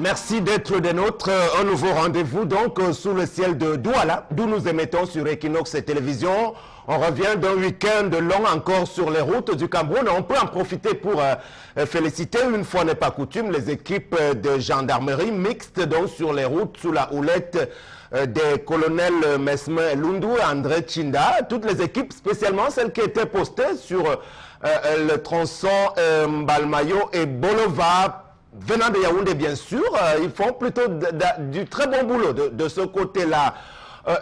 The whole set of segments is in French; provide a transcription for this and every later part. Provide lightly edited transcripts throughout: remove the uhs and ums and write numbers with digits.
Merci d'être des nôtres. Un nouveau rendez-vous donc sous le ciel de Douala, d'où nous émettons sur Equinox Télévision. On revient d'un week-end long encore sur les routes du Cameroun. On peut en profiter pour féliciter, une fois n'est pas coutume, les équipes de gendarmerie mixtes donc sur les routes sous la houlette des colonels Mesme Lundu et André Chinda. Toutes les équipes, spécialement celles qui étaient postées sur le tronçon Mbalmayo et Bolova, venant de Yaoundé, bien sûr, ils font plutôt du très bon boulot de ce côté-là.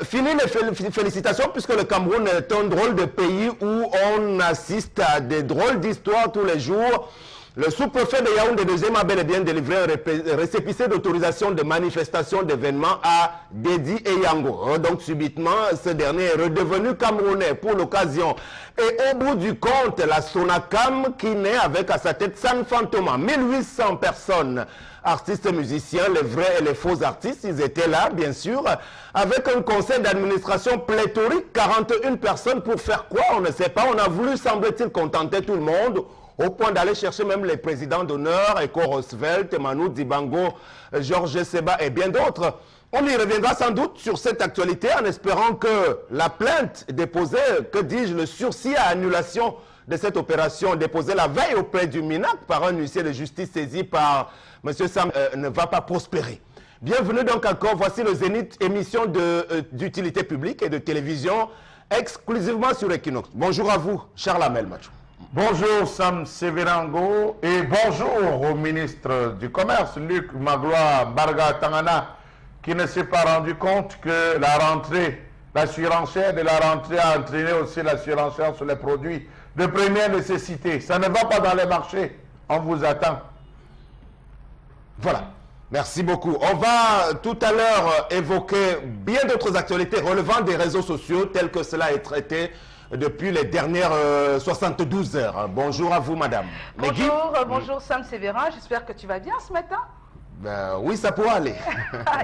Fini les félicitations, puisque le Cameroun est un drôle de pays où on assiste à des drôles d'histoires tous les jours. Le sous-préfet de Yaoundé 2e a bel et bien délivré un récépissé d'autorisation de manifestation d'événements à Dedi et Yango. Donc subitement, ce dernier est redevenu camerounais pour l'occasion. Et au bout du compte, la Sonacam qui naît avec à sa tête San Fantoma, 1800 personnes, artistes musiciens, les vrais et les faux artistes, ils étaient là, bien sûr, avec un conseil d'administration pléthorique, 41 personnes pour faire quoi? On ne sait pas. On a voulu, semble-t-il, contenter tout le monde, au point d'aller chercher même les présidents d'honneur, Eko Roosevelt, Manu Dibango, Georges Seba et bien d'autres. On y reviendra sans doute sur cette actualité en espérant que la plainte déposée, que dis-je, le sursis à annulation de cette opération déposée la veille auprès du MINAC par un huissier de justice saisi par M. Sam ne va pas prospérer. Bienvenue donc encore, voici le Zénith, émission d'utilité publique et de télévision exclusivement sur Equinox. Bonjour à vous, Charles Amel Macho. Bonjour Sam Severango et bonjour au ministre du Commerce, Luc Magloire Barga Tangana, qui ne s'est pas rendu compte que la rentrée, la surenchère de la rentrée a entraîné aussi la surenchère sur les produits de première nécessité. Ça ne va pas dans les marchés. On vous attend. Voilà. Merci beaucoup. On va tout à l'heure évoquer bien d'autres actualités relevant des réseaux sociaux tels que cela est traité depuis les dernières 72 heures. Bonjour à vous, madame. Bonjour, bonjour Sam Sévérin. J'espère que tu vas bien ce matin. Ben, oui, ça pourra aller.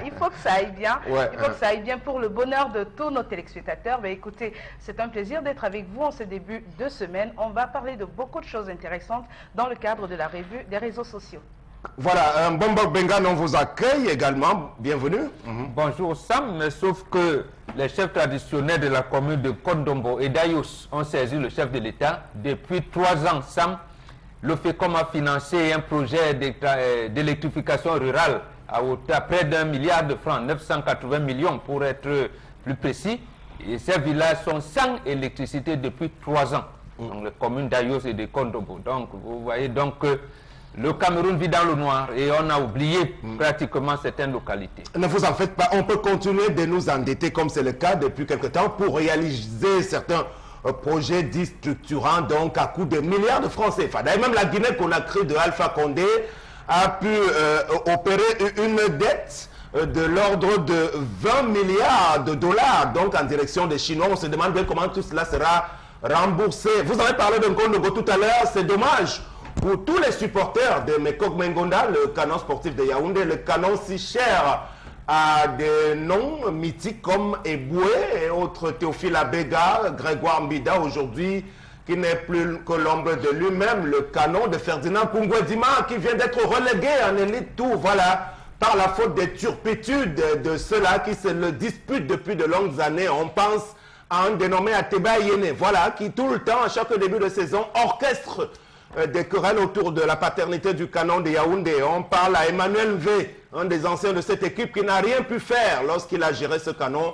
Il faut que ça aille bien. Ouais, il faut que ça aille bien pour le bonheur de tous nos téléspectateurs. Ben, écoutez, c'est un plaisir d'être avec vous en ce début de semaine. On va parler de beaucoup de choses intéressantes dans le cadre de la revue des réseaux sociaux. Voilà, Bombok Bengan, on vous accueille également. Bienvenue. Bonjour Sam, mais sauf que les chefs traditionnels de la commune de Kondombo et d'Ayos ont saisi le chef de l'État. Depuis 3 ans, Sam, l'OFECOM a financé un projet d'électrification rurale à près d'1 milliard de francs, 980 millions pour être plus précis. Et ces villages sont sans électricité depuis 3 ans. Donc les communes d'Ayos et de Kondombo. Donc vous voyez donc que le Cameroun vit dans le noir et on a oublié pratiquement certaines localités. Ne vous en faites pas, on peut continuer de nous endetter comme c'est le cas depuis quelque temps pour réaliser certains projets dits structurants, donc à coût de milliards de francs CFA. D'ailleurs, même la Guinée-Conakry de Alpha Condé a pu opérer une dette de l'ordre de 20 milliards de dollars, donc en direction des Chinois. On se demande bien comment tout cela sera remboursé. Vous avez parlé d'un Kondogo tout à l'heure, c'est dommage. Pour tous les supporters de Mekok Mengonda, le canon sportif de Yaoundé, le canon si cher à des noms mythiques comme Eboué et autres, Théophile Abega, Grégoire Mbida aujourd'hui, qui n'est plus que l'ombre de lui-même, le canon de Ferdinand Pungwedima, qui vient d'être relégué en élite tout, voilà, par la faute des turpitudes de ceux-là qui se le disputent depuis de longues années. On pense à un dénommé Ateba Yéné, voilà, qui tout le temps, à chaque début de saison, orchestre des querelles autour de la paternité du canon de Yaoundé. On parle à Emmanuel V, un des anciens de cette équipe qui n'a rien pu faire lorsqu'il a géré ce canon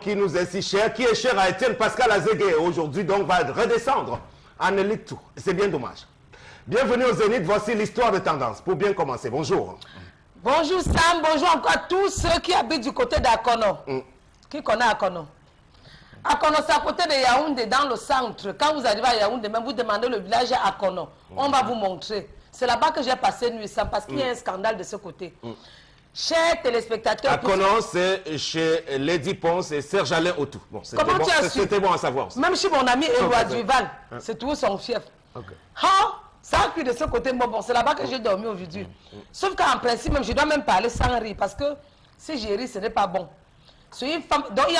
qui nous est si cher, qui est cher à Étienne Pascal Azégué. Aujourd'hui, donc, va redescendre en élite tout. C'est bien dommage. Bienvenue au Zénith, voici l'histoire de tendance. Pour bien commencer, bonjour. Bonjour Sam, bonjour encore à tous ceux qui habitent du côté d'Akono. Qui connaît Akono? Akono, c'est à côté de Yaoundé, dans le centre. Quand vous arrivez à Yaoundé, même vous demandez le village à Akono. On va vous montrer. C'est là-bas que j'ai passé nuit, Sam, parce qu'il y a un scandale de ce côté. Chers téléspectateurs... Akono, c'est chez Lady Ponce et Serge Alain Otou. Bon, c'était bon à savoir aussi. Même chez mon ami Éloi Duval, c'est tout son fief. Ça a pris de ce côté. Bon, c'est là-bas que j'ai dormi aujourd'hui. Sauf qu'en principe, même, je dois même parler sans rire, parce que si j'ai ri, ce n'est pas bon. Sur une femme, donc il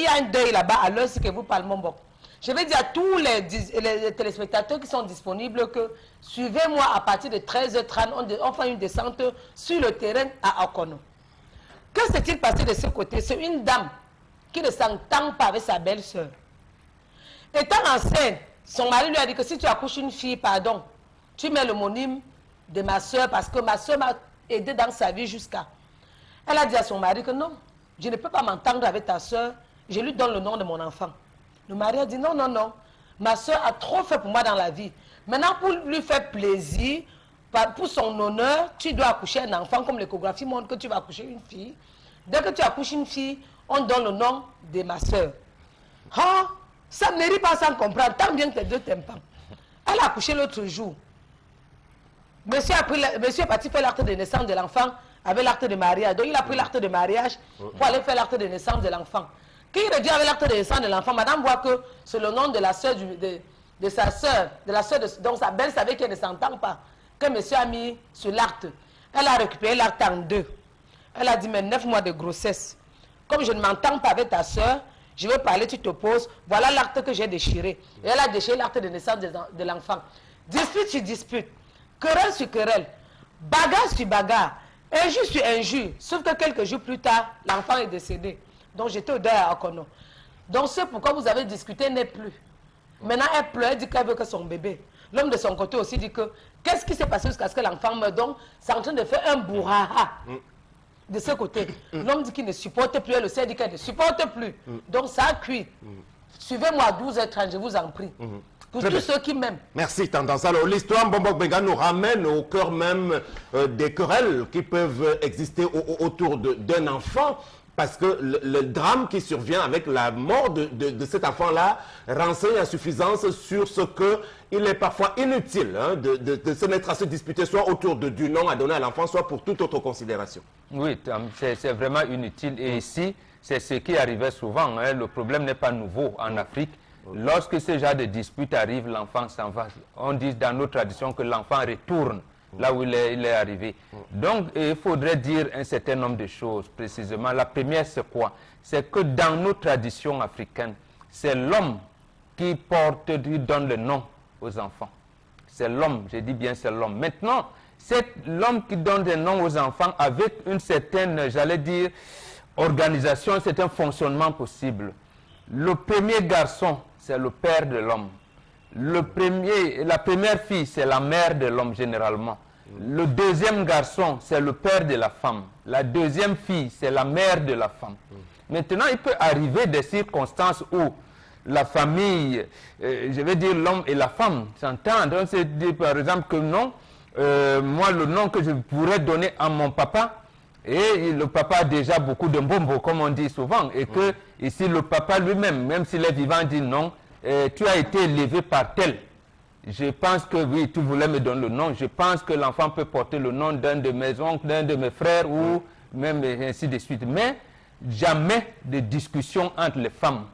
y a un deuil là-bas à l'heure que vous parlez, mon bon. Je vais dire à tous les téléspectateurs qui sont disponibles que suivez-moi à partir de 13h30, on fait une descente sur le terrain à Akono. Que s'est-il passé de ce côté? C'est une dame qui ne s'entend pas avec sa belle-sœur. Étant enceinte, son mari lui a dit que si tu accouches une fille, pardon, tu mets l'homonyme de ma soeur parce que ma soeur m'a aidé dans sa vie jusqu'à. Elle a dit à son mari que non, je ne peux pas m'entendre avec ta soeur, je lui donne le nom de mon enfant. Le mari a dit non, non, non, ma soeur a trop fait pour moi dans la vie. Maintenant, pour lui faire plaisir, pour son honneur, tu dois accoucher un enfant, comme l'échographie montre que tu vas accoucher une fille. Dès que tu accouches une fille, on donne le nom de ma soeur. Ah, ça ne mérite pas sans comprendre, tant bien que les deux t'aiment pas. Elle a accouché l'autre jour. Monsieur est parti faire l'acte de naissance de l'enfant avec l'acte de mariage. Donc il a pris l'acte de mariage pour aller faire l'acte de naissance de l'enfant. Quand il revient avec l'acte de naissance de l'enfant, madame voit que c'est le nom de la soeur de sa soeur, donc sa belle savait qu'elle ne s'entend pas, que monsieur a mis sur l'acte. Elle a récupéré l'acte en deux. Elle a dit, mais 9 mois de grossesse. Comme je ne m'entends pas avec ta soeur, je veux parler, tu te poses. Voilà l'acte que j'ai déchiré. Et elle a déchiré l'acte de naissance de l'enfant. Dispute sur dispute, querelle sur querelle, bagarre sur bagarre, injure sur injure. Sauf que quelques jours plus tard, l'enfant est décédé. Donc j'étais au deuil à Akono. Donc ce pourquoi vous avez discuté n'est plus. Maintenant elle pleure, elle dit qu'elle veut que son bébé. L'homme de son côté aussi dit que qu'est-ce qui s'est passé jusqu'à ce que l'enfant meure. Donc c'est en train de faire un bourraha. De ce côté, l'homme dit qu'il ne supporte plus, elle aussi dit qu'elle ne supporte plus. Donc ça a cuit. Suivez-moi à 12h30, je vous en prie. Pour tous ceux qui m'aiment. Merci, Tendance. Alors, l'histoire Mbombo Gbenga nous ramène au cœur même des querelles qui peuvent exister autour d'un enfant. Parce que le drame qui survient avec la mort de cet enfant-là renseigne à suffisance sur ce qu'il est parfois inutile de se mettre à se disputer, soit autour du nom à donner à l'enfant, soit pour toute autre considération. Oui, c'est vraiment inutile. Et ici, c'est ce qui arrivait souvent. Le problème n'est pas nouveau en Afrique. Lorsque ce genre de dispute arrive, l'enfant s'en va. On dit dans nos traditions que l'enfant retourne là où il est arrivé. Donc, il faudrait dire un certain nombre de choses précisément. La première, c'est quoi? C'est que dans nos traditions africaines, c'est l'homme qui donne le nom aux enfants. C'est l'homme, je dis bien c'est l'homme. Maintenant, c'est l'homme qui donne le nom aux enfants avec une certaine, j'allais dire, organisation, c'est un fonctionnement possible. Le premier garçon, c'est le père de l'homme. La première fille, c'est la mère de l'homme généralement. Le deuxième garçon, c'est le père de la femme. La deuxième fille, c'est la mère de la femme. Maintenant, il peut arriver des circonstances où la famille, je vais dire l'homme et la femme, s'entendent. Donc, c'est dire par exemple que non, moi, le nom que je pourrais donner à mon papa, et le papa a déjà beaucoup de mbombo, comme on dit souvent, et que ici, le papa lui-même, même s'il est vivant, dit non, tu as été élevé par tel. Je pense que oui, tu voulais me donner le nom. Je pense que l'enfant peut porter le nom d'un de mes oncles, d'un de mes frères ou même ainsi de suite. Mais jamais de discussion entre les femmes.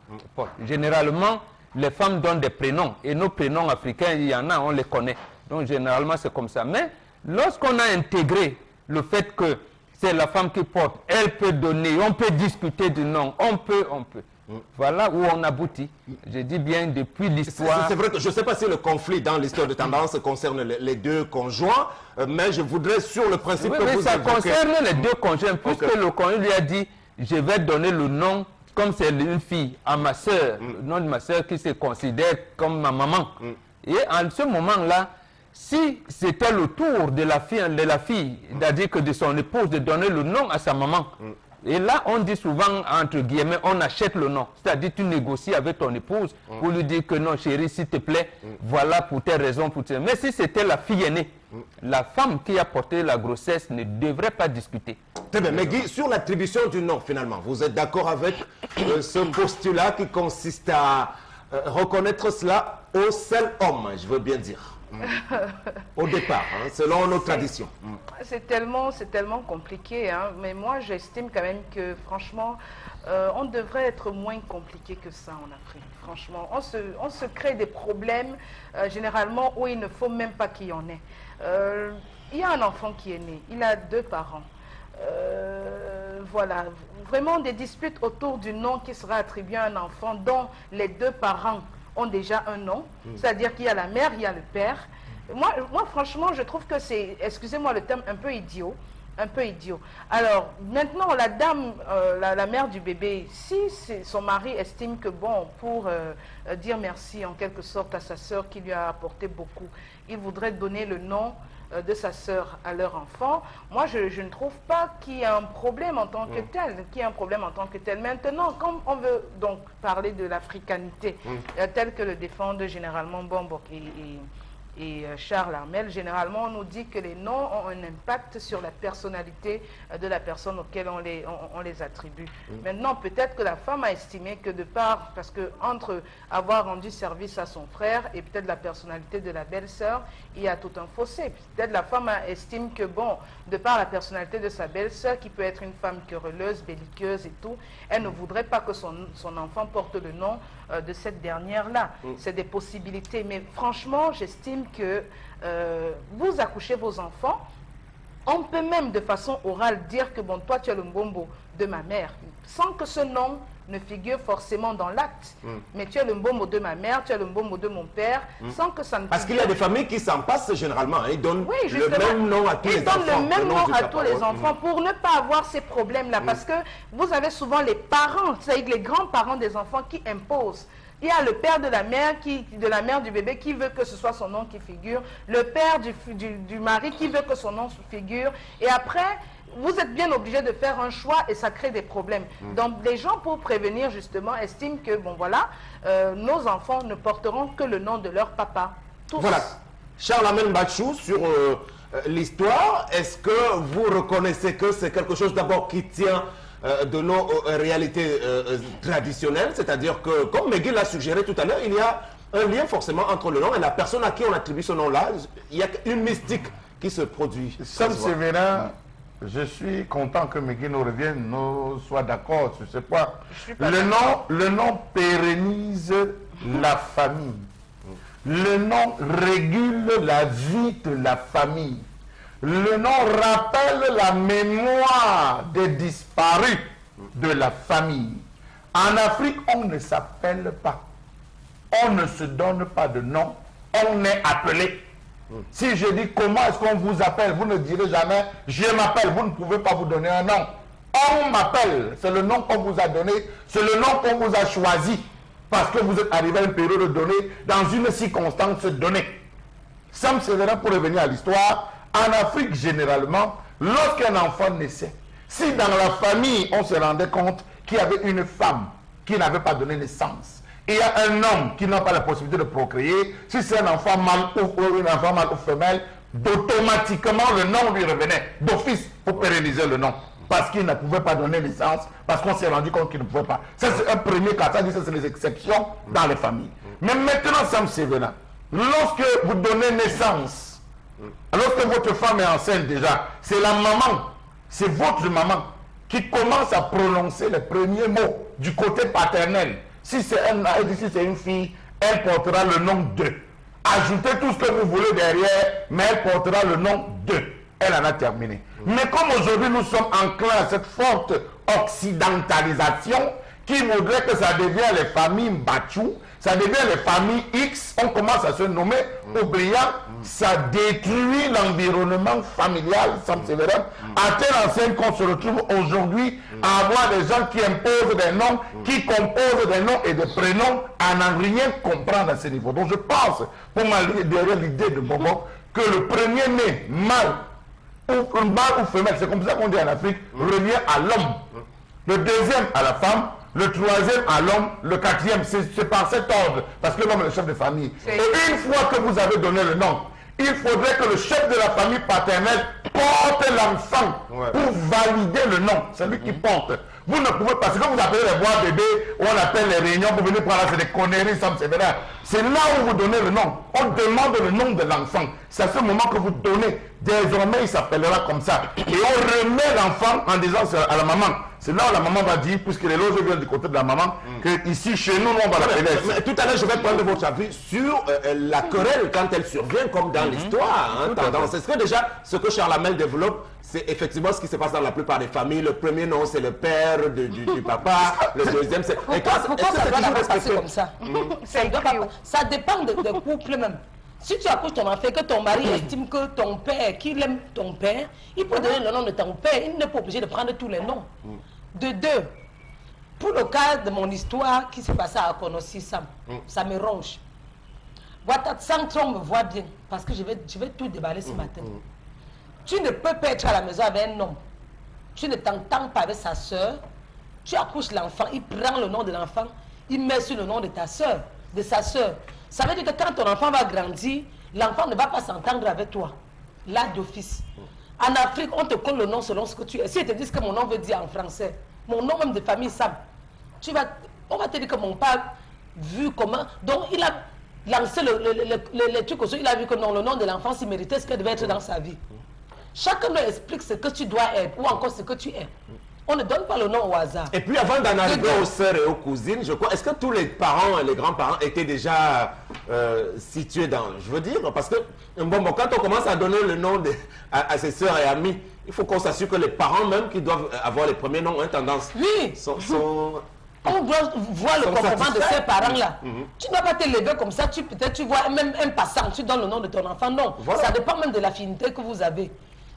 Généralement, les femmes donnent des prénoms. Et nos prénoms africains, il y en a, on les connaît. Donc généralement, c'est comme ça. Mais lorsqu'on a intégré le fait que c'est la femme qui porte, elle peut donner, on peut discuter du nom, on peut. Voilà où on aboutit. Je dis bien depuis l'histoire. C'est vrai que je ne sais pas si le conflit dans l'histoire de Tendance concerne les deux conjoints, mais je voudrais sur le principe que vous ça évoquez. Concerne les deux conjoints, puisque le conjoint lui a dit, je vais donner le nom, comme c'est une fille, à ma soeur, le nom de ma soeur qui se considère comme ma maman. Et en ce moment-là, si c'était le tour de la fille, c'est-à-dire que de son épouse, de donner le nom à sa maman, et là, on dit souvent, entre guillemets, on achète le nom. C'est-à-dire, tu négocies avec ton épouse pour lui dire que non, chérie, s'il te plaît, voilà pour tes raisons. Mais si c'était la fille aînée, la femme qui a porté la grossesse ne devrait pas discuter. Très bien, mais Guy, sur l'attribution du nom, finalement, vous êtes d'accord avec ce postulat qui consiste à reconnaître cela au seul homme, je veux bien dire. Au départ, selon nos traditions. C'est tellement compliqué, mais moi j'estime quand même que franchement, on devrait être moins compliqué que ça en Afrique. Franchement, on se crée des problèmes généralement où il ne faut même pas qu'il y en ait. Il y a un enfant qui est né, il a 2 parents. Voilà, vraiment des disputes autour du nom qui sera attribué à un enfant dont les 2 parents ont déjà un nom. C'est-à-dire qu'il y a la mère, il y a le père. Moi, franchement, je trouve que c'est, excusez-moi le terme, un peu idiot. Un peu idiot. Alors, maintenant, la dame, la mère du bébé, si son mari estime que, bon, pour dire merci en quelque sorte à sa sœur qui lui a apporté beaucoup, il voudrait donner le nom de sa sœur à leur enfant, moi, je ne trouve pas qu'il y a un problème en tant que tel. Maintenant, comme on veut donc parler de l'africanité, telle que le défendent généralement Bombok et Charles Armel, généralement on nous dit que les noms ont un impact sur la personnalité de la personne auquel on les attribue. Maintenant, peut-être que la femme a estimé que de part, parce que entre avoir rendu service à son frère et peut-être la personnalité de la belle-sœur, il y a tout un fossé. Peut-être la femme estime que, bon, de par la personnalité de sa belle-sœur, qui peut être une femme querelleuse, belliqueuse et tout, elle ne voudrait pas que son enfant porte le nom de cette dernière-là. C'est des possibilités. Mais franchement, j'estime que vous accouchez vos enfants, on peut même de façon orale dire que, bon, toi tu es le mbombo de ma mère, sans que ce nom ne figure forcément dans l'acte. Mais tu es le mbombo de ma mère, tu es le mbombo de mon père, sans que ça ne... Parce qu'il y a des familles qui s'en passent généralement. Ils donnent le même nom à tous les enfants. Ils donnent le même nom à tous les enfants pour ne pas avoir ces problèmes-là. Parce que vous avez souvent les parents, c'est-à-dire les grands-parents des enfants qui imposent. Il y a le père de la mère du bébé qui veut que ce soit son nom qui figure, le père du mari qui veut que son nom figure, et après, vous êtes bien obligé de faire un choix et ça crée des problèmes. Donc les gens, pour prévenir justement, estiment que, bon voilà, nos enfants ne porteront que le nom de leur papa. Tous. Voilà. Charles Armel Bachou, sur l'histoire, est-ce que vous reconnaissez que c'est quelque chose d'abord qui tient de nos réalités traditionnelles, c'est-à-dire que, comme Megui l'a suggéré tout à l'heure, il y a un lien forcément entre le nom et la personne à qui on attribue ce nom-là. Il y a une mystique qui se produit. Sam Sévérin, je suis content que Megui nous revienne, nous soit d'accord sur ce point. Le nom pérennise la famille. Le nom régule la vie de la famille. Le nom rappelle la mémoire des disparus de la famille. En Afrique, on ne s'appelle pas. On ne se donne pas de nom. On est appelé. Si je dis comment est-ce qu'on vous appelle, vous ne direz jamais je m'appelle. Vous ne pouvez pas vous donner un nom. On m'appelle. C'est le nom qu'on vous a donné. C'est le nom qu'on vous a choisi. Parce que vous êtes arrivé à une période donnée, dans une circonstance donnée. Sam Sévérin, pour revenir à l'histoire, en Afrique, généralement, lorsqu'un enfant naissait, si dans la famille, on se rendait compte qu'il y avait une femme qui n'avait pas donné naissance, et il y a un homme qui n'a pas la possibilité de procréer, si c'est un enfant mâle ou femelle, automatiquement le nom lui revenait d'office pour pérenniser le nom. Parce qu'il ne pouvait pas donner naissance, parce qu'on s'est rendu compte qu'il ne pouvait pas. Ça, c'est un premier cas. Ça dit que c'est les exceptions dans les familles. Mais maintenant, Sam Sévérin, lorsque vous donnez naissance, lorsque votre femme est enceinte déjà, c'est la maman, c'est votre maman qui commence à prononcer les premiers mots du côté paternel. Si c'est une fille, elle portera le nom de. Ajoutez tout ce que vous voulez derrière, mais elle portera le nom de. Elle en a terminé. Mais comme aujourd'hui nous sommes enclins à cette forte occidentalisation qui voudrait que ça devienne les familles Bachou, ça devient les familles X, on commence à se nommer, oubliant, ça détruit l'environnement familial, Sam Sévérin, à telle enseigne qu'on se retrouve aujourd'hui à avoir des gens qui imposent des noms, qui composent des noms et des prénoms, à n'en rien comprendre à ce niveau. Donc je pense, pour m'allier derrière l'idée de Bobo, que le premier-né, mâle ou femelle, c'est comme ça qu'on dit en Afrique, revient à l'homme. Le deuxième à la femme, le troisième à l'homme, le quatrième, c'est par cet ordre, parce que l'homme est le chef de famille. Et une fois que vous avez donné le nom, il faudrait que le chef de la famille paternelle porte l'enfant pour valider le nom. C'est lui qui porte. Vous ne pouvez pas, c'est comme vous appelez les bois bébés, ou on appelle les réunions pour venir prendre là, c'est des conneries, ça me c'est vrai. C'est là où vous donnez le nom. On demande le nom de l'enfant. C'est à ce moment que vous donnez. Désormais, il s'appellera comme ça. Et on remet l'enfant en disant à la maman, c'est là où la maman va dire, puisque les loges viennent du côté de la maman, que ici, chez nous, on va l'appeler. Mais tout à l'heure, je vais prendre votre avis sur la querelle quand elle survient, comme dans l'histoire. C'est ce que déjà, ce que Charlamel développe, c'est effectivement ce qui se passe dans la plupart des familles. Le premier nom, c'est le père du papa. Le deuxième, c'est... Pourquoi ça doit pas passer comme ça? Ça dépend des couples même. Si tu accouches ton enfant, que ton mari estime que ton père, qu'il aime ton père, il peut donner le nom de ton père. Il n'est pas obligé de prendre tous les noms. De deux, pour le cas de mon histoire qui s'est passée à Konossi, ça me ronge. Ouattara Sangtron me voit bien, parce que je vais tout déballer ce matin. Tu ne peux pas être à la maison avec un homme. Tu ne t'entends pas avec sa soeur. Tu accouches l'enfant, il prend le nom de l'enfant, il met sur le nom de ta soeur, de sa soeur. Ça veut dire que quand ton enfant va grandir, l'enfant ne va pas s'entendre avec toi. Là, d'office. En Afrique, on te colle le nom selon ce que tu es. Si ils te disent que mon nom veut dire en français, mon nom même de famille Sam, on va te dire que mon père, vu comment... Donc, il a lancé les trucs aussi. Il a vu que non, le nom de l'enfant, s'il méritait ce qu'il devait être dans sa vie. Chacun nous explique ce que tu dois être ou encore ce que tu es. On ne donne pas le nom au hasard. Et puis avant d'en arriver aux sœurs et aux cousines, je crois, est-ce que tous les parents et les grands-parents étaient déjà situés dans... Je veux dire, parce que quand on commence à donner le nom à ses sœurs et amis, il faut qu'on s'assure que les parents même qui doivent avoir les premiers noms ont tendance... Oui. On doit voir le comportement de ces parents-là. Tu ne dois pas te lever comme ça, peut-être tu vois même un passant, tu donnes le nom de ton enfant. Non, voilà. Ça dépend même de l'affinité que vous avez.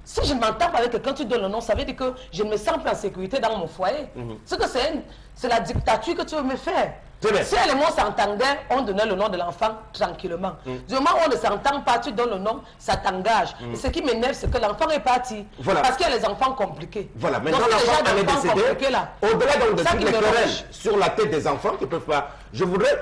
Si je ne m'entends pas avec quelqu'un, tu donnes le nom, ça veut dire que je ne me sens pas en sécurité dans mon foyer. C'est que c'est la dictature que tu veux me faire. Si elle et moi s'entendaient, on donnait le nom de l'enfant tranquillement. Du moment où on ne s'entend pas, tu donnes le nom, ça t'engage. Ce qui m'énerve, c'est que l'enfant est parti. Voilà. Parce qu'il y a les enfants compliqués. Voilà, maintenant l'enfant est décédé. Au-delà donc de toutes les querelles sur la tête des enfants qui ne peuvent pas... Je voudrais,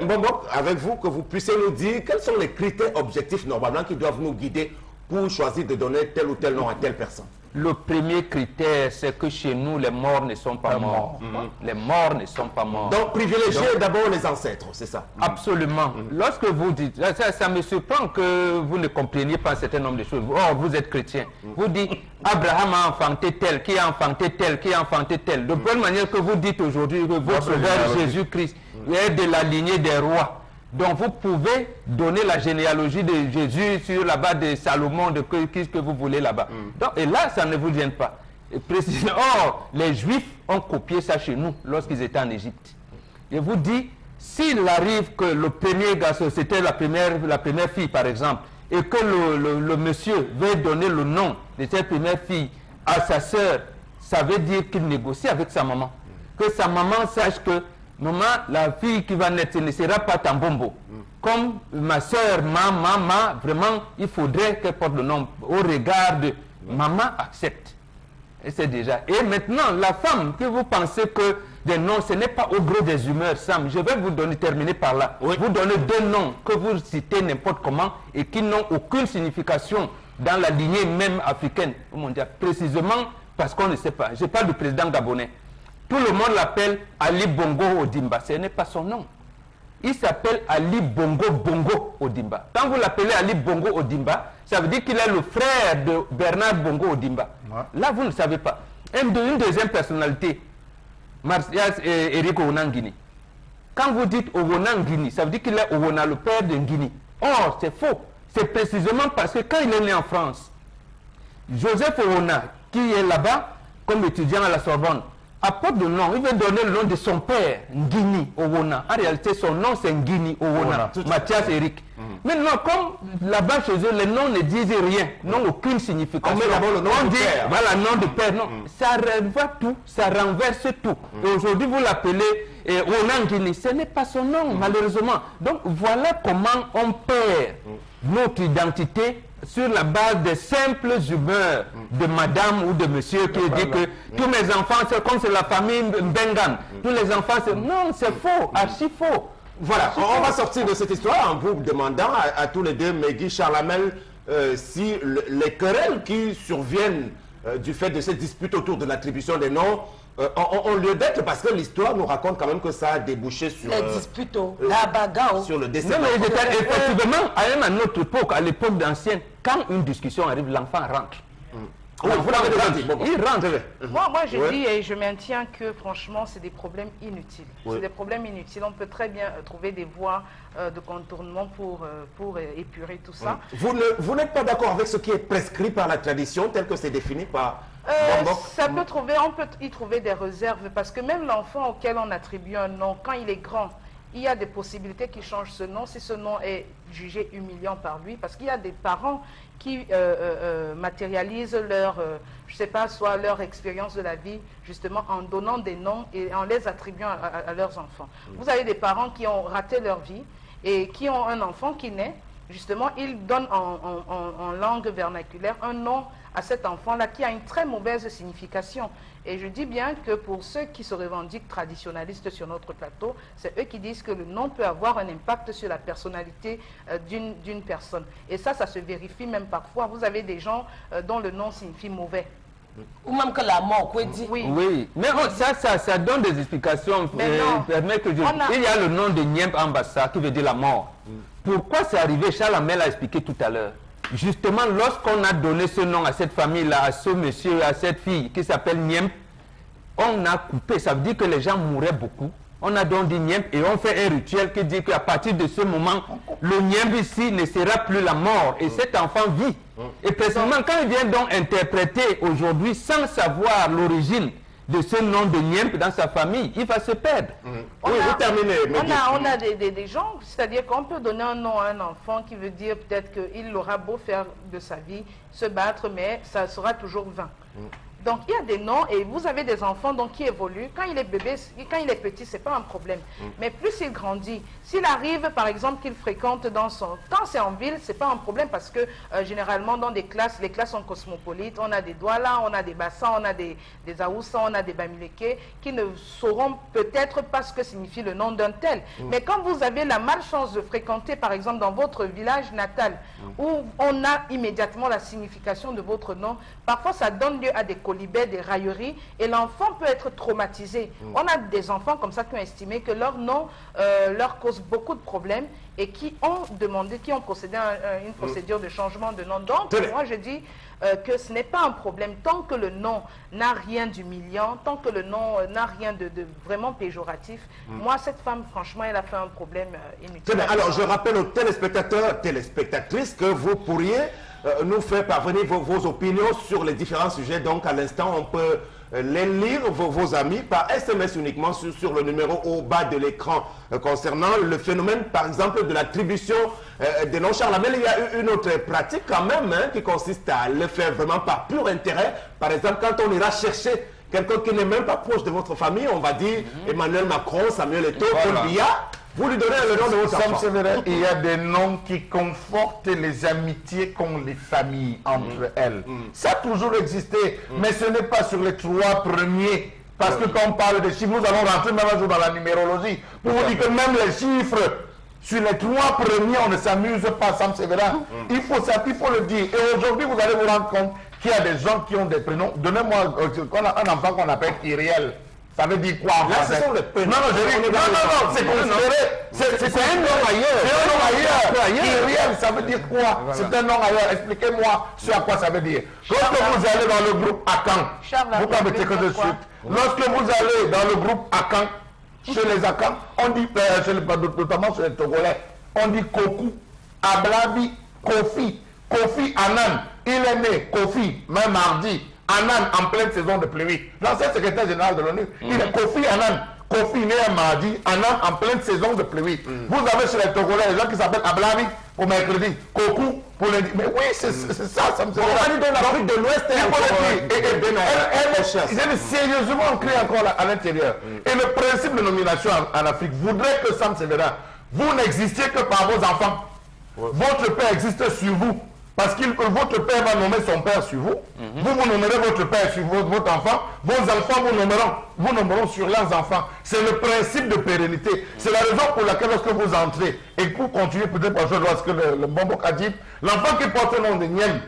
avec vous, que vous puissiez nous dire quels sont les critères objectifs normalement qui doivent nous guider pour choisir de donner tel ou tel nom à telle personne. Le premier critère, c'est que chez nous, les morts ne sont pas morts. Les morts ne sont pas morts. Donc, privilégier d'abord les ancêtres, c'est ça? Absolument. Lorsque vous dites, ça me surprend que vous ne compreniez pas un certain nombre de choses. Or, vous êtes chrétien. Vous dites, Abraham a enfanté tel, qui a enfanté tel, qui a enfanté tel. De bonne manière que vous dites aujourd'hui que votre Sauveur Jésus-Christ est de la lignée des rois. Donc vous pouvez donner la généalogie de Jésus sur la base de Salomon, de qu'est-ce que vous voulez là-bas. Et là, ça ne vous gêne pas. Or, les Juifs ont copié ça chez nous lorsqu'ils étaient en Égypte. Je vous dis, s'il arrive que le premier garçon, c'était la première fille par exemple, et que le monsieur veut donner le nom de cette première fille à sa sœur, ça veut dire qu'il négocie avec sa maman. Que sa maman sache que maman, la fille qui va naître, ce ne sera pas Tambombo. Comme ma soeur, maman, vraiment, il faudrait qu'elle porte le nom au regard de maman accepte. Et c'est déjà. Et maintenant, la femme, que vous pensez que des noms, ce n'est pas au gré des humeurs, Sam. Je vais vous terminer par là. Oui. Vous donnez deux noms que vous citez n'importe comment et qui n'ont aucune signification dans la lignée même africaine. Précisément parce qu'on ne sait pas. Je parle du président gabonais. Tout le monde l'appelle Ali Bongo Ondimba. Ce n'est pas son nom. Il s'appelle Ali Bongo Ondimba. Quand vous l'appelez Ali Bongo Ondimba, ça veut dire qu'il est le frère de Bernard Bongo Ondimba. Ouais. Là, vous ne savez pas. Une deuxième personnalité, Martial Eric Owonangini. Quand vous dites Owonangini, ça veut dire qu'il est Owona, le père de Ngini. Or, c'est faux. C'est précisément parce que quand il est né en France, Joseph Owona, qui est là-bas comme étudiant à la Sorbonne, apporte le nom, il veut donner le nom de son père, Ngini Owona. En réalité, son nom c'est Ngini Owona, Mathias Eric. Maintenant, comme là-bas chez eux, les noms ne disent rien, n'ont aucune signification. On met d'abord le nom du père. Voilà, nom de père. Non, ça renvoie tout, ça renverse tout. Et aujourd'hui, vous l'appelez Owona Ngini. Ce n'est pas son nom, malheureusement. Donc, voilà comment on perd notre identité sur la base des simples humeurs de madame ou de monsieur qui dit que tous mes enfants, c'est comme c'est la famille Mbengan. Tous les enfants, c'est... Non, c'est faux, archi faux. Voilà, on va sortir de cette histoire en vous demandant à tous les deux, Megui, Charlamel, si les querelles qui surviennent du fait de cette dispute autour de l'attribution des noms ont lieu d'être, parce que l'histoire nous raconte quand même que ça a débouché sur... Les disputes, la bagarre. Sur le décès. Non, mais effectivement, à une autre époque, à l'époque d'ancienne, quand une discussion arrive, l'enfant rentre. Oui, vous l'avez déjà dit. Bon. Il rentre. Moi, je dis et je maintiens que franchement, c'est des problèmes inutiles. Oui. C'est des problèmes inutiles. On peut très bien trouver des voies de contournement pour épurer tout ça. Vous n'êtes pas d'accord avec ce qui est prescrit par la tradition, tel que c'est défini par Bambok? On peut y trouver des réserves parce que même l'enfant auquel on attribue un nom, quand il est grand, il y a des possibilités qu'il change ce nom si ce nom est jugé humiliant par lui, parce qu'il y a des parents qui matérialisent leur, je sais pas, soit leur expérience de la vie, justement en donnant des noms et en les attribuant à leurs enfants. Vous avez des parents qui ont raté leur vie et qui ont un enfant qui naît, justement, ils donnent en langue vernaculaire un nom à cet enfant-là qui a une très mauvaise signification. Et je dis bien que pour ceux qui se revendiquent traditionnalistes sur notre plateau, c'est eux qui disent que le nom peut avoir un impact sur la personnalité d'une personne. Et ça se vérifie même parfois. Vous avez des gens dont le nom signifie mauvais. Ou même que la mort, quoi dit. Oui, mais ça donne des explications. Permet que il y a le nom de Niemp Ambassa qui veut dire la mort. Pourquoi c'est arrivé? Charles Amel a expliqué tout à l'heure. Justement, lorsqu'on a donné ce nom à cette famille-là, à ce monsieur, à cette fille qui s'appelle Niemp, on a coupé. Ça veut dire que les gens mouraient beaucoup. On a donc dit Niemp et on fait un rituel qui dit qu'à partir de ce moment, le Niemp ici ne sera plus la mort. Et cet enfant vit. Et personnellement, quand il vient donc interpréter aujourd'hui sans savoir l'origine de ce nom de Niemp dans sa famille, il va se perdre. On a des gens, c'est-à-dire qu'on peut donner un nom à un enfant qui veut dire peut-être qu'il aura beau faire de sa vie, se battre, mais ça sera toujours vain. Donc il y a des noms et vous avez des enfants donc, qui évoluent. Quand il est bébé, quand il est petit, ce n'est pas un problème. Mais plus il grandit, s'il arrive par exemple qu'il fréquente dans son... Quand c'est en ville, ce n'est pas un problème parce que généralement dans des classes, les classes sont cosmopolites. On a des Douala, on a des Bassans, on a des Aoussa, on a des Bamileke qui ne sauront peut-être pas ce que signifie le nom d'un tel. Mais quand vous avez la malchance de fréquenter par exemple dans votre village natal où on a immédiatement la signification de votre nom, parfois ça donne lieu à des colibets, des railleries, et l'enfant peut être traumatisé. On a des enfants comme ça qui ont estimé que leur nom leur cause beaucoup de problèmes et qui ont demandé, qui ont procédé à une procédure de changement de nom. Donc, moi je dis que ce n'est pas un problème tant que le nom n'a rien d'humiliant, tant que le nom n'a rien de vraiment péjoratif. Moi, cette femme, franchement, elle a fait un problème inutile. Alors, je rappelle aux téléspectateurs, téléspectatrices que vous pourriez nous faire parvenir vos opinions sur les différents sujets. Donc, à l'instant, on peut les lire, vos amis, par SMS uniquement sur le numéro au bas de l'écran concernant le phénomène, par exemple, de l'attribution des noms. Charles Amel, il y a une autre pratique quand même qui consiste à le faire vraiment par pur intérêt. Par exemple, quand on ira chercher quelqu'un qui n'est même pas proche de votre famille, on va dire Emmanuel Macron, Samuel Eto'o, Paul Biya, vous lui donnez le nom de votre enfant. Il y a des noms qui confortent les amitiés qu'ont les familles entre elles. Ça a toujours existé, mais ce n'est pas sur les 3 premiers. Parce que quand on parle de chiffres, nous allons rentrer même un jour dans la numérologie. Pour vous dire que même les chiffres, sur les 3 premiers, on ne s'amuse pas, Sam Sévérin. Il faut le dire. Et aujourd'hui, vous allez vous rendre compte qu'il y a des gens qui ont des prénoms. Donnez-moi un enfant qu'on appelle Kyriel. Ça veut dire quoi? Là, ce sont les prénoms. Non, c'est considéré. C'est un nom ailleurs. C'est un nom ailleurs. Kyriel, ça veut dire quoi? C'est un nom ailleurs. Expliquez-moi ce à quoi ça veut dire. Lorsque vous allez dans le groupe Akan, vous pouvez checker de suite. Lorsque vous allez dans le groupe Akan, chez les Akan, on dit, notamment chez les Togolais, on dit Koku, Ablabi, Kofi, Kofi Annan. Il est né, Kofi, même mardi. Annan en pleine saison de pluie. L'ancien secrétaire général de l'ONU, il est Kofi Annan. Kofi né un mardi, Annan en pleine saison de pluie. Vous avez chez les Togolais les gens qui s'appellent Ablabi pour mercredi, Koku pour lundi. Mais oui, c'est ça, ça me semble. On dit dans l'Afrique de l'Ouest, elle est sérieusement ancrée encore à l'intérieur. Et le principe de nomination en Afrique voudrait que Sam Sévérin, vous n'existiez que par vos enfants. Votre père existe sur vous. Parce que votre père va nommer son père sur vous. Vous nommerez votre père sur votre enfant. Vos enfants vous nommeront sur leurs enfants. C'est le principe de pérennité. C'est la raison pour laquelle lorsque vous entrez, et pour continuer peut-être par ce que le Bambok a dit, l'enfant qui porte le nom de Niemp,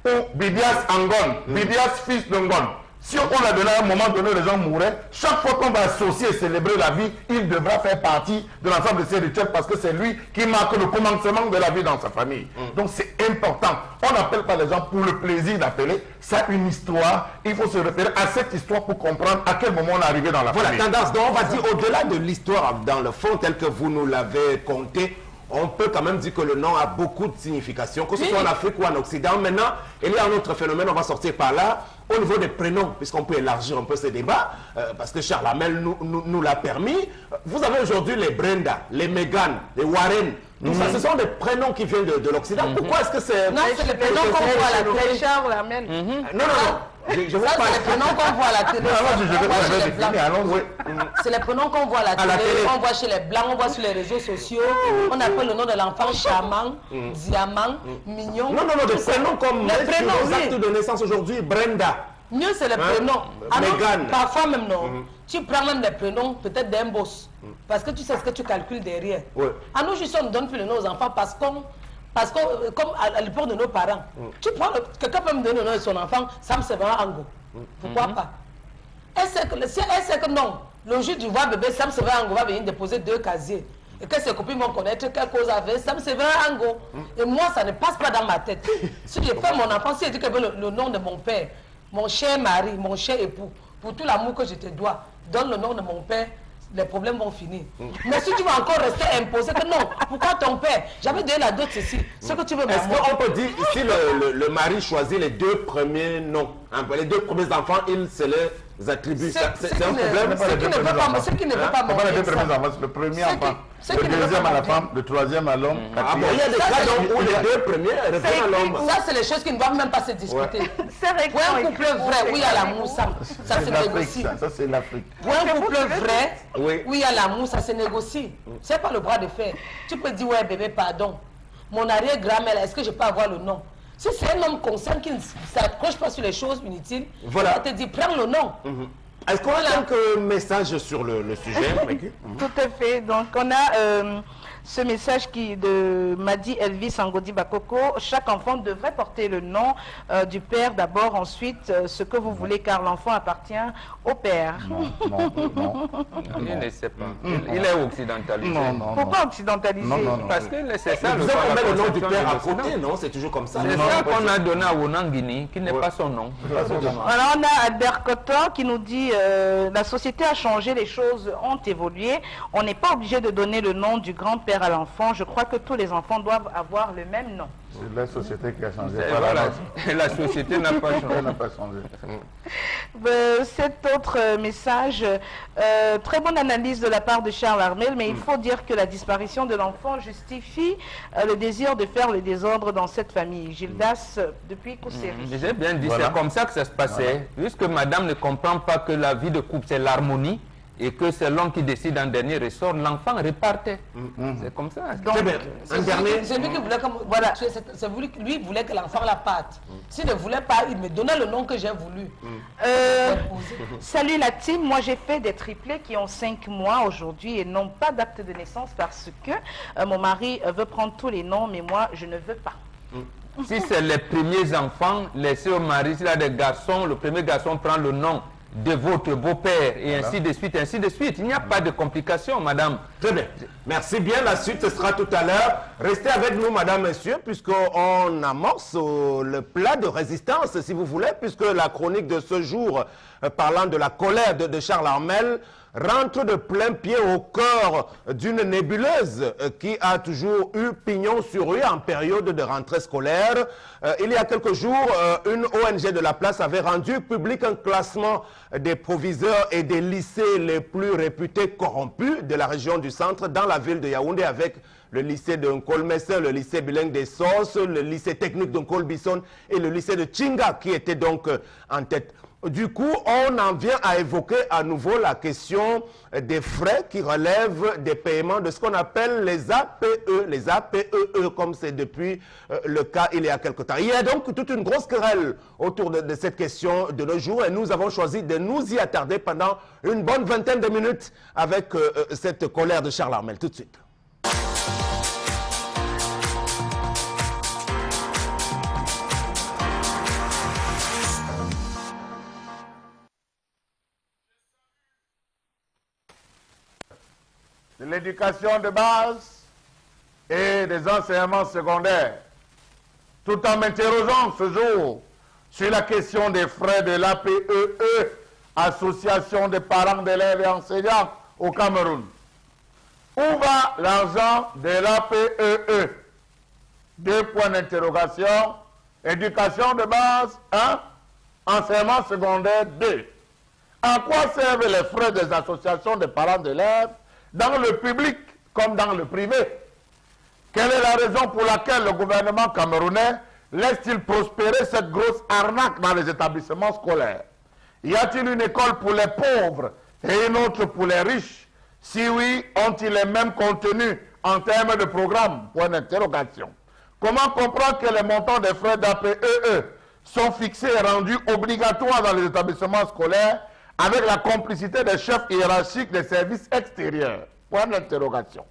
ou Bidias Angon, Bidias fils de Ngon, Si on l'a donné à un moment donné, les gens mouraient. Chaque fois qu'on va associer et célébrer la vie, il devra faire partie de l'ensemble de ces rituels parce que c'est lui qui marque le commencement de la vie dans sa famille. Donc c'est important. On n'appelle pas les gens pour le plaisir d'appeler. Ça une histoire. Il faut se référer à cette histoire pour comprendre à quel moment on est arrivé dans la famille. Voilà, tendance. Donc on va dire au-delà de l'histoire dans le fond, tel que vous nous l'avez conté, on peut quand même dire que le nom a beaucoup de signification, que ce soit en Afrique ou en Occident. Maintenant, il y a un autre phénomène, on va sortir par là, au niveau des prénoms, puisqu'on peut élargir un peu ce débat, parce que Charles Hamel nous l'a permis. Vous avez aujourd'hui les Brenda, les Meghan, les Warren, tout ça, ce sont des prénoms qui viennent de l'Occident. Pourquoi est-ce que c'est... Non, c'est les prénoms qu'on voit à la télé. Charles Hamel. Non. Je vous Ça, parle. c'est les prénoms qu'on voit à la télé. C'est les prénoms qu'on voit à la télé, on voit chez les Blancs, on voit sur les réseaux sociaux. On appelle le nom de l'enfant Charmant, Diamant, Mignon. Non, des prénoms comme les prénoms, sur les actes de naissance aujourd'hui, Brenda. Mieux, c'est les prénoms. Meghan. Parfois même, non. Tu prends même des prénoms, peut-être d'un boss. Parce que tu sais ce que tu calcules derrière. À nous, juste, on ne donne plus le nom aux enfants parce que, comme à l'époque de nos parents, tu prends quelqu'un peut me donner le nom de son enfant, ça me sert Ango. Pourquoi pas? Elle sait que non, le jour du voir bébé, Sam Sever Ango va venir déposer 2 casiers. Et que ses copines vont connaître quelle cause avait, Sam Sever Ango. Et moi, ça ne passe pas dans ma tête. Si je fais mon enfant, si je dis que le nom de mon père, mon cher mari, mon cher époux, pour tout l'amour que je te dois, donne le nom de mon père, les problèmes vont finir. Mais si tu vas encore rester imposé que non, pourquoi ton père? J'avais donné la dot ceci. Ce que tu veux. Est-ce qu'on peut dire, si le mari choisit les 2 premiers noms, les 2 premiers enfants, il se les attribue. C'est un problème. Ce qui ne veut pas les 2 premiers enfants, c'est le premier enfant. Le deuxième à la femme, le troisième à l'homme. Il y a des cas où les 2 premiers reviennent à l'homme. Ça, c'est les choses qui ne doivent même pas se discuter. Pour un couple vrai, où il y a l'amour, ça se négocie. Ça, c'est l'Afrique. Pour un couple vrai, où il y a l'amour, ça se négocie. C'est pas le bras de fer. Tu peux dire, ouais, bébé, pardon. Mon arrière-grand-mère, est-ce que je peux avoir le nom? Si c'est un homme conscient qui ne s'accroche pas sur les choses inutiles, voilà. il te dit, prends le nom. Est-ce qu'on a quelques messages sur le sujet? Tout à fait. Donc, on a ce message m'a dit Elvis Angodi Bakoko. Chaque enfant devrait porter le nom du père d'abord, ensuite ce que vous voulez, car l'enfant appartient au père. Non. Il ne sait pas. Il est occidentalisé. Non. Pourquoi occidentalisé? Non. Parce que c'est ça Vous avez mis le nom du père à côté, non? C'est toujours comme ça. C'est ça qu'on a donné à Wonangini, qui n'est pas son nom. Alors, on a Albert Coton qui nous dit la société a changé, les choses ont évolué. On n'est pas obligé de donner le nom du grand-père à l'enfant. Je crois que tous les enfants doivent avoir le même nom. C'est la société qui a changé. Voilà. La société n'a pas changé. Cet autre message, très bonne analyse de la part de Charles Hamel, mais il faut dire que la disparition de l'enfant justifie le désir de faire le désordre dans cette famille. Gildas, depuis Kousséry. J'ai bien dit, c'est comme ça que ça se passait. Puisque madame ne comprend pas que la vie de couple, c'est l'harmonie, et que c'est l'homme qui décide en dernier ressort, l'enfant repartait. C'est comme ça. Donc, un dernier. C'est lui qui voulait, voilà, lui voulait que l'enfant la parte. S'il ne voulait pas, il me donnait le nom que j'ai voulu. Salut la team, moi j'ai fait des triplés qui ont 5 mois aujourd'hui et n'ont pas d'acte de naissance parce que mon mari veut prendre tous les noms, mais moi je ne veux pas. Si c'est les premiers enfants, laissez au mari, s'il a des garçons, le premier garçon prend le nom de votre beau-père et ainsi de suite, ainsi de suite. Il n'y a pas de complications, madame. Très bien. Merci bien. La suite, ce sera tout à l'heure. Restez avec nous, madame, messieurs, puisqu'on amorce le plat de résistance, si vous voulez, puisque la chronique de ce jour, parlant de la colère de Charles Hamel, rentre de plein pied au cœur d'une nébuleuse qui a toujours eu pignon sur rue en période de rentrée scolaire. Il y a quelques jours, une ONG de la place avait rendu public un classement des proviseurs et des lycées les plus réputés corrompus de la région du centre dans la ville de Yaoundé, avec le lycée de Nkolmessin, le lycée bilingue des Sources, le lycée technique de Nkolbisson et le lycée de Tchinga qui étaient donc en tête. Du coup, on en vient à évoquer à nouveau la question des frais qui relèvent des paiements de ce qu'on appelle les APE, comme c'est depuis le cas il y a quelque temps. Il y a donc toute une grosse querelle autour de cette question de nos jours et nous avons choisi de nous y attarder pendant une bonne vingtaine de minutes avec cette colère de Charles Hamel. Tout de suite. de l'éducation de base et des enseignements secondaires, tout en m'interrogeant ce jour sur la question des frais de l'APEE, Association des parents d'élèves et enseignants au Cameroun. Où va l'argent de l'APEE? 2 points d'interrogation. Éducation de base, 1. Enseignement secondaire, 2. À quoi servent les frais des associations des parents d'élèves dans le public comme dans le privé? Quelle est la raison pour laquelle le gouvernement camerounais laisse-t-il prospérer cette grosse arnaque dans les établissements scolaires? Y a-t-il une école pour les pauvres et une autre pour les riches? Si oui, ont-ils les mêmes contenus en termes de programme? Point d'interrogation. Comment comprendre que les montants des frais d'APEE sont fixés et rendus obligatoires dans les établissements scolaires avec la complicité des chefs hiérarchiques des services extérieurs? Point d'interrogation.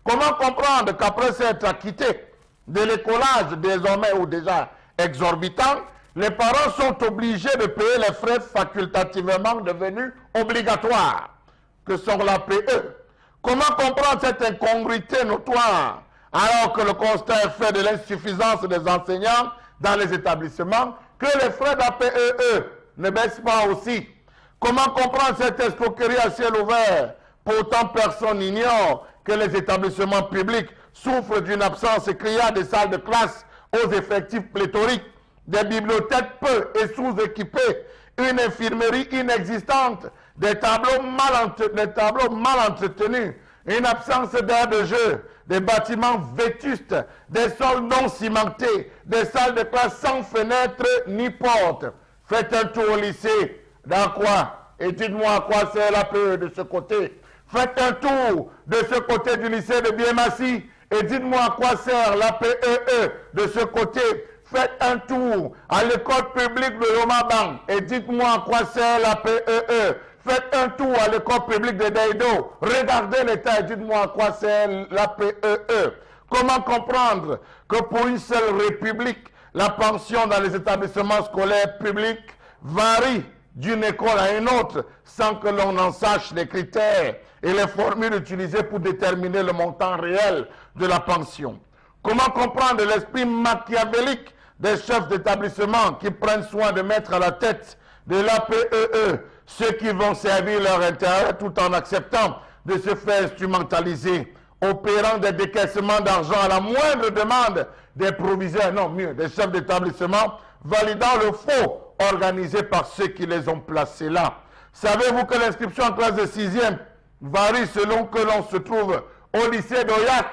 Comment comprendre qu'après s'être acquittés de l'écolage désormais ou déjà exorbitant, les parents sont obligés de payer les frais facultativement devenus obligatoires, que sont l'APE? Comment comprendre cette incongruité notoire alors que le constat est fait de l'insuffisance des enseignants dans les établissements, que les frais d'APEE ne baissent pas aussi? Comment comprendre cette escroquerie à ciel ouvert? Pourtant, personne n'ignore que les établissements publics souffrent d'une absence criante des salles de classe aux effectifs pléthoriques, des bibliothèques peu et sous-équipées, une infirmerie inexistante, des tableaux mal entretenus, une absence d'air de jeu, des bâtiments vétustes, des sols non cimentés, des salles de classe sans fenêtres ni portes. Faites un tour au lycée, dans quoi? Et dites-moi à quoi sert l'APE de ce côté. Faites un tour de ce côté du lycée de Biémassi et dites-moi à quoi sert l'APEE de ce côté. Faites un tour à l'école publique de Lomaban et dites-moi à quoi sert l'APEE. Faites un tour à l'école publique de Daido. Regardez l'état et dites-moi à quoi sert l'APEE. Comment comprendre que pour une seule république, la pension dans les établissements scolaires publics varie d'une école à une autre sans que l'on en sache les critères et les formules utilisées pour déterminer le montant réel de la pension? Comment comprendre l'esprit machiavélique des chefs d'établissement qui prennent soin de mettre à la tête de l'APEE ceux qui vont servir leur intérêt tout en acceptant de se faire instrumentaliser, opérant des décaissements d'argent à la moindre demande des proviseurs, non mieux, des chefs d'établissement, validant le faux organisé par ceux qui les ont placés là? Savez-vous que l'inscription en classe de 6e varie selon que l'on se trouve au lycée d'Oyak,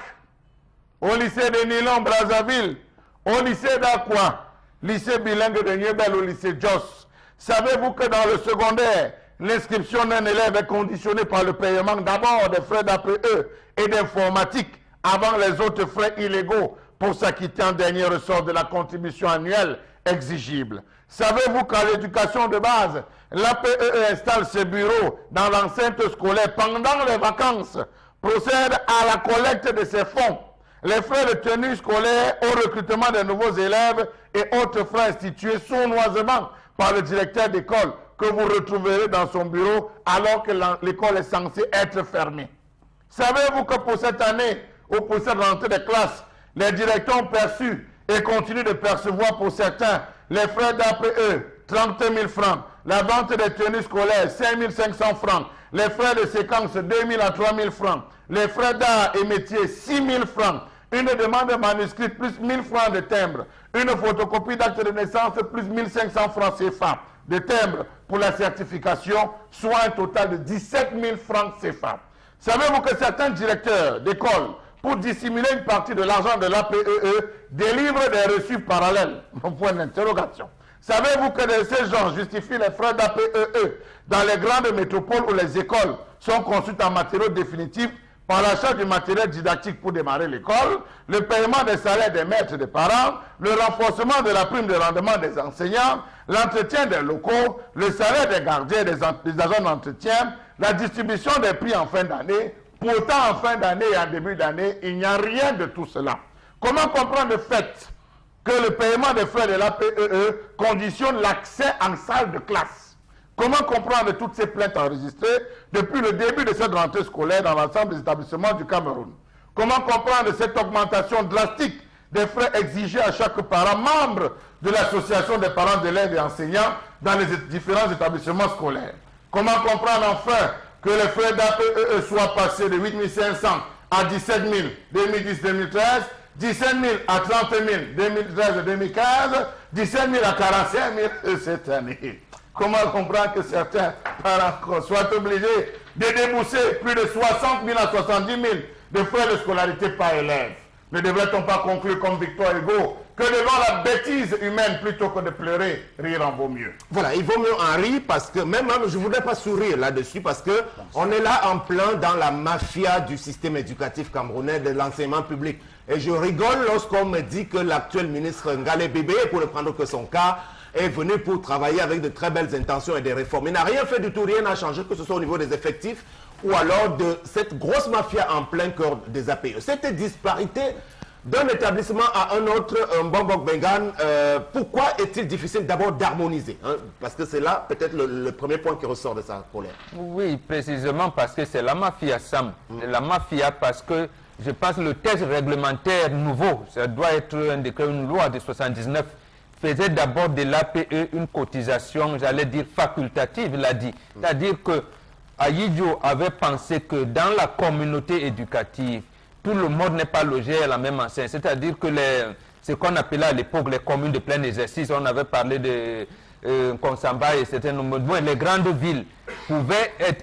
au lycée de Nilon-Brazzaville, au lycée d'Aqua, lycée bilingue de Niebel, au lycée Jos? Savez-vous que dans le secondaire, l'inscription d'un élève est conditionnée par le paiement d'abord des frais d'APE et d'informatique avant les autres frais illégaux pour s'acquitter en dernier ressort de la contribution annuelle exigible? Savez-vous qu'à l'éducation de base, l'APE installe ses bureaux dans l'enceinte scolaire pendant les vacances, procède à la collecte de ses fonds, les frais de tenue scolaire au recrutement de nouveaux élèves et autres frais institués sournoisement par le directeur d'école que vous retrouverez dans son bureau alors que l'école est censée être fermée? Savez-vous que pour cette année ou pour cette rentrée de classe, les directeurs ont perçu et continuent de percevoir pour certains les frais d'APE, 30 000 francs, la vente des tenues scolaires, 5 500 francs, les frais de séquence, 2 000 à 3 000 francs, les frais d'art et métier, 6 000 francs, une demande de manuscrit, plus 1 000 francs de timbre, une photocopie d'acte de naissance, plus 1 500 francs CFA de timbre pour la certification, soit un total de 17 000 francs CFA. Savez-vous que certains directeurs d'école, pour dissimuler une partie de l'argent de l'APEE, délivrent des reçus parallèles? Mon point d'interrogation. Savez-vous que ces gens justifient les frais d'APEE dans les grandes métropoles où les écoles sont conçues en matériaux définitifs par l'achat du matériel didactique pour démarrer l'école, le paiement des salaires des maîtres et des parents, le renforcement de la prime de rendement des enseignants, l'entretien des locaux, le salaire des gardiens et des agents d'entretien, la distribution des prix en fin d'année? Pourtant, en fin d'année et en début d'année, il n'y a rien de tout cela. Comment comprendre le fait que le paiement des frais de l'APEE conditionne l'accès en salle de classe? Comment comprendre toutes ces plaintes enregistrées depuis le début de cette rentrée scolaire dans l'ensemble des établissements du Cameroun? Comment comprendre cette augmentation drastique des frais exigés à chaque parent membre de l'association des parents d'élèves et enseignants dans les différents établissements scolaires? Comment comprendre enfin que les frais d'APE soient passés de 8 500 à 17 000 2010-2013, 17 000 à 30 000 2013-2015, 17 000 à 45 000 cette année? Comment comprendre que certains parents soient obligés de débourser plus de 60 000 à 70 000 de frais de scolarité par élève? Ne devrait-on pas conclure comme Victor Hugo que devant la bêtise humaine, plutôt que de pleurer, rire en vaut mieux? Voilà, il vaut mieux en rire parce que, même je ne voudrais pas sourire là-dessus, parce qu'on est là en plein dans la mafia du système éducatif camerounais, de l'enseignement public. Et je rigole lorsqu'on me dit que l'actuel ministre Ngale Bébé, pour ne prendre que son cas, est venu pour travailler avec de très belles intentions et des réformes. Il n'a rien fait du tout, rien n'a changé, que ce soit au niveau des effectifs ou alors de cette grosse mafia en plein cœur des APE. Cette disparité d'un établissement à un autre, un Bombok Bengan, pourquoi est-il difficile d'abord d'harmoniser, hein? Parce que c'est là peut-être le premier point qui ressort de sa colère. Oui, précisément parce que c'est la mafia, Sam. La mafia parce que je pense que le texte réglementaire nouveau, ça doit être un décret, une loi de 79, faisait d'abord de l'APE une cotisation, j'allais dire facultative, il a dit. C'est-à-dire que Ayidjo avait pensé que dans la communauté éducative, tout le monde n'est pas logé à la même enseigne. C'est-à-dire que ce qu'on appelait à l'époque les communes de plein exercice, on avait parlé de Konsamba et certains nombres. Bon, les grandes villes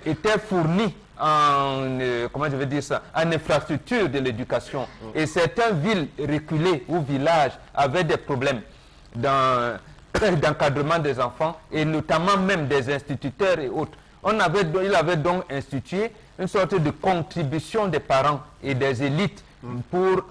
étaient fournies en, comment je vais dire ça, en infrastructure de l'éducation. Et certaines villes reculées ou villages avaient des problèmes d'encadrement des enfants et notamment même des instituteurs et autres. Il avait donc institué une sorte de contribution des parents et des élites pour,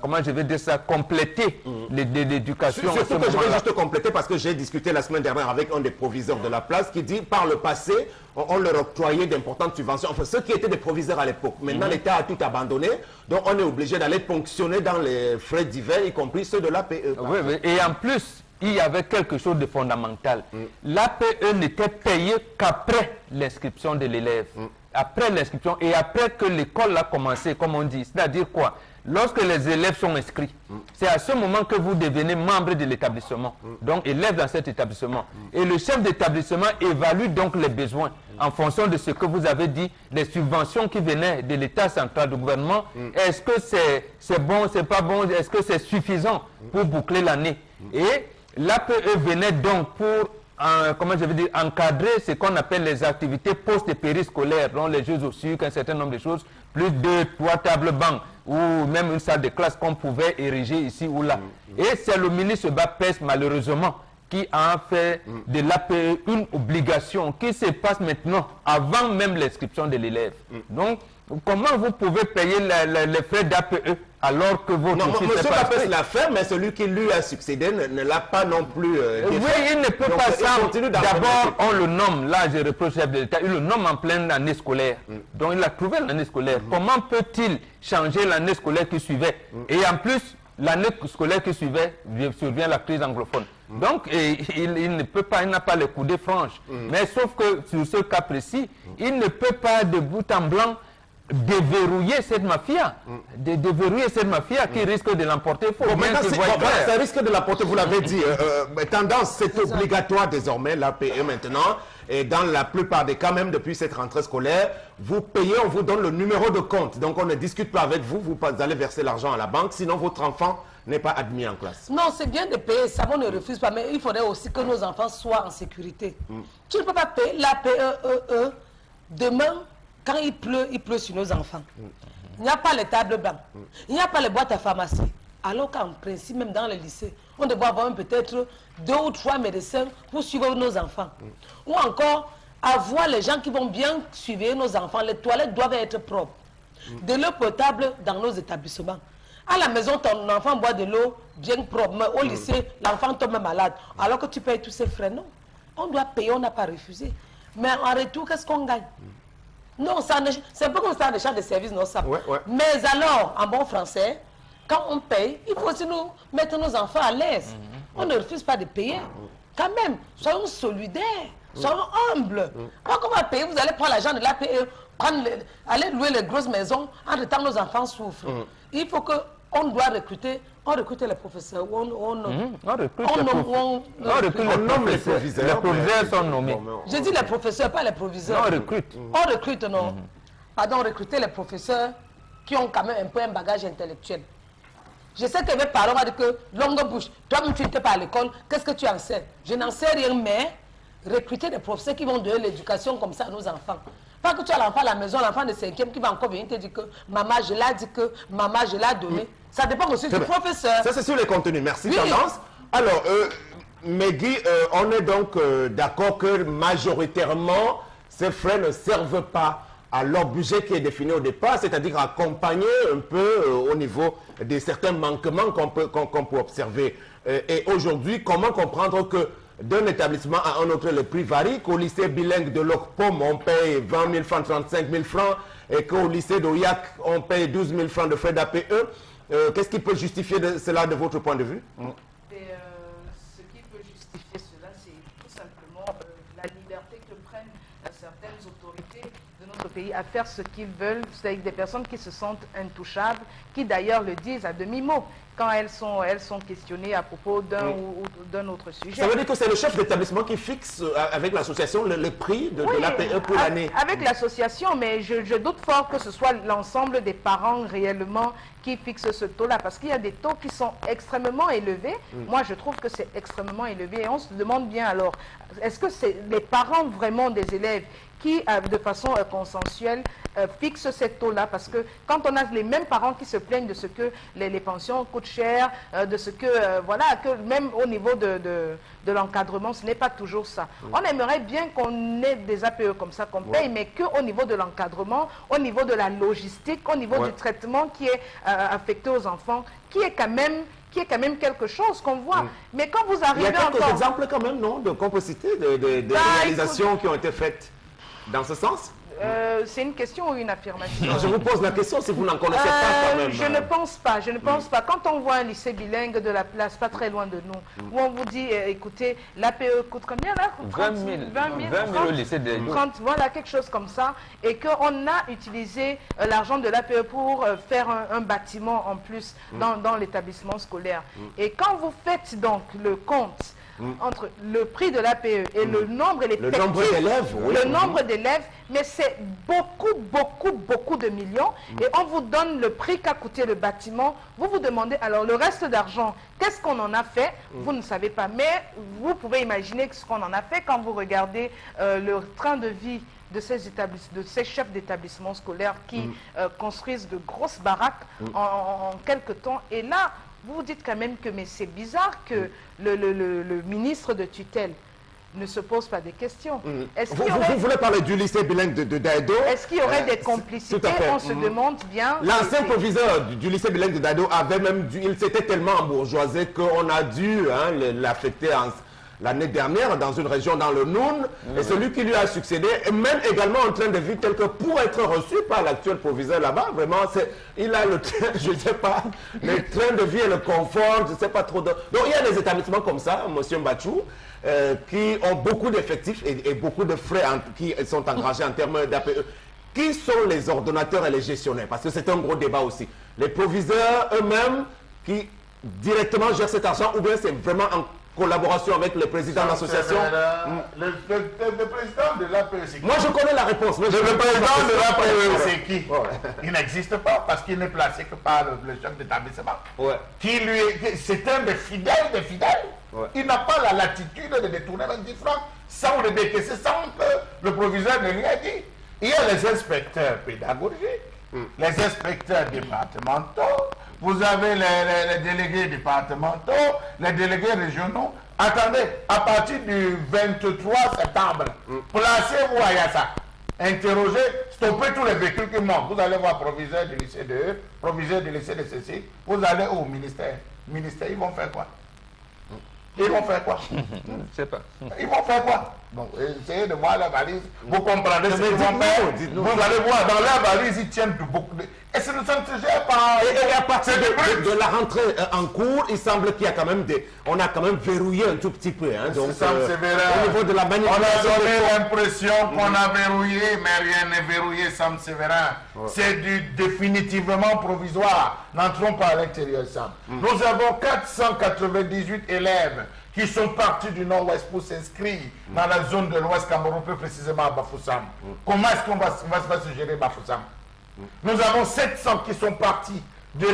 comment je vais dire ça, compléter l'éducation. Surtout que je vais juste compléter parce que j'ai discuté la semaine dernière avec un des proviseurs de la place qui dit par le passé, on leur octroyait d'importantes subventions, enfin ceux qui étaient des proviseurs à l'époque. Maintenant, l'État a tout abandonné, donc on est obligé d'aller ponctionner dans les frais divers, y compris ceux de l'APE. Oui, oui, et en plus, il y avait quelque chose de fondamental. L'APE n'était payé qu'après l'inscription de l'élève. Après l'inscription et après que l'école a commencé, comme on dit. C'est-à-dire quoi? Lorsque les élèves sont inscrits, c'est à ce moment que vous devenez membre de l'établissement, donc élève dans cet établissement. Et le chef d'établissement évalue donc les besoins en fonction de ce que vous avez dit, des subventions qui venaient de l'État central, du gouvernement. Est-ce que c'est bon, c'est pas bon, est-ce que c'est suffisant pour boucler l'année? Et l'APE venait donc pour comment je veux dire, encadrer ce qu'on appelle les activités post-périscolaires, dont les jeux au sucre, un certain nombre de choses, plus 2, 3 tables bancs, ou même une salle de classe qu'on pouvait ériger ici ou là. Et c'est le ministre Bapes, malheureusement, qui a fait de l'APE une obligation qui se passe maintenant, avant même l'inscription de l'élève. Donc, comment vous pouvez payer les frais d'APE alors que votre fils n'est pas inscrit? L'a fait, mais celui qui lui a succédé ne l'a pas non plus oui, il ne peut pas ça. D'abord, on le nomme, là je reproche le chef de l'État, il le nomme en pleine année scolaire. Donc il a trouvé l'année scolaire. Comment peut-il changer l'année scolaire qui suivait? Et en plus, l'année scolaire qui suivait, survient la crise anglophone. Donc, il ne peut pas, il n'a pas les coudées franches. Mais sauf que sur ce cas précis, il ne peut pas de bout en blanc déverrouiller cette mafia, déverrouiller cette mafia qui risque de l'emporter. Ça risque de l'emporter, vous l'avez dit. Tendance, c'est obligatoire désormais, l'APE maintenant. Et dans la plupart des cas, même depuis cette rentrée scolaire, vous payez, on vous donne le numéro de compte. Donc on ne discute pas avec vous, vous allez verser l'argent à la banque, sinon votre enfant n'est pas admis en classe. Non, c'est bien de payer, ça on ne refuse pas, mais il faudrait aussi que nos enfants soient en sécurité. Tu ne peux pas payer l'APE demain. Quand il pleut sur nos enfants. Il n'y a pas les tables blanches. Il n'y a pas les boîtes à pharmacie. Alors qu'en principe, même dans les lycées, on devrait avoir peut-être 2 ou 3 médecins pour suivre nos enfants. Ou encore, avoir les gens qui vont bien suivre nos enfants. Les toilettes doivent être propres. De l'eau potable dans nos établissements. À la maison, ton enfant boit de l'eau bien propre. Mais au lycée, l'enfant tombe malade. Alors que tu payes tous ces frais. Non. On doit payer, on n'a pas refusé. Mais en retour, qu'est-ce qu'on gagne? Non, c'est un peu comme ça en échange de services, non, ça. Mais alors, en bon français, quand on paye, il faut aussi nous mettre nos enfants à l'aise. On ne refuse pas de payer. Quand même, soyons solidaires. sont humbles. Alors qu'on va payer, vous allez prendre l'argent de l'APE, aller louer les grosses maisons, entre temps nos enfants souffrent. Il faut qu'on doit recruter, on recrute les professeurs, on recrute les proviseurs. Les proviseurs sont nommés. Je dis les professeurs, pas les proviseurs. Non, on recrute. On recrute, non. Pardon, recruter les professeurs qui ont quand même un peu un bagage intellectuel. Je sais que mes parents m'ont dit que longue bouche, toi-même tu n'étais pas à l'école, qu'est-ce que tu en sais? Je n'en sais rien, mais recruter des professeurs qui vont donner l'éducation comme ça à nos enfants. Pas que tu as l'enfant à la maison, l'enfant de 5e qui va encore venir te dire que maman, je l'ai dit que maman, je l'ai donné. Ça dépend aussi du professeur. Ça, c'est sur les contenus. Merci, Oui. Tendance. Alors, Meggy, on est donc d'accord que majoritairement, ces frais ne servent pas à leur budget qui est défini au départ, c'est-à-dire accompagner un peu au niveau de certains manquements qu'on peut observer. Et aujourd'hui, comment comprendre que d'un établissement à un autre, le prix varie, qu'au lycée bilingue de l'Ocpom, on paye 20 000 francs, 35 000 francs, et qu'au lycée d'Oyac, on paye 12 000 francs de frais d'APE. Qu'est-ce qui peut justifier cela de votre point de vue? Ce qui peut justifier cela, c'est tout simplement la liberté que prennent certaines autorités de notre pays à faire ce qu'ils veulent. C'est des personnes qui se sentent intouchables, qui d'ailleurs le disent à demi-mot quand elles sont questionnées à propos d'un ou d'un autre sujet. Ça veut dire que c'est le chef d'établissement qui fixe avec l'association le prix de l'APE pour l'année. Avec l'association, mais je doute fort que ce soit l'ensemble des parents réellement qui fixent ce taux-là, parce qu'il y a des taux qui sont extrêmement élevés. Moi, je trouve que c'est extrêmement élevé. Et on se demande bien alors, est-ce que c'est les parents vraiment des élèves qui, de façon consensuelle, fixent ces taux-là? Parce que quand on a les mêmes parents qui se plaignent de ce que les pensions coûtent cher, de ce que, voilà, que même au niveau de l'encadrement, ce n'est pas toujours ça. On aimerait bien qu'on ait des APE comme ça, qu'on paye, mais qu'au niveau de l'encadrement, au niveau de la logistique, au niveau du traitement qui est affecté aux enfants, qui est quand même quelque chose qu'on voit. Mais quand vous arrivez encore... Il y a quelques exemples quand même, non, de complicité, de réalisations qui ont été faites dans ce sens? C'est une question ou une affirmation? Je vous pose la question si vous n'en connaissez pas quand même. Je ne pense pas, je ne pense pas. Quand on voit un lycée bilingue de la place, pas très loin de nous, où on vous dit, écoutez, l'APE coûte combien là? 20 000 au lycée de 30, voilà, quelque chose comme ça. Et qu'on a utilisé l'argent de l'APE pour faire un bâtiment en plus dans l'établissement scolaire. Et quand vous faites donc le compte entre le prix de l'APE et le nombre et le nombre d'élèves, le nombre d'élèves, mais c'est beaucoup de millions. Et on vous donne le prix qu'a coûté le bâtiment. Vous vous demandez, alors le reste d'argent, qu'est-ce qu'on en a fait? Vous ne savez pas, mais vous pouvez imaginer ce qu'on en a fait quand vous regardez le train de vie de ces chefs d'établissement scolaires qui construisent de grosses baraques en quelques temps. Et là, vous vous dites quand même que mais c'est bizarre que le ministre de tutelle ne se pose pas des questions. Vous voulez parler du lycée bilingue de Daedo? Est-ce qu'il y aurait des complicités? On se demande bien. L'ancien proviseur du lycée bilingue de Daedo avait même dû, il s'était tellement embourgeoisé qu'on a dû l'affecter l'année dernière dans une région dans le Noun, et celui qui lui a succédé est même également en train de vivre tel que pour être reçu par l'actuel proviseur là-bas. Vraiment, il a le train, je ne sais pas, le train de vie et le confort, je ne sais pas trop. Donc il y a des établissements comme ça, M. Mbachou, qui ont beaucoup d'effectifs et beaucoup de frais qui sont engagés en termes d'APE. Qui sont les ordonnateurs et les gestionnaires? Parce que c'est un gros débat aussi. Les proviseurs eux-mêmes qui directement gèrent cet argent, ou bien c'est vraiment en collaboration avec le président de l'association? Le président de l'APE, c'est qui? Moi, je connais la réponse. Mais le président de l'APE, c'est qui? Il n'existe pas parce qu'il n'est placé que par le chef d'établissement. C'est un des fidèles des fidèles. Il n'a pas la latitude de détourner 20 francs sans le décaisser, sans que le proviseur ne lui ait dit. Il y a les inspecteurs pédagogiques, les inspecteurs départementaux, vous avez les délégués départementaux, les délégués régionaux. Attendez, à partir du 23 septembre, placez-vous à Yassa. Interrogez, stoppez tous les véhicules qui montent. Vous allez voir proviseur du lycée de E, proviseur du lycée de ceci. Vous allez au ministère. Ministère, ils vont faire quoi? Ils vont faire quoi? Je ne sais pas. Ils vont faire quoi? Bon, essayez de voir la valise, vous comprendrez ce qu'ils vont dites-nous, faire. dites-nous. Vous allez voir, dans la valise, ils tiennent beaucoup de... Et ça ne se gère pas. Et à partir C'est des de la rentrée en cours, il semble qu'il y a quand même on a quand même verrouillé un tout petit peu. Hein, donc, au niveau de la on manipulation. a donné l'impression qu'on a verrouillé, mais rien n'est verrouillé, Sam Sévérin. C'est définitivement provisoire. N'entrons pas à l'intérieur, Sam. Nous avons 498 élèves qui sont partis du nord-ouest pour s'inscrire dans la zone de l'ouest Cameroun, plus précisément à Bafoussam. Comment est-ce qu'on va se gérer Bafoussam? Nous avons 700 qui sont partis de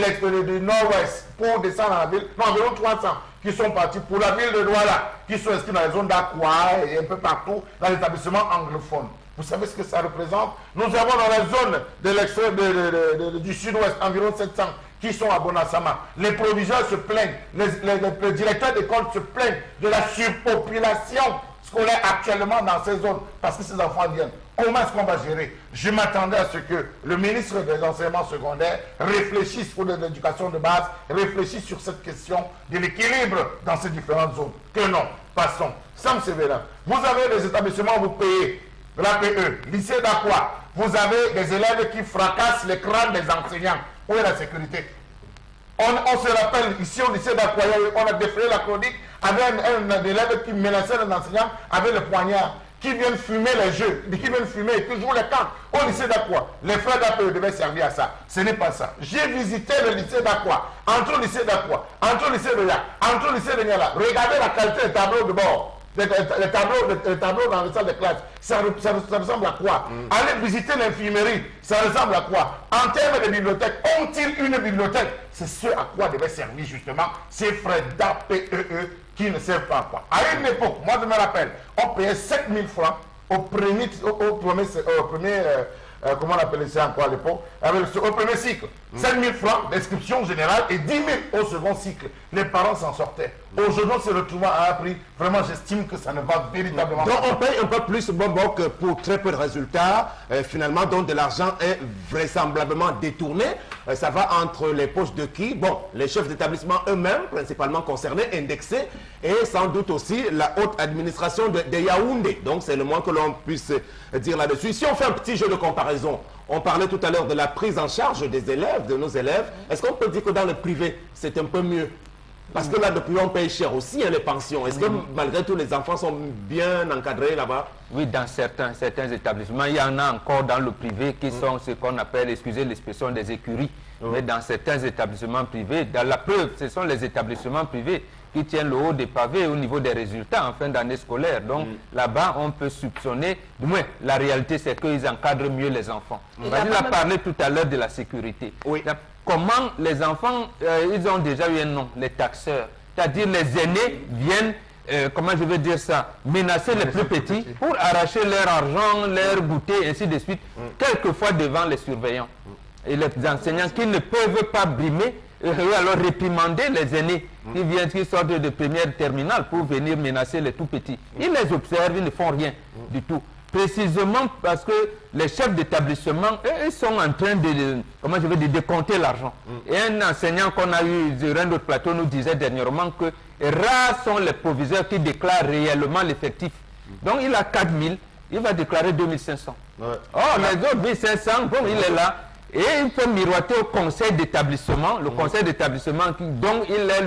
du nord-ouest pour descendre dans la ville, non, environ 300 qui sont partis pour la ville de Douala, qui sont inscrits dans la zone d'Aqua et un peu partout dans l'établissement anglophone. Vous savez ce que ça représente? Nous avons dans la zone de du sud-ouest environ 700 qui sont à Bonassama. Les proviseurs se plaignent, les directeurs d'école se plaignent de la surpopulation scolaire actuellement dans ces zones parce que ces enfants viennent. Comment est-ce qu'on va gérer? Je m'attendais à ce que le ministre des enseignements secondaires réfléchisse pour l'éducation de base, réfléchisse sur cette question de l'équilibre dans ces différentes zones. Que non, passons. Sam Sévérin, vous avez des établissements, vous payez l'APE, lycée d'Aqua, vous avez des élèves qui fracassent les crânes des enseignants. Où est la sécurité? On se rappelle, ici au lycée d'Aqua, on a défrayé la chronique avec un élève qui menaçait un enseignant avec le poignard, qui viennent fumer les jeux, qui viennent fumer et qui jouent les cartes au lycée d'Aqua. Les frères d'APE devaient servir à ça. Ce n'est pas ça. J'ai visité le lycée d'Aqua, entre le lycée d'Aqua, entre le lycée de Yak, entre le lycée de Niala. Regardez la qualité des tableaux de bord. Les tableaux dans les salles de classe, ça ressemble à quoi? Allez visiter l'infirmerie, ça ressemble à quoi? En termes de bibliothèque, ont-ils une bibliothèque? C'est ce à quoi devaient servir justement ces frais d'APE qui ne servent pas à quoi. À une époque, moi je me rappelle, on payait 7 000 francs au premier comment on appelait ça encore à l'époque, au premier cycle. 5 000 francs d'inscription générale et 10 000 au second cycle. Les parents s'en sortaient. Aujourd'hui, on se retrouve à un prix. Vraiment, j'estime que ça ne va véritablement donc pas. on paye un peu plus bonbon que pour très peu de résultats, finalement, dont de l'argent est vraisemblablement détourné. Ça va entre les poches de qui? Bon, les chefs d'établissement eux-mêmes, principalement concernés, indexés, et sans doute aussi la haute administration de Yaoundé. Donc c'est le moins que l'on puisse dire là-dessus. Si on fait un petit jeu de comparaison, on parlait tout à l'heure de la prise en charge des élèves, de nos élèves. Est-ce qu'on peut dire que dans le privé, c'est un peu mieux? Parce que là, le privé, on paye cher aussi, hein, les pensions. Est-ce que malgré tout, les enfants sont bien encadrés là-bas? Oui, dans certains établissements, il y en a encore dans le privé qui sont ce qu'on appelle, excusez l'expression, des écuries. Mais dans certains établissements privés, dans la preuve, ce sont les établissements privés qui tiennent le haut des pavés au niveau des résultats en fin d'année scolaire. Donc là-bas, on peut soupçonner, du moins la réalité c'est qu'ils encadrent mieux les enfants. Vadil a parlé tout à l'heure de la sécurité. Oui. Comment les enfants, ils ont déjà eu un nom, les taxeurs. C'est-à-dire les aînés viennent, comment je veux dire ça, menacer les plus petits pour arracher leur argent, leur goûter, ainsi de suite, quelquefois devant les surveillants. Et les enseignants qui ne peuvent pas brimer, alors réprimander les aînés qui sortent de première terminale pour venir menacer les tout petits. Ils les observent, ils ne font rien du tout. Précisément parce que les chefs d'établissement, ils sont en train de compter l'argent. Et un enseignant qu'on a eu sur un autre plateau nous disait dernièrement que rares sont les proviseurs qui déclarent réellement l'effectif. Donc il a 4 000, il va déclarer 2 500. Ouais. Oh, les autres 1 500, bon, il est là. Et il peut miroiter au conseil d'établissement, le conseil d'établissement dont il est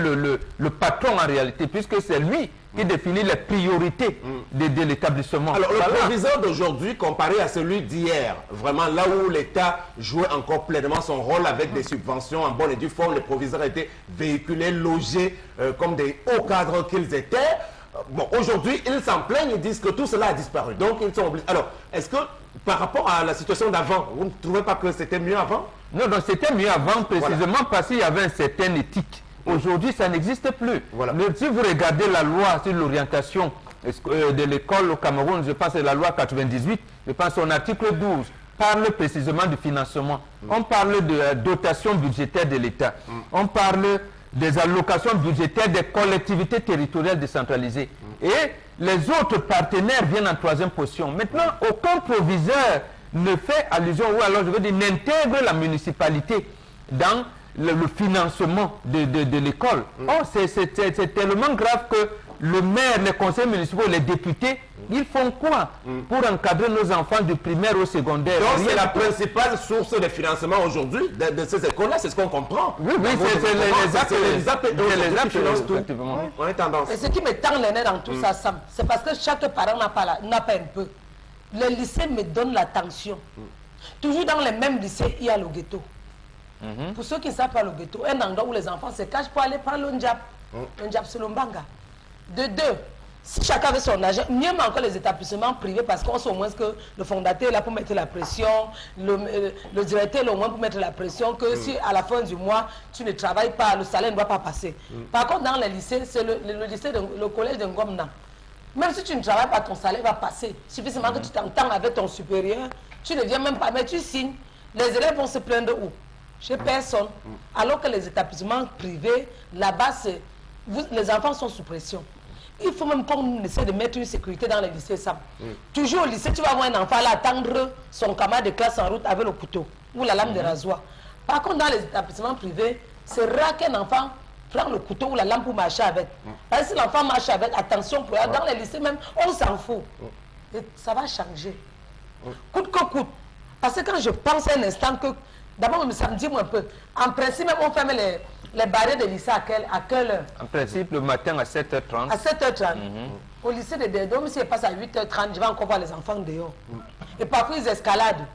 le patron en réalité, puisque c'est lui qui définit les priorités de l'établissement. Alors le proviseur d'aujourd'hui comparé à celui d'hier, vraiment là où l'État jouait encore pleinement son rôle avec des subventions en bonne et due forme, les proviseurs étaient véhiculés, logés comme des hauts cadres qu'ils étaient. Bon, aujourd'hui, ils s'en plaignent, ils disent que tout cela a disparu. Donc, ils sont obligés. Alors, est-ce que, par rapport à la situation d'avant, vous ne trouvez pas que c'était mieux avant? Non, non, c'était mieux avant, précisément parce qu'il y avait une certaine éthique. Aujourd'hui, ça n'existe plus. Voilà. Mais si vous regardez la loi sur l'orientation de l'école au Cameroun, je pense que c'est la loi 98, je pense son article 12, parle précisément du financement. On parle de la dotation budgétaire de l'État. On parle des allocations budgétaires des collectivités territoriales décentralisées. Et les autres partenaires viennent en troisième position. Maintenant, aucun proviseur ne fait allusion, ou alors je veux dire, n'intègre la municipalité dans le financement de l'école. Oh, c'est tellement grave que le maire, les conseils municipaux, les députés, ils font quoi pour encadrer nos enfants du primaire au secondaire? Donc c'est la principale source de financement aujourd'hui de ces écoles-là, c'est ce qu'on comprend. Oui, c'est les APE qui financent tout. On est tendance. Et ce qui me tend les nez dans tout ça, Sam, c'est parce que chaque parent n'a pas un peu. Le lycée me donne l'attention. Toujours dans les mêmes lycées, il y a le ghetto. Pour ceux qui ne savent pas le ghetto, un endroit où les enfants se cachent pour aller prendre le njab. Le njab, c'est le mbanga. De deux, si chacun avait son argent, mieux encore les établissements privés, parce qu'on sait au moins que le fondateur est là pour mettre la pression, le directeur est là au moins pour mettre la pression, que si à la fin du mois, tu ne travailles pas, le salaire ne doit pas passer. Par contre, dans les lycées, c'est le collège de Ngomna. Même si tu ne travailles pas, ton salaire va passer. Suffisamment que tu t'entends avec ton supérieur, tu ne viens même pas, mais tu signes. Les élèves vont se plaindre où? Chez personne. Alors que les établissements privés, là-bas, les enfants sont sous pression. Il faut même qu'on essaie de mettre une sécurité dans les lycées, Sam. Toujours au lycée, tu vas voir un enfant là attendre son camarade de classe en route avec le couteau ou la lame de rasoir. Par contre, dans les établissements privés, c'est rare qu'un enfant prenne le couteau ou la lame pour marcher avec. Parce que si l'enfant marche avec, attention, dans les lycées même, on s'en fout. Et ça va changer. Coûte que coûte. Parce que quand je pense un instant que, d'abord, ça me dit un peu, en principe, même on ferme les barrières de lycée à quelle heure? En principe, le matin à 7h30. À 7h30. Au lycée de Dédé, même si je passe à 8h30, je vais encore voir les enfants dehors. Et parfois, ils escaladent.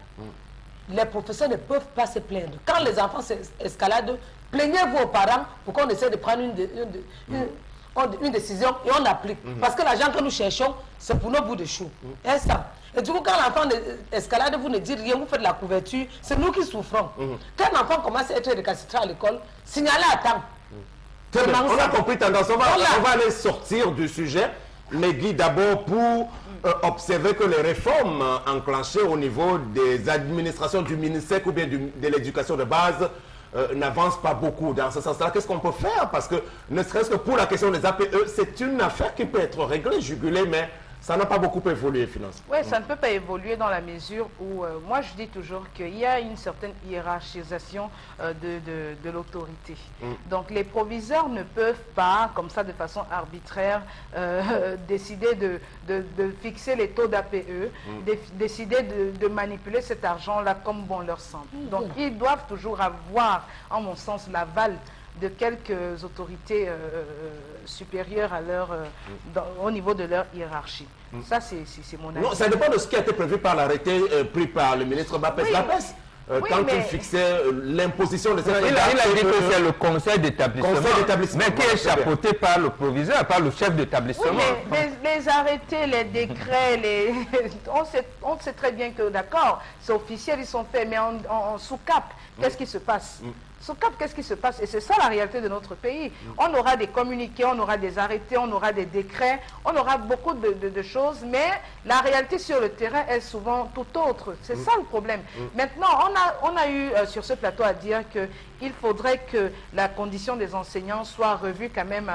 Les professeurs ne peuvent pas se plaindre. Quand les enfants escaladent, plaignez-vous aux parents pour qu'on essaie de prendre une décision et on applique. Parce que l'argent que nous cherchons, c'est pour nos bouts de chou. Et ça. Et du coup, quand l'enfant escalade, vous ne dites rien, vous faites la couverture, c'est nous qui souffrons. Quand un enfant commence à être récalcitrant à l'école, signalez à temps. On a compris tendance. On va aller sortir du sujet, mais Guy, d'abord pour observer que les réformes enclenchées au niveau des administrations du ministère ou bien de l'éducation de base n'avancent pas beaucoup dans ce sens-là. Qu'est-ce qu'on peut faire? Parce que ne serait-ce que pour la question des APE, c'est une affaire qui peut être réglée, jugulée, mais ça n'a pas beaucoup évolué, finalement. Oui, ça ne peut pas évoluer dans la mesure où, moi je dis toujours qu'il y a une certaine hiérarchisation de l'autorité. Donc les proviseurs ne peuvent pas, comme ça de façon arbitraire, décider de fixer les taux d'APE, décider de manipuler cet argent-là comme bon leur semble. Donc ils doivent toujours avoir, en mon sens, l'aval de quelques autorités supérieures à au niveau de leur hiérarchie. Ça, c'est mon avis. Non, ça dépend de ce qui a été prévu par l'arrêté pris par le ministre Bapes Lapes. Quand il fixait l'imposition de cette il a dit que c'est le conseil d'établissement, mais qui est chapeauté par le proviseur, par le chef d'établissement. Oui, mais les arrêtés, les décrets, on sait très bien que, d'accord, c'est officiel, ils sont faits, mais en sous-cap, qu'est-ce qui se passe? Sous cap, qu'est-ce qui se passe? Et c'est ça la réalité de notre pays. On aura des communiqués, on aura des arrêtés, on aura des décrets, on aura beaucoup de choses, mais la réalité sur le terrain est souvent tout autre. C'est ça le problème. Maintenant, on a eu sur ce plateau à dire qu'il faudrait que la condition des enseignants soit revue quand même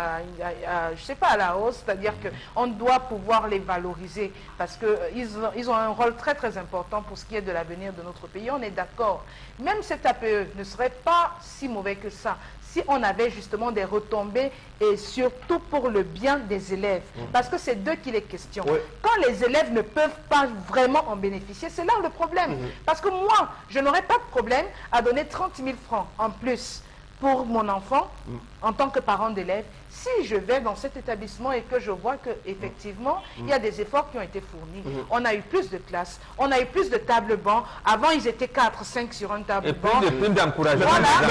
je sais pas, à la hausse, c'est-à-dire qu'on doit pouvoir les valoriser parce qu'ils ont un rôle très très important pour ce qui est de l'avenir de notre pays. On est d'accord. Même cet APE ne serait pas si mauvais que ça si on avait justement des retombées et surtout pour le bien des élèves. Parce que c'est d'eux qu'il est question. Quand les élèves ne peuvent pas vraiment en bénéficier, c'est là le problème. Parce que moi, je n'aurais pas de problème à donner 30 000 francs en plus pour mon enfant en tant que parent d'élève. Si je vais dans cet établissement et que je vois qu'effectivement, il y a des efforts qui ont été fournis. On a eu plus de classes, on a eu plus de tables bancs. Avant, ils étaient 4, 5 sur un table banc. Et plus d'encouragement.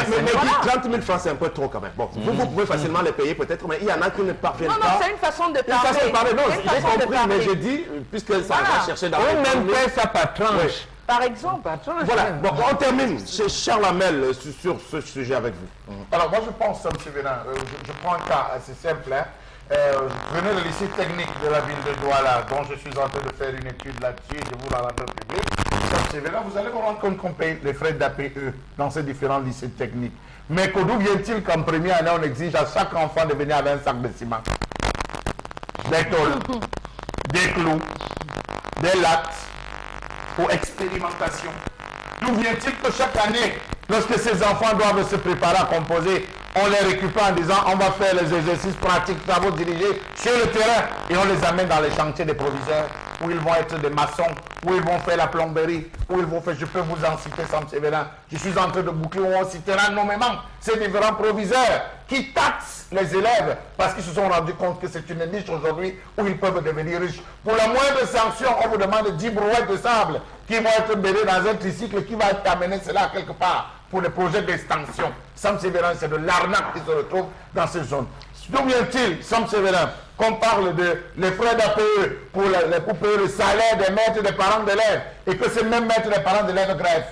Mais 30 000 francs, c'est un peu trop quand même. Bon, vous pouvez facilement les payer peut-être, mais il y en a qui ne parviennent pas. Non, c'est une façon de parler. Une façon de parler, non, j'ai compris, mais j'ai dit, puisque ça va chercher dans le même fait ça par tranche. Par exemple. Voilà, bon, on termine chez Charles Hamel sur ce sujet avec vous. Alors moi je pense, M. Vénin, je prends un cas assez simple. Prenez le lycée technique de la ville de Douala, dont je suis en train de faire une étude là-dessus, je vous la rends publique. M. Vénin, vous allez vous rendre compte qu'on paye les frais d'APE dans ces différents lycées techniques. Mais d'où vient-il qu'en première année, on exige à chaque enfant de venir avec un sac de ciment, des tôles, des clous, des lattes, pour expérimentation. D'où vient-il que chaque année, lorsque ces enfants doivent se préparer à composer, on les récupère en disant on va faire les exercices pratiques, travaux dirigés sur le terrain et on les amène dans les chantiers des proviseurs où ils vont être des maçons, où ils vont faire la plomberie, où ils vont faire, je peux vous en citer Sam Sévérin, je suis en train de boucler, on citera nommément ces différents proviseurs qui taxent les élèves parce qu'ils se sont rendus compte que c'est une niche aujourd'hui où ils peuvent devenir riches. Pour la moindre sanction, on vous demande 10 brouettes de sable qui vont être mêlées dans un tricycle qui va amener cela quelque part pour les projets d'extension. Sam Sévérin, c'est de l'arnaque qui se retrouve dans ces zones. D'où vient-il, Sam Sévérin, qu'on parle de les frais d'APE pour payer le salaire des maîtres et des parents d'élèves et que ces mêmes maîtres et des parents d'élèves grèvent?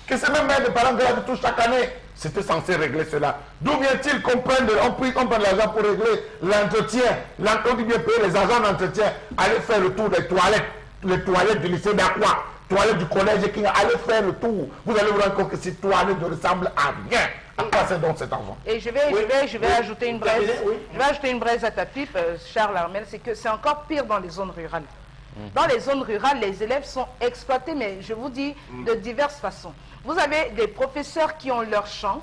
Que ces mêmes maîtres et des parents grèvent tous chaque année? C'était censé régler cela. D'où vient-il qu'on prenne l'argent pour régler l'entretien? On dit bien payer les agents d'entretien, aller faire le tour des toilettes, les toilettes du lycée d'Aqua, toilettes du collège qui allez faire le tour. Vous allez vous rendre compte que ces toilettes ne ressemblent à rien. En quoi c'est donc cet argent? Et je vais ajouter une braise. Je vais ajouter une braise à ta pipe, Charles Armel, c'est que c'est encore pire dans les zones rurales. Dans les zones rurales, les élèves sont exploités, mais je vous dis, de diverses façons. Vous avez des professeurs qui ont leur champ,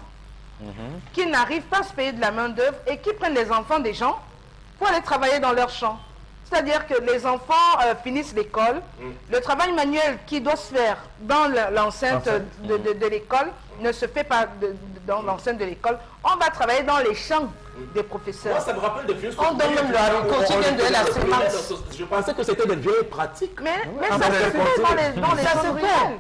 qui n'arrivent pas à se payer de la main-d'œuvre et qui prennent les enfants des gens pour aller travailler dans leur champ. C'est-à-dire que les enfants finissent l'école, le travail manuel qui doit se faire dans l'enceinte de l'école ne se fait pas dans l'enceinte de l'école. On va travailler dans les champs des professeurs. Moi, ça me rappelle des vieux on donne même le haricot, tu viens de la semence. Je pensais que c'était des vieilles pratiques. Mais ça se fait dans les zones rurales.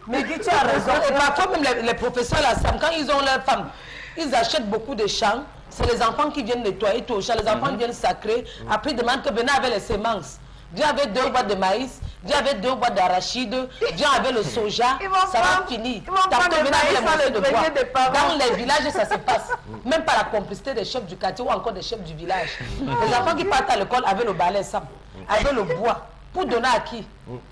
Mais tu as raison. Et parfois même les professeurs, là, quand ils ont leurs femmes, ils achètent beaucoup de champs. C'est les enfants qui viennent nettoyer tout au champ. Les enfants viennent sacrer. Après, ils demandent que venez avec les semences. Viens avec 2 boîtes de maïs, viens avec 2 boîtes d'arachide, viens avec le soja, ça va finir. Tantôt, venez avec les morceaux de bois. Dans les villages, ça se passe. Même par la complicité des chefs du quartier ou encore des chefs du village. Les enfants qui partent à l'école avec le balai ensemble, avec le bois. Pour donner à qui?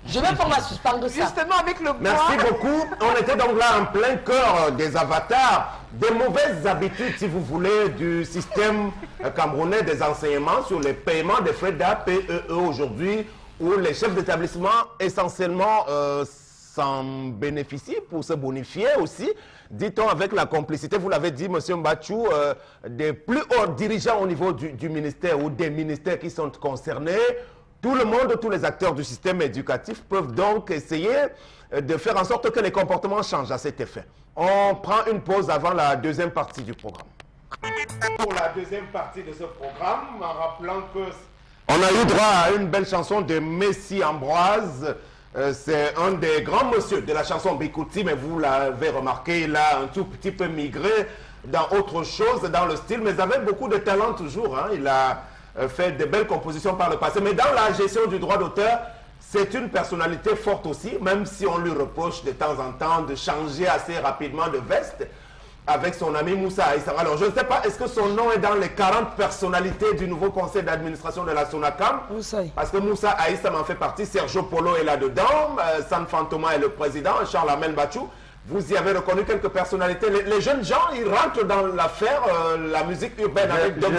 Je vais faire ma suspendre ça. Justement avec le bois. Merci beaucoup. On était donc là en plein cœur des avatars, des mauvaises habitudes, si vous voulez, du système camerounais des enseignements sur les paiements des frais d'APE aujourd'hui, où les chefs d'établissement essentiellement s'en bénéficient pour se bonifier aussi. Dit-on avec la complicité, vous l'avez dit, M. Mbachou, des plus hauts dirigeants au niveau du ministère ou des ministères qui sont concernés. Tout le monde, tous les acteurs du système éducatif peuvent donc essayer de faire en sorte que les comportements changent à cet effet. On prend une pause avant la deuxième partie du programme. Pour la deuxième partie de ce programme, en rappelant que on a eu droit à une belle chanson de Messi Ambroise. C'est un des grands monsieur de la chanson Bikouti, mais vous l'avez remarqué, il a un tout petit peu migré dans autre chose, dans le style, mais avec beaucoup de talent toujours. Hein. Il a fait de belles compositions par le passé, mais dans la gestion du droit d'auteur, c'est une personnalité forte aussi, même si on lui reproche de temps en temps de changer assez rapidement de veste avec son ami Moussa Aïssa. Alors, je ne sais pas, est-ce que son nom est dans les 40 personnalités du nouveau conseil d'administration de la SONACAM? Parce que Moussa Aïssa m'en fait partie, Sergio Polo est là-dedans, San Fantoma est le président, Charles Amel Bachou. Vous y avez reconnu quelques personnalités. Les jeunes gens, ils rentrent dans l'affaire, la musique urbaine avec Dobzi.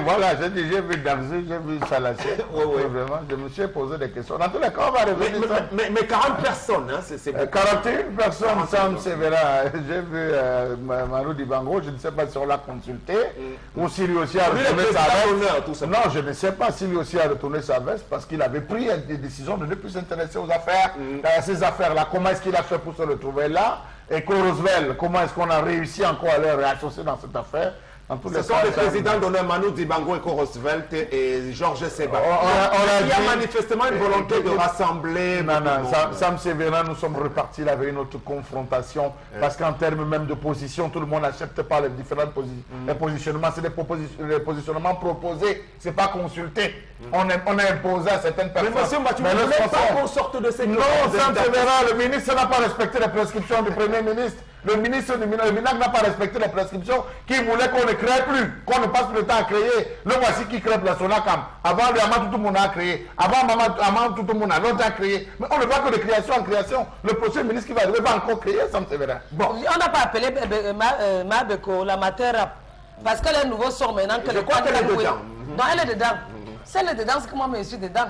Voilà, j'ai vu Dabzi, j'ai vu Salaché. Vraiment, je me suis posé des questions. Dans tous les cas, on va revenir. Mais 40 personnes, hein, c'est 41 personnes, Sam Sévérin. J'ai vu Manu Dibango, je ne sais pas si on l'a consulté, ou si lui aussi a retourné sa veste. Non, je ne sais pas si lui aussi a retourné sa veste, parce qu'il avait pris des décisions de ne plus s'intéresser aux affaires, ces affaires-là. Comment est-ce qu'il a fait pour se retrouver là? Et Roosevelt, comment est-ce qu'on a réussi encore à les réassocier dans cette affaire? Ce sont les présidents d'honneur Manu Dibango et Roosevelt et Georges Seba. Il y a manifestement une volonté de rassembler. Sam Sévérin, nous sommes repartis là avec une autre confrontation parce qu'en termes même de position, tout le monde n'accepte pas les différents positionnements. C'est des positionnements proposés, c'est pas consulté. On a imposé à certaines personnes. Mais monsieur Mathieu, vous ne voulez pas qu'on sorte de ces... Non, Sam Sévérin, le ministre n'a pas respecté les prescriptions du Premier ministre. Le ministre du MINAC n'a pas respecté les prescriptions qui voulait qu'on ne crée plus, qu'on ne passe plus le temps à créer. Le voici qui crée la SONACAM. Avant, tout le monde a créé. Avant, tout le monde a longtemps créé. Mais on ne voit que de création en création. Le prochain ministre qui va arriver va encore créer, ça me sévère. Bon. On n'a pas appelé Mabeko, la matière, parce qu'elle est nouveau sort maintenant. Je crois qu'elle est dedans. Non, elle est dedans. Celle dedans, c'est que moi, je suis dedans.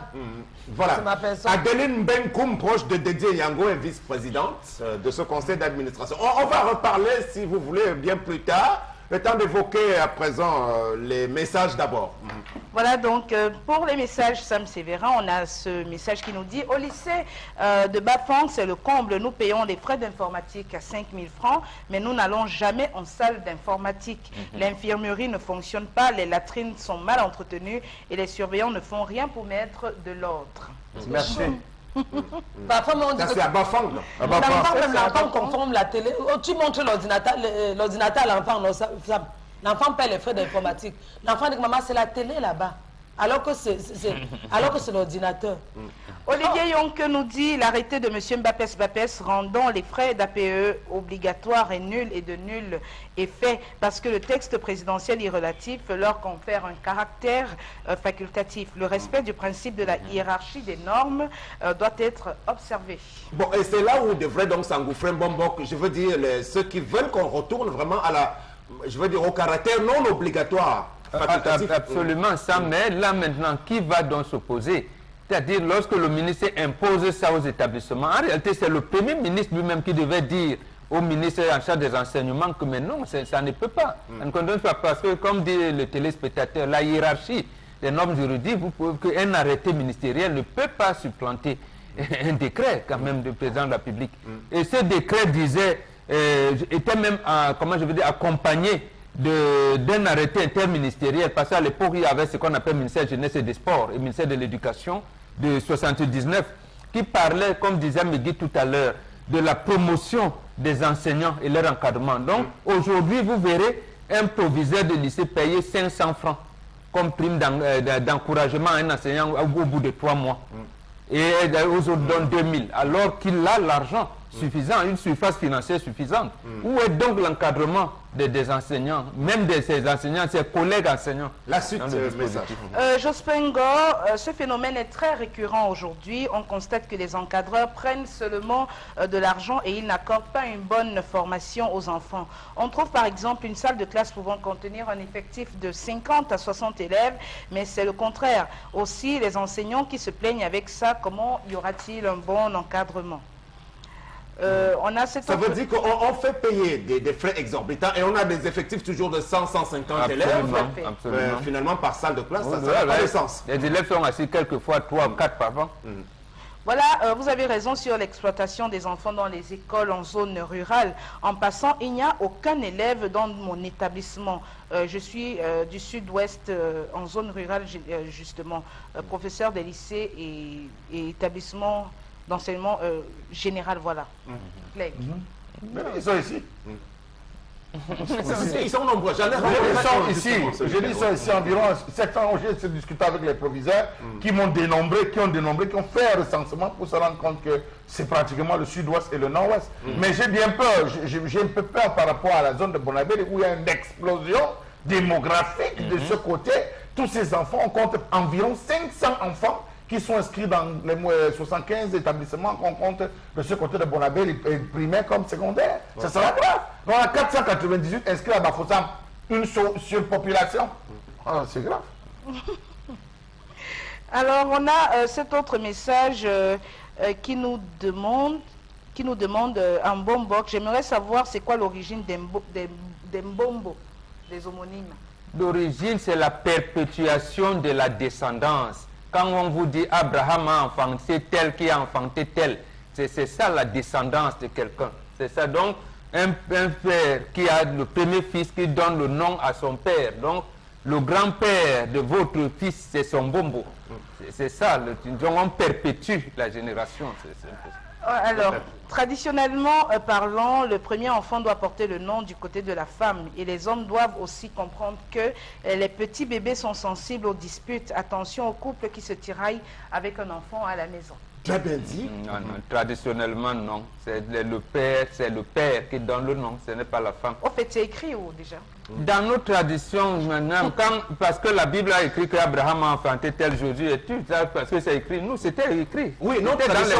Voilà. C'est ma personne. Adeline Benkoum, proche de Dédié Yango, est vice-présidente de ce conseil d'administration. On va reparler, si vous voulez, bien plus tard. Le temps d'évoquer à présent les messages d'abord. Voilà, donc pour les messages Sam Sévérin, on a ce message qui nous dit au lycée de Bafang, c'est le comble, nous payons les frais d'informatique à 5 000 francs, mais nous n'allons jamais en salle d'informatique. L'infirmerie ne fonctionne pas, les latrines sont mal entretenues et les surveillants ne font rien pour mettre de l'ordre. Merci. Parfois, on dit Ça, que c'est à Bafang. l'enfant conforme la télé. Oh, tu montres l'ordinateur à l'enfant, l'enfant paie les frais d'informatique. L'enfant dit que maman, c'est la télé là-bas. Alors que c'est l'ordinateur. Olivier Yonke nous dit l'arrêté de M. Mbapes rendant les frais d'APE obligatoires et nuls et de nul effet parce que le texte présidentiel y relatif leur confère un caractère facultatif. Le respect du principe de la hiérarchie des normes doit être observé. Bon, et c'est là où devrait donc s'engouffrer Mbombok. Je veux dire, ceux qui veulent qu'on retourne vraiment à la, je veux dire, au caractère non obligatoire. Facultatif. Absolument, ça, mais là maintenant, qui va donc s'opposer? C'est-à-dire, lorsque le ministre impose ça aux établissements, en réalité, c'est le Premier ministre lui-même qui devait dire au ministre en charge des enseignements que mais non, ça ne peut pas. On ne condamne pas parce que, comme dit le téléspectateur, la hiérarchie des normes juridiques, qu'un arrêté ministériel ne peut pas supplanter un décret quand même du président de la République. Et ce décret disait, était même, comment je veux dire, accompagné d'un arrêté interministériel, parce qu'à l'époque, il y avait ce qu'on appelle le ministère de la Jeunesse et des Sports et le ministère de l'Éducation de 79, qui parlait, comme disait Megui tout à l'heure, de la promotion des enseignants et leur encadrement. Donc, aujourd'hui, vous verrez un proviseur de lycée payer 500 francs comme prime d'encouragement à un enseignant au bout de 3 mois. Et aux autres donne 2000, alors qu'il a l'argent suffisant, une surface financière suffisante. Où est donc l'encadrement des enseignants, même de ces enseignants, ses collègues enseignants? La suite, message. Jospin Ngo, ce phénomène est très récurrent aujourd'hui. On constate que les encadreurs prennent seulement de l'argent et ils n'accordent pas une bonne formation aux enfants. On trouve par exemple une salle de classe pouvant contenir un effectif de 50 à 60 élèves, mais c'est le contraire. Aussi, les enseignants qui se plaignent avec ça, comment y aura-t-il un bon encadrement? On a cette Ça veut dire qu'on fait payer des frais exorbitants et on a des effectifs toujours de 100-150 élèves. Absolument. Finalement, par salle de classe, ça n'a pas de sens. Les élèves sont assis quelquefois 3 ou 4 par an. Voilà, vous avez raison sur l'exploitation des enfants dans les écoles en zone rurale. En passant, il n'y a aucun élève dans mon établissement. Je suis du sud-ouest, en zone rurale, justement, professeur des lycées et établissements d'enseignement général, voilà. Ils sont ici. Ils sont nombreux. J'ai dit ça ici environ 7 ans. J'ai discuté avec les proviseurs qui m'ont dénombré, qui ont fait un recensement pour se rendre compte que c'est pratiquement le sud-ouest et le nord-ouest. Mais j'ai bien peur, j'ai un peu peur par rapport à la zone de Bonabel où il y a une explosion démographique de ce côté. Tous ces enfants, on compte environ 500 enfants qui sont inscrits dans les 75 établissements qu'on compte de ce côté de Bonabel, primaire comme secondaire. Ça sera grave. On a 498 inscrits à Bafoussam, une surpopulation. C'est grave. Alors, on a cet autre message qui nous demande un Mbombok. J'aimerais savoir c'est quoi l'origine des Mbombo, des homonymes. L'origine, c'est la perpétuation de la descendance. Quand on vous dit Abraham a enfanté tel qui a enfanté tel, c'est ça la descendance de quelqu'un. C'est ça. Donc, un père qui a le premier fils qui donne le nom à son père. Donc, le grand-père de votre fils, c'est son Mbombo. C'est ça. Donc, on perpétue la génération. Alors, traditionnellement parlant, le premier enfant doit porter le nom du côté de la femme et les hommes doivent aussi comprendre que les petits bébés sont sensibles aux disputes. Attention aux couples qui se tiraillent avec un enfant à la maison. Tu as bien dit. Non, traditionnellement, non. C'est le père qui donne le nom, ce n'est pas la femme. Au fait, c'est écrit où déjà? Dans nos traditions, maintenant, parce que la Bible a écrit qu'Abraham a enfanté tel Jésus et tout, ça, parce que c'est écrit, nous, c'était écrit. Oui, nos traditions,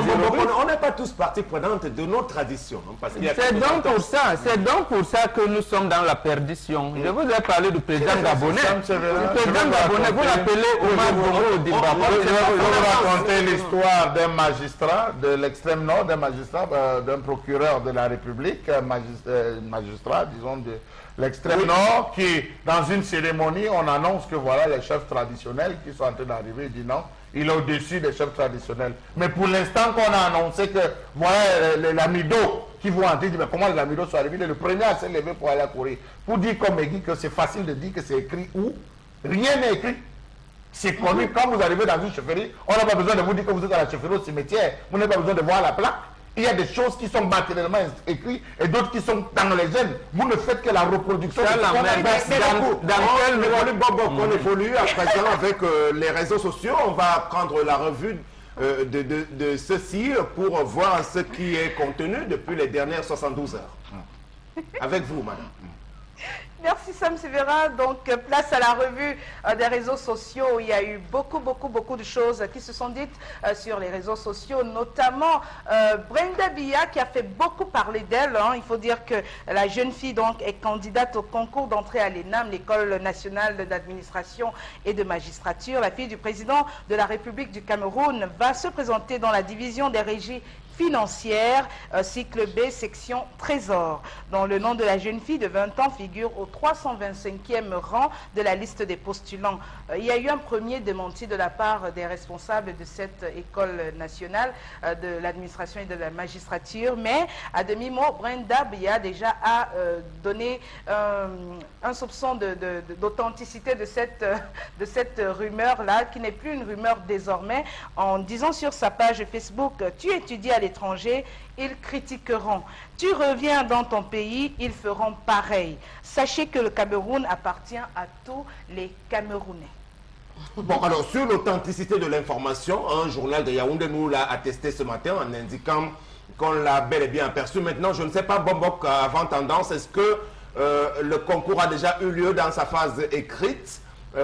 on n'est pas tous partie prenante de nos traditions. Hein, c'est donc pour ça que nous sommes dans la perdition. Je vous ai parlé du président gabonais. Le président gabonais, vous l'appelez Omar Bongo Dimba. Je vais vous raconter l'histoire d'un magistrat de l'extrême nord, d'un magistrat, d'un procureur de la République, magistrat, disons, de l'extrême nord, qui, dans une cérémonie, on annonce que voilà les chefs traditionnels qui sont en train d'arriver, il dit non, il est au-dessus des chefs traditionnels. Mais pour l'instant qu'on a annoncé que voilà les lamidos qui vont entrer, il dit mais comment les lamidos sont arrivés, le premier à se lever pour aller à courir. Pour dire comme Megui que c'est facile de dire que c'est écrit où, rien n'est écrit. C'est connu, quand vous arrivez dans une chefferie, on n'a pas besoin de vous dire que vous êtes à la chefferie au cimetière, vous n'avez pas besoin de voir la plaque. Il y a des choses qui sont matériellement écrites et d'autres qui sont dans les gènes. Vous ne faites que la reproduction. On évolue à présent avec les réseaux sociaux. On va prendre la revue de ceci pour voir ce qui est contenu depuis les dernières 72 heures. Avec vous, madame. Merci Sam Sévérin. Donc, place à la revue des réseaux sociaux. Il y a eu beaucoup de choses qui se sont dites sur les réseaux sociaux, notamment Brenda Biya qui a fait beaucoup parler d'elle. Hein. Il faut dire que la jeune fille donc, est candidate au concours d'entrée à l'ENAM, l'École nationale d'administration et de magistrature. La fille du président de la République du Cameroun va se présenter dans la division des régies financière, cycle B, section Trésor, dont le nom de la jeune fille de 20 ans figure au 325e rang de la liste des postulants. Il y a eu un premier démenti de la part des responsables de cette école nationale de l'administration et de la magistrature, mais à demi-mot, Brenda Biya déjà a donné un soupçon d'authenticité de cette rumeur-là, qui n'est plus une rumeur désormais, en disant sur sa page Facebook « Tu étudies à l'étranger, ils critiqueront. Tu reviens dans ton pays, ils feront pareil. Sachez que le Cameroun appartient à tous les Camerounais. » Bon, alors, sur l'authenticité de l'information, un journal de Yaoundé nous l'a attesté ce matin en indiquant qu'on l'a bel et bien aperçu. Maintenant, je ne sais pas, Bombok, avant tendance, est-ce que le concours a déjà eu lieu dans sa phase écrite,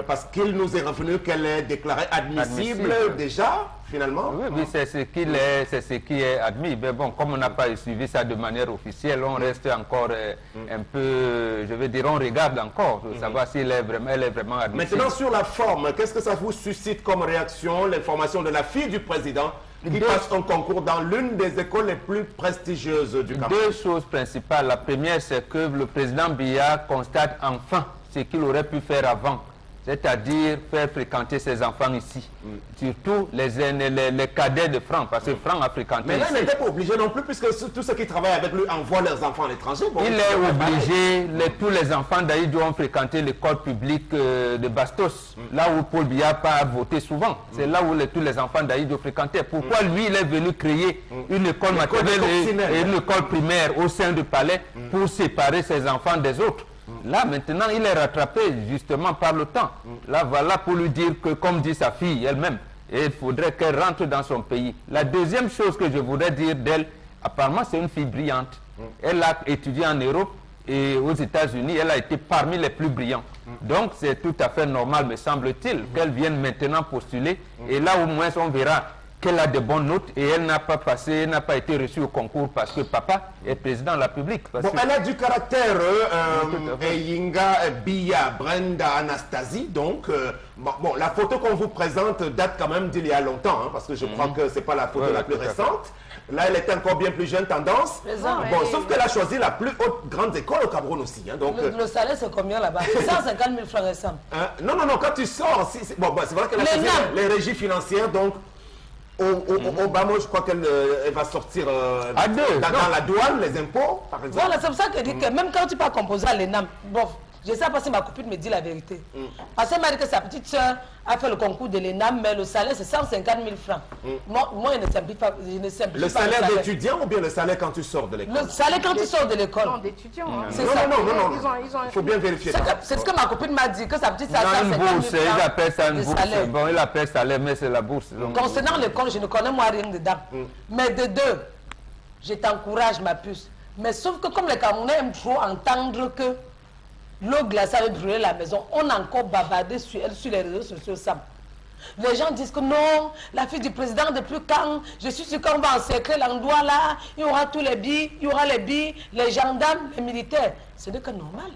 parce qu'il nous est revenu qu'elle est déclarée admissible déjà, finalement. Oui, c'est ce qui est admis. Mais bon, comme on n'a pas suivi ça de manière officielle, on reste encore un peu, je veux dire, on regarde encore pour savoir si elle est vraiment admissible. Maintenant, sur la forme, qu'est-ce que ça vous suscite comme réaction, l'information de la fille du président qui passe son concours dans l'une des écoles les plus prestigieuses du Cameroun? Deux choses principales. La première, c'est que le président Biya constate enfin ce qu'il aurait pu faire avant, c'est-à-dire faire fréquenter ses enfants ici. Surtout les cadets de Franck, parce que Franck a fréquenté mais là, ici. il n'était pas obligé non plus, puisque tous ceux qui travaillent avec lui envoient leurs enfants à l'étranger. Bon, il est obligé, tous les enfants d'Aïdjo ont fréquenté l'école publique de Bastos, là où Paul Biya a voté souvent. C'est là où tous les enfants d'Aïdjo fréquentaient. Pourquoi lui, il est venu créer une école maternelle et une école primaire au sein du palais pour séparer ses enfants des autres? Là, maintenant, il est rattrapé justement par le temps. Là, voilà pour lui dire que, comme dit sa fille elle-même, il faudrait qu'elle rentre dans son pays. La deuxième chose que je voudrais dire d'elle, apparemment, c'est une fille brillante. Elle a étudié en Europe et aux États-Unis, elle a été parmi les plus brillants. Donc, c'est tout à fait normal, me semble-t-il, qu'elle vienne maintenant postuler. Et là, au moins, on verra qu'elle a de bonnes notes et elle n'a pas passé, n'a pas été reçue au concours parce que papa est président de la République. Bon, elle a du caractère, Yinga Biya, Brenda Anastasie, donc, bon, la photo qu'on vous présente date quand même d'il y a longtemps, hein, parce que je crois que ce n'est pas la photo la plus récente. Là, elle est encore bien plus jeune tendance. Bon, sauf qu'elle a choisi la plus haute grande école au Cameroun aussi. Hein, donc, le salaire, c'est combien là-bas? 150 000 francs récemment. Non, quand tu sors, bon, c'est vrai qu'elle a choisi les régies financières, donc, au Bamo, je crois qu'elle va sortir dans la douane, les impôts, par exemple. Voilà, c'est pour ça que je dis que même quand tu pas composer à l'ENAM, bon, je sais pas si ma copine me dit la vérité. Parce qu'elle m'a dit que sa petite soeur a fait le concours de l'ENAM, mais le salaire c'est 150 000 francs. Moi, je ne simplifie pas. Le salaire d'étudiant ou bien le salaire quand tu sors de l'école? Le salaire quand tu sors de l'école. Non, d'étudiant. Hein. Non. Il faut bien vérifier. C'est ce que ma copine m'a dit, que sa petite soeur a 150 000 francs. Ils appellent ça une bourse. Bon, il appelle salaire, mais c'est la bourse. Donc... Concernant l'école, je ne connais moi rien dedans. Mais de deux, je t'encourage ma puce. Mais sauf que comme les Camerounais aiment trop entendre que l'eau glacée avait brûlé la maison. On a encore bavardé sur elle sur les réseaux sociaux, Sam. Les gens disent que non, la fille du président depuis quand, je suis sûr qu'on va encercler l'endroit là, il y aura tous les billes, il y aura les billes, les gendarmes, les militaires. Ce n'est que normal.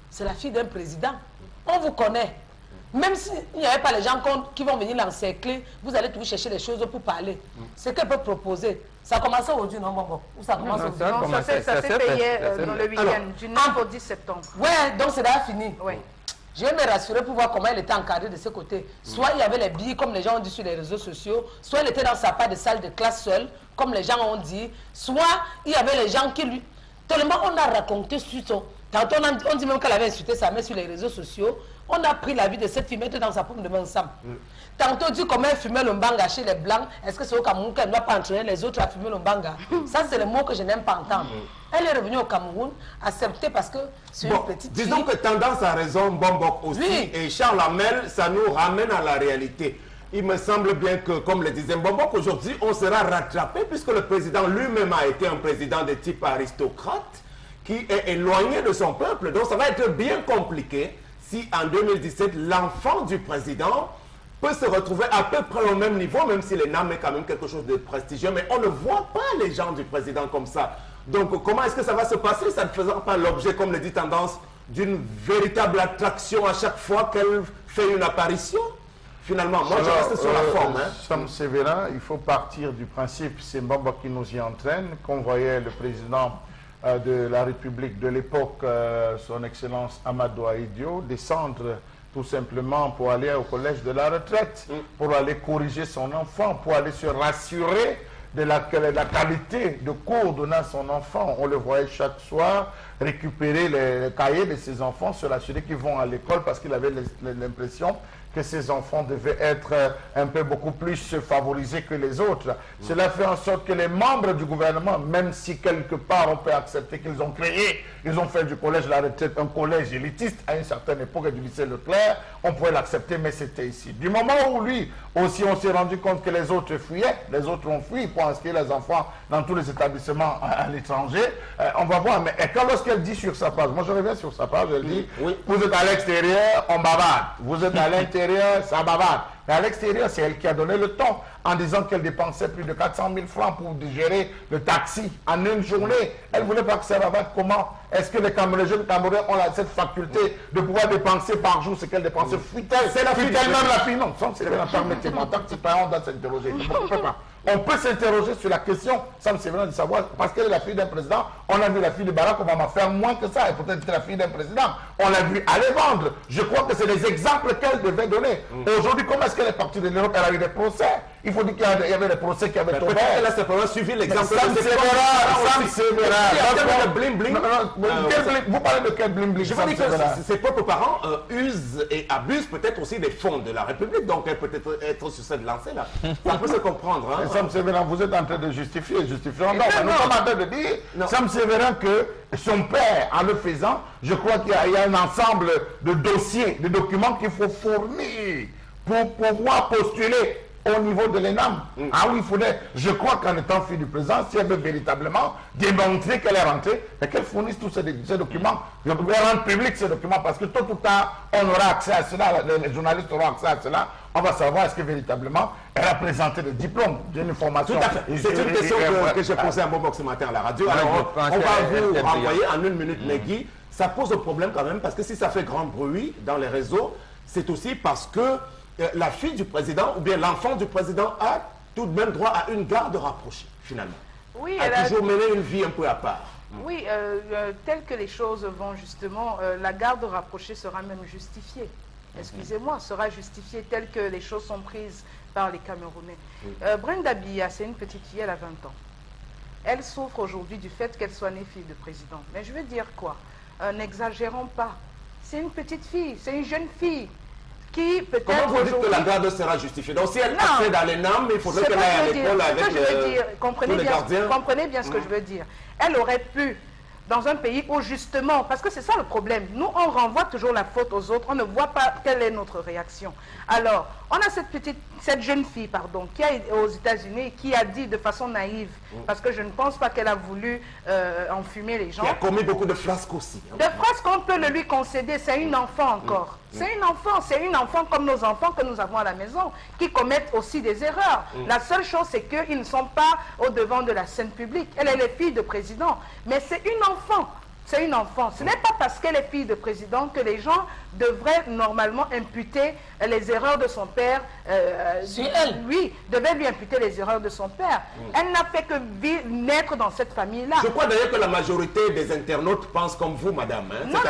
C'est la fille d'un président. On vous connaît. Même s'il n'y avait pas les gens qui vont venir l'encercler, vous allez toujours chercher des choses pour parler. Ce qu'elle peut proposer. Ça a commencé aujourd'hui, non, Bongo? Ou ça commence aujourd'hui? Non, ça s'est payé dans le week-end, du 9 au 10 septembre. Ouais, donc c'est déjà fini. Oui. Je vais me rassurer pour voir comment elle était encadrée de ce côté. Soit il y avait les billes, comme les gens ont dit sur les réseaux sociaux, soit elle était dans sa part de salle de classe seule, comme les gens ont dit, soit il y avait les gens qui lui... Tellement on a raconté sur son... Tantôt on dit même qu'elle avait insulté sa mère sur les réseaux sociaux. On a pris la vie de cette fille, mettre dans sa paume de main ensemble. Tantôt on dit comment elle fumait le mbanga chez les blancs. Est-ce que c'est au Cameroun qu'elle ne doit pas entraîner les autres à fumer le mbanga? Ça, c'est le mot que je n'aime pas entendre. Elle est revenue au Cameroun, acceptée parce que c'est une petite fille. Disons que tendance à raison, Bombok aussi, Oui. et Charles Hamel, ça nous ramène à la réalité. Il me semble bien que, comme le disait Bombok, aujourd'hui, on sera rattrapé puisque le président lui-même a été un président de type aristocrate qui est éloigné de son peuple. Donc ça va être bien compliqué si en 2017, l'enfant du président peut se retrouver à peu près au même niveau, même si l'ENAM est quand même quelque chose de prestigieux, mais on ne voit pas les gens du président comme ça. Donc comment est-ce que ça va se passer? Ça ne faisant pas l'objet, comme le dit Tendance, d'une véritable attraction à chaque fois qu'elle fait une apparition? Finalement, moi je reste sur la forme. Sam Sévérin, il faut partir du principe, c'est Mbamba qui nous y entraîne, qu'on voyait le président de la République de l'époque, son Excellence Amadou Ahidjo, descendre tout simplement pour aller au collège de la retraite, pour aller corriger son enfant, pour aller se rassurer de la qualité de cours donnant à son enfant. On le voyait chaque soir récupérer les cahiers de ses enfants, se rassurer qu'ils vont à l'école parce qu'il avait l'impression que ces enfants devaient être un peu beaucoup plus favorisés que les autres. Cela fait en sorte que les membres du gouvernement, même si quelque part on peut accepter qu'ils ont créé, ils ont fait du collège de la retraite un collège élitiste à une certaine époque du lycée Leclerc, on pouvait l'accepter, mais c'était ici. Du moment où lui aussi on s'est rendu compte que les autres fuyaient, les autres ont fui pour inscrire les enfants dans tous les établissements à l'étranger, on va voir. Mais quand lorsqu'elle dit sur sa page, moi je reviens sur sa page, elle dit vous êtes à l'extérieur, on bavarde, vous êtes à l'intérieur, ça bavarde. Mais à l'extérieur, c'est elle qui a donné le ton en disant qu'elle dépensait plus de 400 000 francs pour gérer le taxi en une journée. Elle voulait pas que ça bavarde. Comment est-ce que les jeunes Camerounais ont cette faculté de pouvoir dépenser par jour ce qu'elle dépensait? C'est la fille même la fille. Non, permettez-moi, en tant que citoyen, on doit s'interroger. On peut s'interroger sur la question, Sam Sévérin, de savoir, parce qu'elle est la fille d'un président, on a vu la fille de Barack Obama faire moins que ça, et peut-être la fille d'un président, on l'a vu aller vendre. Je crois que c'est les exemples qu'elle devait donner. Aujourd'hui, comment est-ce qu'elle est partie de l'Europe? Elle a eu des procès. Il faut dire qu'il y avait des procès qui avaient tombé. Elle a simplement suivi l'exemple Sam Sévérin. Bling bling. Vous parlez de quel bling bling? Je veux dire que ses propres parents usent et abusent peut-être aussi des fonds de la République, donc elle peut être sur cette lancée-là. Ça peut se comprendre. Hein. Sam Sévérin, vous êtes en train de justifier. Non, nous sommes en train de dire, Sam Sévérin, que son père, en le faisant, je crois qu'il y a un ensemble de dossiers, de documents qu'il faut fournir pour pouvoir postuler au niveau de l'ENAM. Ah oui, il faudrait, je crois qu'en étant fille du président, si elle veut véritablement démontrer qu'elle est rentrée, et qu'elle fournisse tous ces documents, elle rendre public ces documents, parce que tôt ou tard, on aura accès à cela, les journalistes auront accès à cela, on va savoir est-ce que véritablement elle a présenté le diplôme d'une formation. Tout à fait. C'est une question que j'ai posée à Mbobok ce matin à la radio. Alors, on va vous renvoyer en une minute, Megui. Ça pose un problème quand même, parce que si ça fait grand bruit dans les réseaux, c'est aussi parce que la fille du président ou bien l'enfant du président a tout de même droit à une garde rapprochée, finalement. Oui, elle a toujours mené une vie un peu à part. Oui, tel que les choses vont justement, la garde rapprochée sera même justifiée. Excusez-moi, sera justifiée telle que les choses sont prises par les Camerounais. Brenda Biya, c'est une petite fille, elle a 20 ans. Elle souffre aujourd'hui du fait qu'elle soit née fille de président. Mais je veux dire quoi? N'exagérons pas. C'est une petite fille, c'est une jeune fille. Qui peut-être comment vous dites que la garde sera justifiée? Donc si elle accède dans les NAM, il faudrait qu'elle aille à l'école avec tous les gardiens. Comprenez bien ce que je veux dire. Elle aurait pu dans un pays où justement, parce que c'est ça le problème, nous on renvoie toujours la faute aux autres, on ne voit pas quelle est notre réaction. Alors, on a cette jeune fille, pardon, qui est aux États-Unis, qui a dit de façon naïve, parce que je ne pense pas qu'elle a voulu enfumer les gens. Qui a commis beaucoup de frasques aussi. De frasques qu'on peut le lui concéder, c'est une enfant encore. C'est une enfant comme nos enfants que nous avons à la maison, qui commettent aussi des erreurs. La seule chose, c'est qu'ils ne sont pas au devant de la scène publique. Elle est la fille de président, mais c'est une enfant. C'est une enfant. Ce n'est pas parce qu'elle est fille de président que les gens devraient normalement imputer les erreurs de son père. Sur elle. Oui, devaient lui imputer les erreurs de son père. Elle n'a fait que naître dans cette famille-là. Je crois d'ailleurs que la majorité des internautes pensent comme vous, madame. Hein. Non,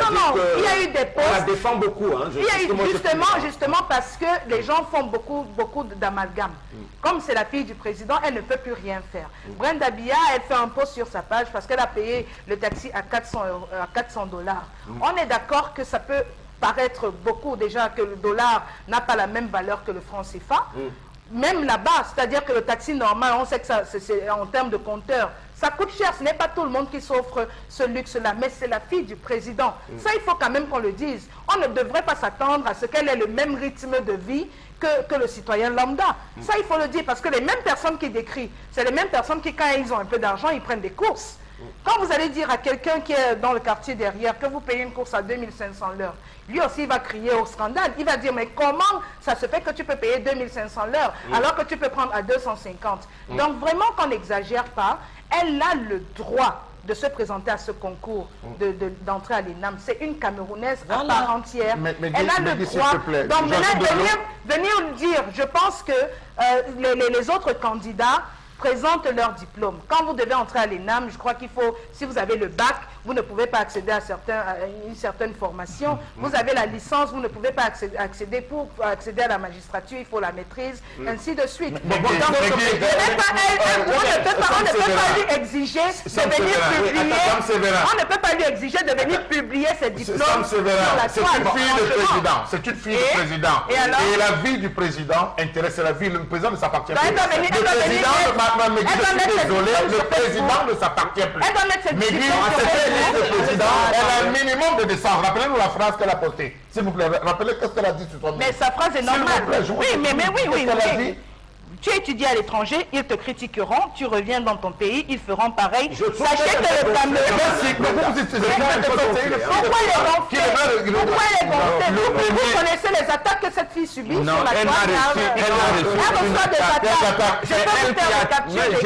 il y a eu des postes. On la défend beaucoup. Hein. Il y a eu justement parce que les gens font beaucoup d'amalgame. Comme c'est la fille du président, elle ne peut plus rien faire. Brenda Biya, elle fait un post sur sa page parce qu'elle a payé le taxi à $400. On est d'accord que ça peut paraître beaucoup déjà que le dollar n'a pas la même valeur que le franc CFA. Même là-bas, c'est-à-dire que le taxi normal, on sait que c'est en termes de compteur, ça coûte cher. Ce n'est pas tout le monde qui s'offre ce luxe-là, mais c'est la fille du président. Ça, il faut quand même qu'on le dise. On ne devrait pas s'attendre à ce qu'elle ait le même rythme de vie que le citoyen lambda. Ça, il faut le dire, parce que les mêmes personnes qui décrivent, c'est les mêmes personnes qui, quand ils ont un peu d'argent, ils prennent des courses. Quand vous allez dire à quelqu'un qui est dans le quartier derrière que vous payez une course à 2500 l'heure, lui aussi il va crier au scandale. Il va dire, mais comment ça se fait que tu peux payer 2500 l'heure alors que tu peux prendre à 250? Donc vraiment qu'on n'exagère pas, elle a le droit de se présenter à ce concours d'entrée à l'ENAM. C'est une Camerounaise à part entière. Elle a le droit. Donc maintenant, venir dire, je pense que les autres candidats présentent leur diplôme. Quand vous devez entrer à l'ENAM, je crois qu'il faut, si vous avez le bac, vous ne pouvez pas accéder à une certaine formation. Vous avez la licence, vous ne pouvez pas accéder. Pour accéder à la magistrature, il faut la maîtrise, ainsi de suite. On ne peut pas lui exiger de venir publier. On ne peut pas lui exiger de venir publier ses diplômes sur la c'est une fille de président. C'est une fille de président. Et la vie du président intéresse la vie. Le président ne s'appartient plus. Le président ne s'appartient plus. Le président, elle a un minimum de décence. Rappelez-nous la phrase qu'elle a postée. S'il vous plaît, rappelez qu'est-ce qu'elle a dit sur son. Mais sa phrase est normale. Oui, mais oui. Qu'est-ce qu'elle a dit? Tu étudies à l'étranger, ils te critiqueront, tu reviens dans ton pays, ils feront pareil. Sachez que le Cameroun... Pourquoi les gonfler? Vous connaissez les attaques que cette fille subit sur la toile? Elle reçoit des attaques. Je peux vous faire capturer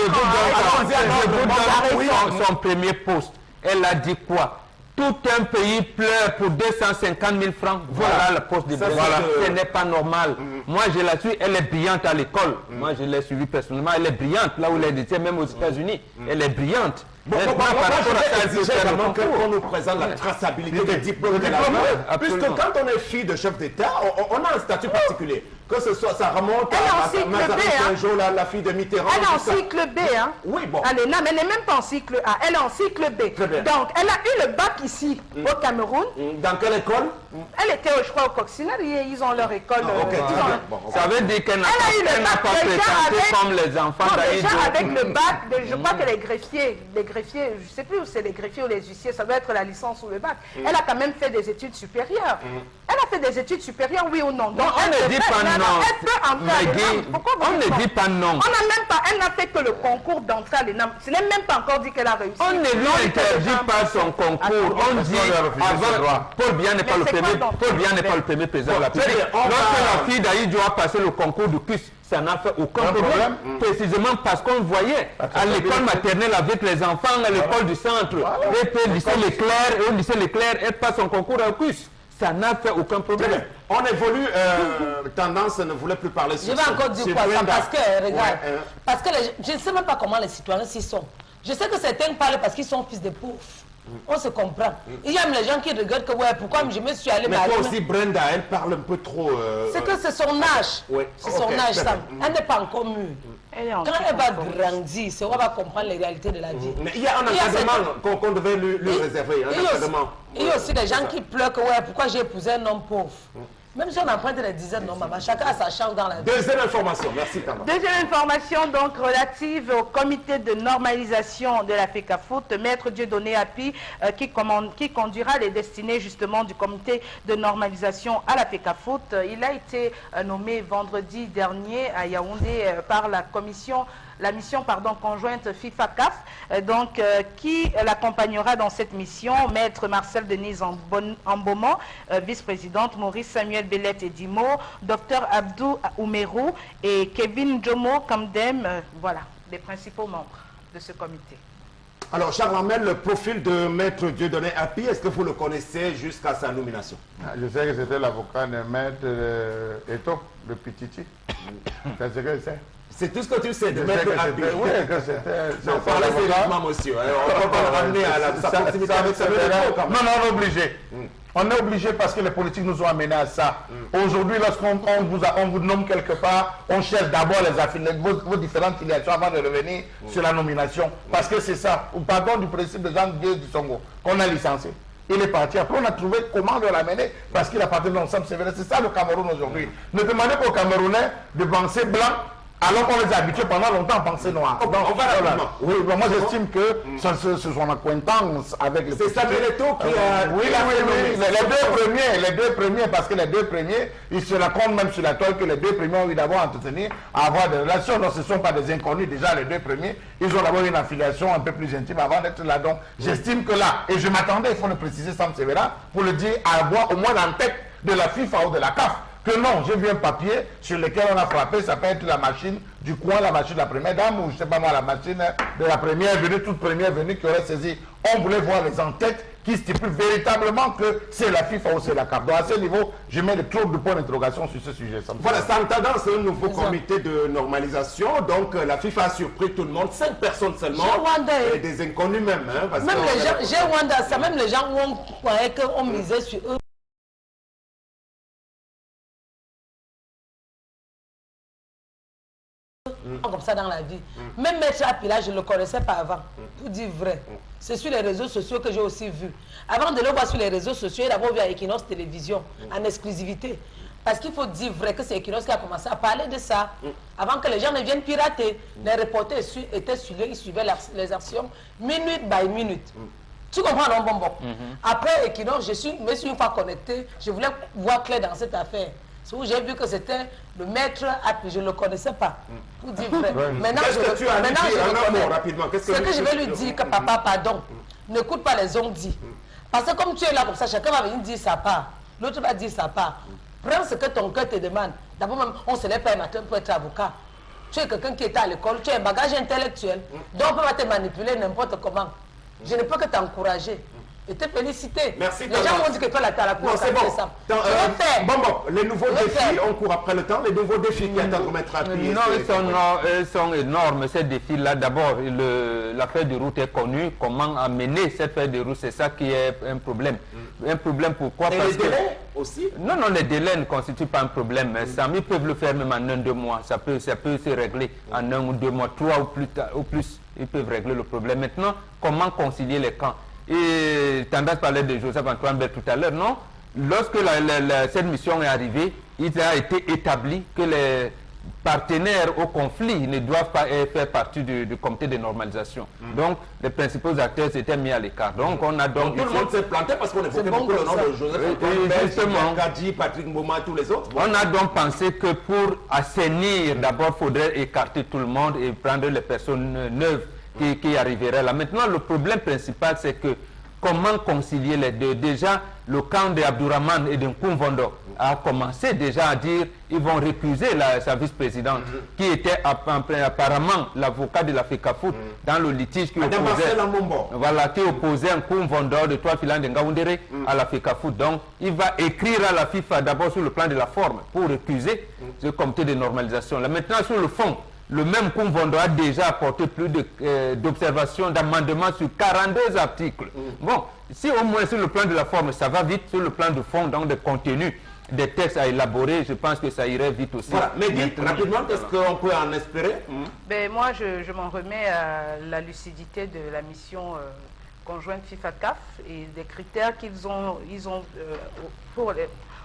son premier poste. Elle a dit quoi? Tout un pays pleure pour 250 000 francs. Voilà le poste de Brenda. Ce n'est pas normal. Moi, je la suis. Elle est brillante à l'école. Moi, je l'ai suivie personnellement. Elle est brillante là où elle était, même aux États-Unis. Elle est brillante. Moi, je vais exiger également qu'on nous présente la traçabilité des diplômes de la puisque quand on est fille de chef d'État, on a un statut particulier. Que ce soit, ça remonte à Mazarine Saint-Jean, la fille de Mitterrand. Elle est en cycle B, hein. Oui, bon. Elle n'est même pas en cycle A, elle est en cycle B. Donc, elle a eu le bac ici, au Cameroun. Dans quelle école? Elle était, je crois, au Coccinelle, ils ont leur école. Ça veut dire qu'elle n'a pas fréquenté comme les enfants d'Aïdjo. Déjà avec le bac, je crois que les greffiers, je ne sais plus où c'est les greffiers ou les huissiers, ça doit être la licence ou le bac. Elle a quand même fait des études supérieures. Elle a fait des études supérieures, oui ou non? Donc, on ne dit pas non. Elle peut entrer. On ne dit pas non. Elle n'a fait que le concours d'entrée à l'ENAM. Ce n'est même pas encore dit qu'elle a réussi. On ne lui interdit pas son concours. On dit avant, Paul Biya n'est pas le premier président de la République. Lorsque la fille d'Aïdjo a passé le concours de CUS, ça n'a fait aucun problème. Précisément parce qu'on voyait à l'école maternelle avec les enfants, à l'école du centre, au lycée Leclerc, elle passe son concours à CUS. Ça n'a fait aucun problème. On évolue, Tendance ne voulait plus parler sur ça. Je vais encore dire quoi ça, parce que, regarde, parce que je ne sais même pas comment les citoyens s'y sont. Je sais que certains parlent parce qu'ils sont fils de pauvres. On se comprend. Il y a même les gens qui regardent que, pourquoi je me suis allé... Mais toi aussi, Brenda, elle parle un peu trop... C'est que c'est son âge. C'est son âge, Sam. Elle n'est pas encore mûre. Quand elle va grandir, c'est où elle va comprendre les réalités de la vie. Mais il y a un encadrement qu'on devait lui réserver. Il y a aussi des gens qui pleurent que pourquoi j'ai épousé un homme pauvre. Même si on emprunte des dizaines, non, maman, chacun a sa chance dans la vie. Deuxième information, merci Tamba. Deuxième information donc relative au comité de normalisation de la FECAFOOT, Maître Dieudonné Api qui conduira les destinées justement du comité de normalisation à la FECAFOOT. Il a été nommé vendredi dernier à Yaoundé par la mission conjointe FIFA-CAF, qui l'accompagnera dans cette mission, Maître Marcel Denise Amboman, vice-présidente, Maurice Samuel Bellet et Dimo, Dr Abdou Oumerou et Kevin Jomo Kamdem, voilà, les principaux membres de ce comité. Alors, Charles Amel, le profil de Maître Dieudonné Api, est-ce que vous le connaissez jusqu'à sa nomination? Je sais que c'était l'avocat de Maître Eto, le Pititi. C'est ce que je sais. C'est tout ce que tu sais de Je Maître sais que Api. c'était... Oui, que c'était... Non, parlez sérieusement, monsieur. On ne peut pas le ramener à sa proximité avec sa Non, non, on est obligé. On est obligé parce que les politiques nous ont amenés à ça. Aujourd'hui, lorsqu'on vous nomme quelque part, on cherche d'abord vos différentes filiations avant de revenir sur la nomination. Parce que c'est ça. Pardon du principe de Jean-Guy Dissongo, qu'on a licencié. Il est parti. Après, on a trouvé comment le l'amener parce qu'il a parti de l'ensemble sévère. C'est ça le Cameroun aujourd'hui. Ne demandez pas aux Camerounais de penser blanc alors qu'on les a habitués pendant longtemps à penser noir. Donc, on va rapidement. Oui, bon, moi j'estime que c'est son acquaintance avec les... C'est Samuel Eto'o qui a... Oui, les deux premiers, parce que les deux premiers, ils se racontent même sur la toile que les deux premiers ont eu d'abord à entretenir, à avoir des relations. Donc ce ne sont pas des inconnus. Déjà, les deux premiers, ils ont d'abord une affiliation un peu plus intime avant d'être là. Donc j'estime que là, et je m'attendais, il faut le préciser sans sévéra, pour le dire, à avoir au moins en tête de la FIFA ou de la CAF. Que non, j'ai vu un papier sur lequel on a frappé, ça peut être la machine du coin, la machine de la première dame, ou je ne sais pas moi, la machine de la première venue, toute première venue qui aurait saisi. On voulait voir les en-têtes qui stipulent véritablement que c'est la FIFA ou c'est la CAF. Donc à ce niveau, je mets de trop de points d'interrogation sur ce sujet. Voilà, c'est en tendance, c'est un nouveau comité de normalisation. Donc la FIFA a surpris tout le monde, 5 personnes seulement, et des inconnus même. Hein, parce même les gens, j'ai Wanda, ça, même les gens où on croyait qu'on misait sur eux. Comme ça dans la vie. Même Maître Api, là, je ne le connaissais pas avant. Pour dire vrai. C'est sur les réseaux sociaux que j'ai aussi vu. Avant de le voir sur les réseaux sociaux, il a d'abord vu à Equinox Télévision, en exclusivité. Parce qu'il faut dire vrai que c'est Equinox qui a commencé à parler de ça. Avant que les gens ne viennent pirater. Les reporters étaient sur eux, ils suivaient les actions minute by minute. Tu comprends, non, bonbon? Après Equinox, je me suis une fois connecté, je voulais voir clair dans cette affaire. C'est où j'ai vu que c'était le Maître Api, je ne le connaissais pas. Pour dire vrai. Maintenant, qu'est-ce que tu as lui dit en un mot rapidement? Ce que je vais lui dire, que papa, pardon, n'écoute pas les on-dit. Parce que comme tu es là comme ça, chacun va venir dire sa part. L'autre va dire sa part. Prends ce que ton cœur te demande. D'abord, même, on ne se lève pas un matin pour être avocat. Tu es quelqu'un qui est à l'école, tu as un bagage intellectuel. Donc, on peut pas te manipuler n'importe comment. Je ne peux que t'encourager. Et te féliciter. Merci. Les gens m'ont dit que toi, la cour, c'est bon. ça. Les nouveaux défis, on court après le temps. Les nouveaux défis qui attendent Maître Api. Non, ils sont énormes, ces défis-là. D'abord, l'affaire de route est connue. Comment amener cette affaire de route, c'est ça qui est un problème. Un problème pourquoi? Et les délais aussi? Non, non, les délais ne constituent pas un problème. Ils peuvent le faire même en 1-2 mois. Ça peut se régler en 1 ou 2 mois, 3 ou plus. Ils peuvent régler le problème. Maintenant, comment concilier les camps? Et tendance parlait de Joseph-Antoine Bert tout à l'heure, non? Lorsque cette mission est arrivée, il a été établi que les partenaires au conflit ne doivent pas faire partie du comité de normalisation. Donc, les principaux acteurs s'étaient mis à l'écart. Donc, on a donc... Tout le monde s'est planté parce qu'on évoquait beaucoup le nom de Joseph-Antoine Bert, Kadi, Patrick Mboma, tous les autres. On a donc pensé que pour assainir, d'abord, il faudrait écarter tout le monde et prendre les personnes neuves qui arriverait là. Maintenant, le problème principal, c'est que comment concilier les deux? Déjà, le camp d'Abdourahmane et de Nkoumvondo a commencé déjà à dire qu'ils vont récuser sa vice-présidente, qui était apparemment l'avocat de la FECAFOOT dans le litige qui opposait Nkoumvondo de Trois Filans de Ngaoundéré à la FECAFOOT. Donc, il va écrire à la FIFA d'abord sur le plan de la forme pour récuser ce comité de normalisation. Là, maintenant, sur le fond, le même Nkoumvondo a déjà apporté plus d'observations, d'amendements sur 42 articles. Bon, si au moins sur le plan de la forme, ça va vite, sur le plan de fond, donc de contenu, des textes à élaborer, je pense que ça irait vite aussi. Voilà, mais dites rapidement, qu'est-ce qu'on peut en espérer? Ben, moi, je m'en remets à la lucidité de la mission conjointe FIFA-CAF et des critères qu'ils ont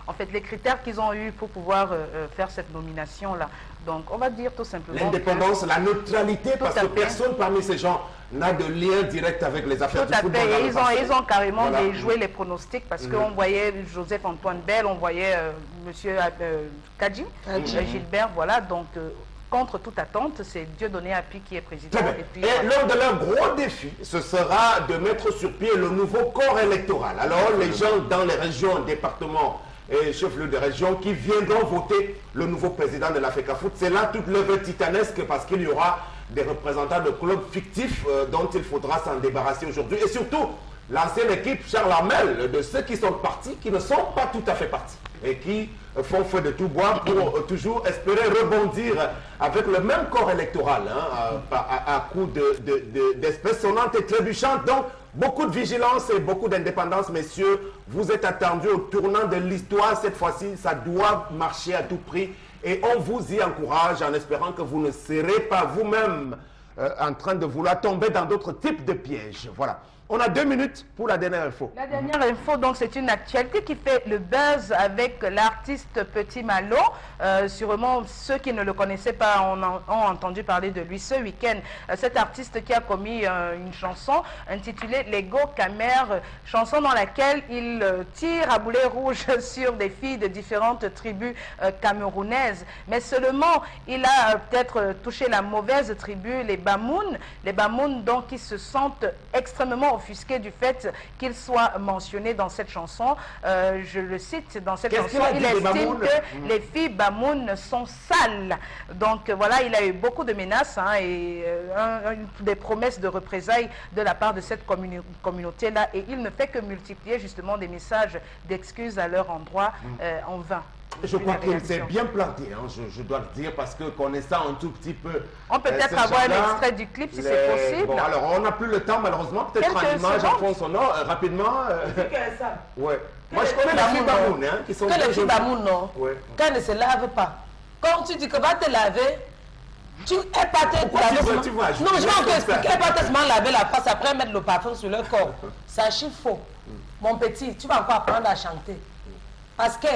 en fait, les critères qu'ils ont eu pour pouvoir faire cette nomination-là. Donc, on va dire tout simplement... L'indépendance, la neutralité, parce que personne parmi ces gens n'a de lien direct avec les affaires du football. Tout à fait. Ils ont carrément déjoué les pronostics parce qu'on voyait Joseph-Antoine Bell, on voyait M. Kadji, Gilbert, voilà. Donc, contre toute attente, c'est Dieudonné Api qui est président. Et l'un de leurs gros défis, ce sera de mettre sur pied le nouveau corps électoral. Alors, les gens dans les régions, départements et chefs-lieux de région qui viendront voter le nouveau président de la FECAFOOT, c'est là toute l'œuvre titanesque parce qu'il y aura des représentants de clubs fictifs dont il faudra s'en débarrasser aujourd'hui. Et surtout, l'ancienne équipe Charles Armel, de ceux qui sont partis, qui ne sont pas tout à fait partis et qui font feu de tout bois pour toujours espérer rebondir avec le même corps électoral à coup d'espèces sonnantes et trébuchantes. Donc, beaucoup de vigilance et beaucoup d'indépendance, messieurs. Vous êtes attendus au tournant de l'histoire. Cette fois-ci, ça doit marcher à tout prix. Et on vous y encourage en espérant que vous ne serez pas vous-même en train de vouloir tomber dans d'autres types de pièges. Voilà. On a 2 minutes pour la dernière info. La dernière info, donc, c'est une actualité qui fait le buzz avec l'artiste Petit Malo. Sûrement, ceux qui ne le connaissaient pas ont entendu parler de lui ce week-end. Cet artiste qui a commis une chanson intitulée Lego Camer, chanson dans laquelle il tire à boulet rouge sur des filles de différentes tribus camerounaises. Mais seulement, il a peut-être touché la mauvaise tribu, les Bamoun. Les Bamoun, donc, qui se sentent extrêmement offusqué du fait qu'il soit mentionné dans cette chanson. Je le cite, dans cette chanson, il estime que les filles Bamoun sont sales. Donc voilà, il a eu beaucoup de menaces et des promesses de représailles de la part de cette communauté-là. Et il ne fait que multiplier justement des messages d'excuses à leur endroit en vain. Je crois qu'il s'est bien planté, je dois le dire, parce que connaissant un tout petit peu... On peut peut-être avoir un extrait du clip si c'est possible. Bon, alors on n'a plus le temps malheureusement, peut-être en image, en fond sonore, rapidement. Ouais. Moi je connais les filles Bamoun, qui sont... Que les filles Bamoun, non. Ouais. Quand elles ne se lavent pas. Quand tu dis que va te laver, tu es pas te laver. Non, je vais encore expliquer. Elle va te seulement laver la face après mettre le parfum sur le corps. C'est archi faux. Mon petit, tu vas encore apprendre à chanter. Parce que...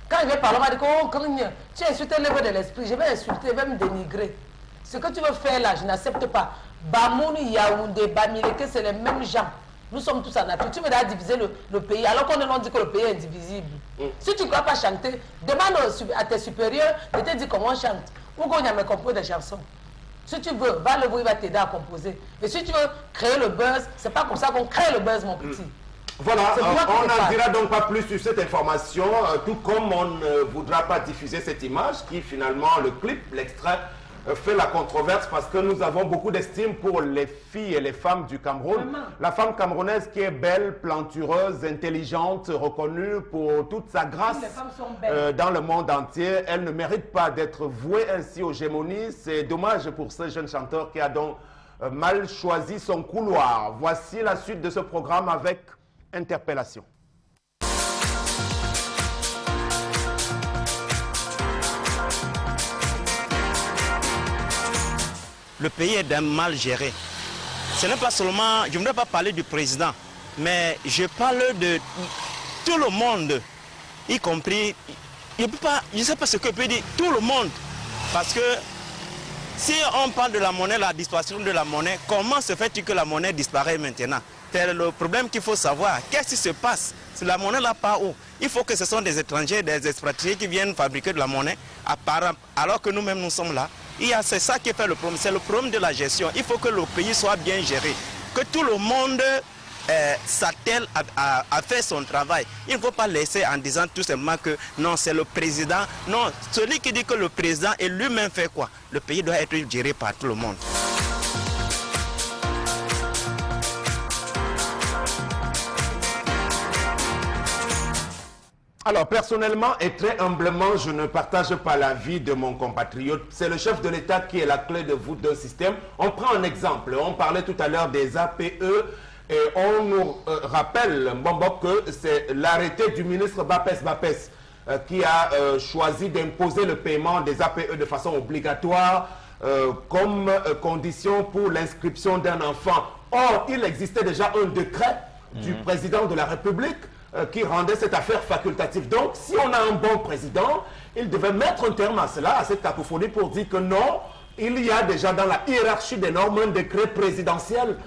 Quand je vais parler, on va dire que tu as insulté le niveau de l'esprit, je vais insulter, je vais me dénigrer. Ce que tu veux faire là, je n'accepte pas. Bamoun, Yaoundé, Bamileke, c'est les mêmes gens. Nous sommes tous en Afrique. Tu veux d'ailleurs diviser le pays, alors qu'on nous dit que le pays est indivisible. Si tu ne crois pas chanter, demande à tes supérieurs de te dire comment on chante. Ou qu'on a composé des chansons. Si tu veux, va le voir, il va t'aider à composer. Et si tu veux créer le buzz, c'est pas comme ça qu'on crée le buzz, mon petit. Voilà, on n'en dira donc pas plus sur cette information, tout comme on ne voudra pas diffuser cette image qui finalement, le clip, l'extrait, fait la controverse parce que nous avons beaucoup d'estime pour les filles et les femmes du Cameroun. Vraiment? La femme camerounaise qui est belle, plantureuse, intelligente, reconnue pour toute sa grâce dans le monde entier, elle ne mérite pas d'être vouée ainsi aux gémonies. C'est dommage pour ce jeune chanteur qui a donc mal choisi son couloir. Voici la suite de ce programme avec Interpellation. Le pays est d'un mal géré. Ce n'est pas seulement, je ne voudrais pas parler du président, mais je parle de tout le monde, y compris, je ne sais pas ce que je peux dire, tout le monde. Parce que si on parle de la monnaie, la disparition de la monnaie, comment se fait-il que la monnaie disparaît maintenant? C'est le problème qu'il faut savoir. Qu'est-ce qui se passe? Si la monnaie là part où? Il faut que ce sont des étrangers, des expatriés qui viennent fabriquer de la monnaie, alors que nous-mêmes nous sommes là. C'est ça qui fait le problème, c'est le problème de la gestion. Il faut que le pays soit bien géré, que tout le monde s'attelle à faire son travail. Il ne faut pas laisser en disant tout simplement que non, c'est le président. Non, celui qui dit que le président est lui-même fait quoi? Le pays doit être géré par tout le monde. Alors, personnellement et très humblement, je ne partage pas l'avis de mon compatriote. C'est le chef de l'État qui est la clé de voûte d'un système. On prend un exemple. On parlait tout à l'heure des APE et on nous rappelle, Mbombo, que c'est l'arrêté du ministre Bapes qui a choisi d'imposer le paiement des APE de façon obligatoire comme condition pour l'inscription d'un enfant. Or, il existait déjà un décret du président de la République qui rendait cette affaire facultative. Donc, si on a un bon président, il devait mettre un terme à cela, à cette cacophonie, pour dire que non, il y a déjà dans la hiérarchie des normes un décret présidentiel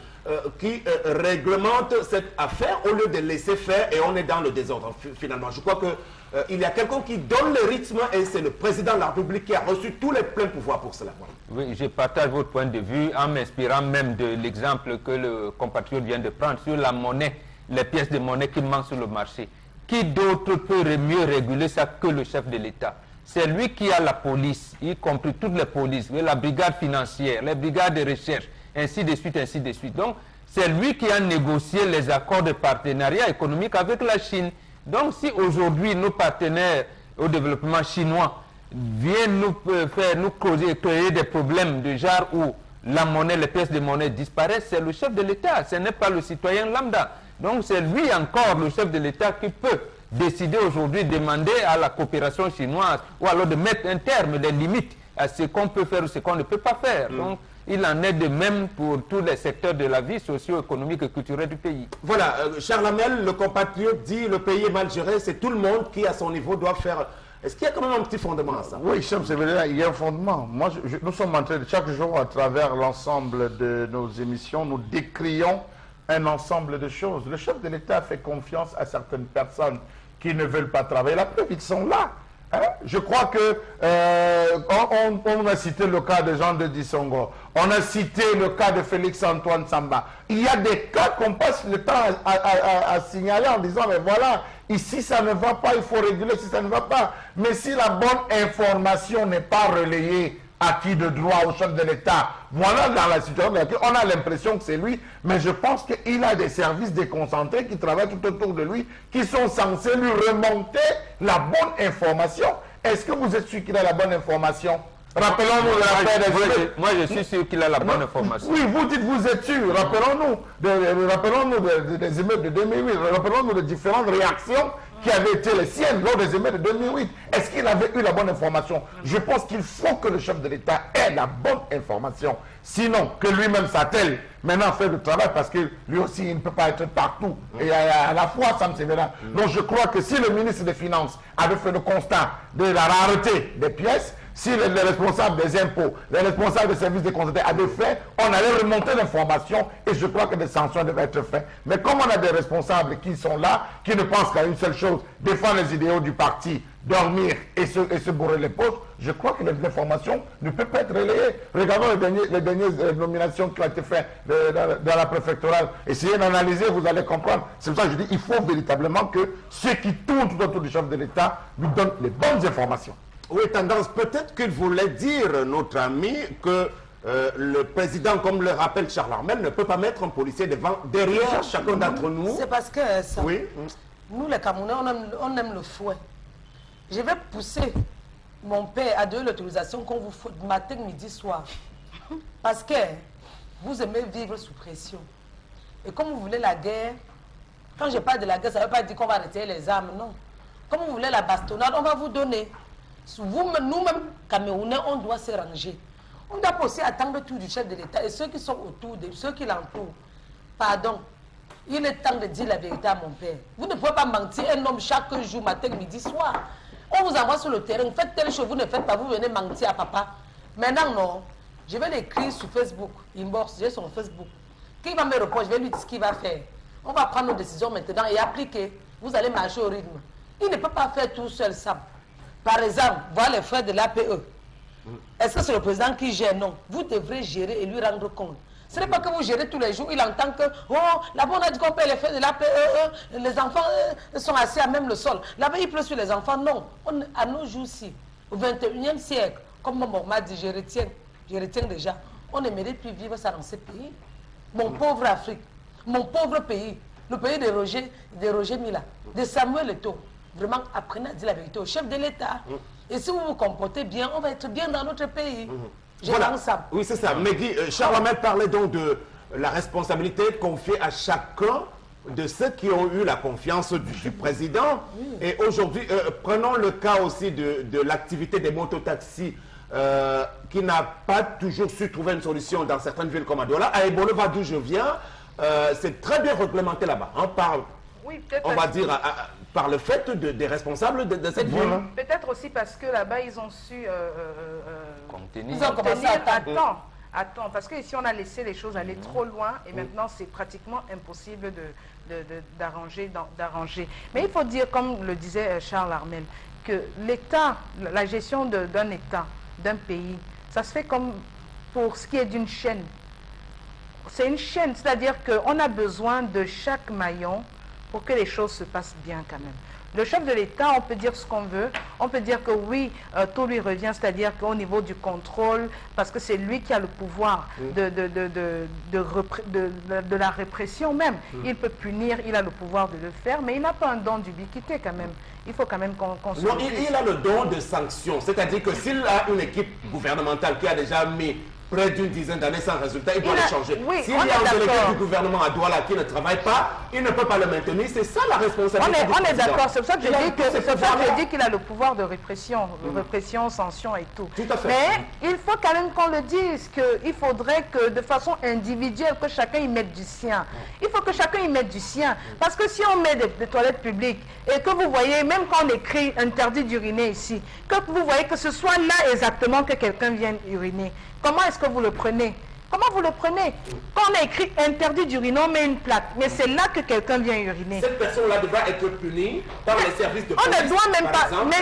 qui réglemente cette affaire au lieu de laisser faire et on est dans le désordre finalement. Je crois qu'il y a quelqu'un qui donne le rythme et c'est le président de la République qui a reçu tous les pleins pouvoirs pour cela. Voilà. Oui, je partage votre point de vue en m'inspirant même de l'exemple que le compatriote vient de prendre sur la monnaie, les pièces de monnaie qui manquent sur le marché. Qui d'autre peut mieux réguler ça que le chef de l'État? C'est lui qui a la police, y compris toutes les polices, la brigade financière, les brigades de recherche, ainsi de suite, ainsi de suite. Donc, c'est lui qui a négocié les accords de partenariat économique avec la Chine. Donc, si aujourd'hui nos partenaires au développement chinois viennent nous créer des problèmes de genre où la monnaie, les pièces de monnaie disparaissent, c'est le chef de l'État, ce n'est pas le citoyen lambda. Donc, c'est lui encore, le chef de l'État, qui peut décider aujourd'hui de demander à la coopération chinoise ou alors de mettre un terme, des limites à ce qu'on peut faire ou ce qu'on ne peut pas faire. Donc, il en est de même pour tous les secteurs de la vie socio-économique et culturelle du pays. Voilà, Charles Hamel, le compatriote, dit le pays est mal géré, c'est tout le monde qui, à son niveau, doit faire... Est-ce qu'il y a quand même un petit fondement à ça? Oui, Chef Sévérien, il y a un fondement. Moi, nous sommes en train de, chaque jour, à travers l'ensemble de nos émissions, nous décrions un ensemble de choses. Le chef de l'État fait confiance à certaines personnes qui ne veulent pas travailler. La preuve, ils sont là. Hein? Je crois que on a cité le cas de Jean de Dissongo, on a cité le cas de Félix-Antoine Samba. Il y a des cas qu'on passe le temps à signaler en disant, mais voilà, ici ça ne va pas, il faut réguler si ça ne va pas. Mais si la bonne information n'est pas relayée, acquis de droit au chef de l'État, voilà dans la situation dans laquelle on a l'impression que c'est lui, mais je pense qu'il a des services déconcentrés qui travaillent tout autour de lui, qui sont censés lui remonter la bonne information. Est-ce que vous êtes sûr qu'il a la bonne information? Rappelons-nous de l'affaire des émeutes. Moi, je suis sûr qu'il a la bonne information. Oui, vous dites vous êtes sûr. Rappelons-nous des émeutes de 2008. Rappelons-nous de différentes réactions qui avaient été les siennes lors des émeutes de 2008. Est-ce qu'il avait eu la bonne information? Je pense qu'il faut que le chef de l'État ait la bonne information. Sinon, que lui-même s'attelle maintenant fait le travail parce que lui aussi, il ne peut pas être partout. Et à la fois, ça me sévère. Donc je crois que si le ministre des Finances avait fait le constat de la rareté des pièces, si les responsables des impôts, les responsables des services déconcentrés avaient fait, on allait remonter l'information et je crois que des sanctions devaient être faites. Mais comme on a des responsables qui sont là, qui ne pensent qu'à une seule chose, défendre les idéaux du parti, dormir et se bourrer les poches, je crois que l'information ne peut pas être relayée. Regardons les dernières nominations qui ont été faites dans la préfectorale. Essayez d'analyser, vous allez comprendre. C'est pour ça que je dis qu'il faut véritablement que ceux qui tournent tout autour du chef de l'État lui donnent les bonnes informations. Oui, tendance, peut-être qu'il voulait dire, notre ami, que le président, comme le rappelle Charles Hamel, ne peut pas mettre un policier derrière chacun d'entre nous. C'est parce que ça, oui. Nous les Camerounais, on aime le fouet. Je vais pousser mon père à donner l'autorisation qu'on vous foute matin, midi, soir. Parce que vous aimez vivre sous pression. Et comme vous voulez la guerre, quand je parle de la guerre, ça ne veut pas dire qu'on va retirer les armes, non. Comme vous voulez la bastonnade, on va vous donner. Nous-mêmes, Camerounais, on doit se ranger. On doit aussi attendre tout du chef de l'État et ceux qui sont autour de ceux qui l'entourent. Pardon, il est temps de dire la vérité à mon père. Vous ne pouvez pas mentir un homme chaque jour, matin, midi, soir. On vous envoie sur le terrain, vous faites telle chose, vous ne faites pas, vous venez mentir à papa. Maintenant, non, je vais l'écrire sur Facebook, inbox, j'ai son Facebook. Qui va me répondre, je vais lui dire ce qu'il va faire. On va prendre nos décisions maintenant et appliquer. Vous allez marcher au rythme. Il ne peut pas faire tout seul ça. Par exemple, voir les frais de l'APE. Est-ce que c'est le président qui gère? Non. Vous devrez gérer et lui rendre compte. Ce n'est pas que vous gérez tous les jours, il entend que, oh, là-bas on a dit qu'on paie les frais de l'APE, les enfants sont assis à même le sol. Là-bas il pleut sur les enfants. Non. À nos jours-ci, au 21e siècle, comme mon m'a dit, je retiens déjà, on ne mérite plus vivre ça dans ce pays. Mon pauvre Afrique, mon pauvre pays, le pays de Roger Mila, de Samuel Eto'o. Vraiment, apprenez à dire la vérité au chef de l'État. Et si vous vous comportez bien, on va être bien dans notre pays. Voilà. Ça. Oui, c'est ça. Mais Charles Hamel parlait donc de la responsabilité confiée à chacun de ceux qui ont eu la confiance du président. Oui. Et aujourd'hui, prenons le cas aussi de l'activité des mototaxis qui n'a pas toujours su trouver une solution dans certaines villes comme à Douala. À Ebolova, d'où je viens, c'est très bien réglementé là-bas. On parle Oui, peut-être. On va dire par le fait des responsables de cette ville. Peut-être aussi parce que là-bas, ils ont su Contenir. Ils ont commencé à temps. Parce que ici, on a laissé les choses aller trop loin et maintenant, c'est pratiquement impossible d'arranger. Mais il faut dire, comme le disait Charles Armel, que l'État, la gestion d'un État, d'un pays, ça se fait comme pour ce qui est d'une chaîne. C'est une chaîne, c'est-à-dire qu'on a besoin de chaque maillon pour que les choses se passent bien quand même. Le chef de l'État, on peut dire ce qu'on veut, on peut dire que oui, tout lui revient, c'est-à-dire qu'au niveau du contrôle, parce que c'est lui qui a le pouvoir de la répression même. Il peut punir, il a le pouvoir de le faire, mais il n'a pas un don d'ubiquité quand même. Il faut quand même qu'on se... Non, il a le don de sanction, c'est-à-dire que s'il a une équipe gouvernementale qui a déjà mis près d'une dizaine d'années sans résultat, il doit les changer. Oui, s'il y a un délégué du gouvernement à Douala qui ne travaille pas, il ne peut pas le maintenir. C'est ça la responsabilité du On est président. d'accord, c'est pour ça que je dis qu'il a le pouvoir de répression, répression, sanction et tout. Tout à fait. Mais il faut quand même qu'on le dise, qu'il faudrait que de façon individuelle, que chacun y mette du sien. Il faut que chacun y mette du sien. Parce que si on met des toilettes publiques et que vous voyez, même quand on écrit interdit d'uriner ici, que vous voyez que ce soit là exactement que quelqu'un vienne uriner, comment est-ce que vous le prenez? Comment vous le prenez? Quand on a écrit interdit d'uriner, on met une plaque. Mais c'est là que quelqu'un vient uriner. Cette personne-là devra être punie par les services de police. On ne doit même pas. Exemple,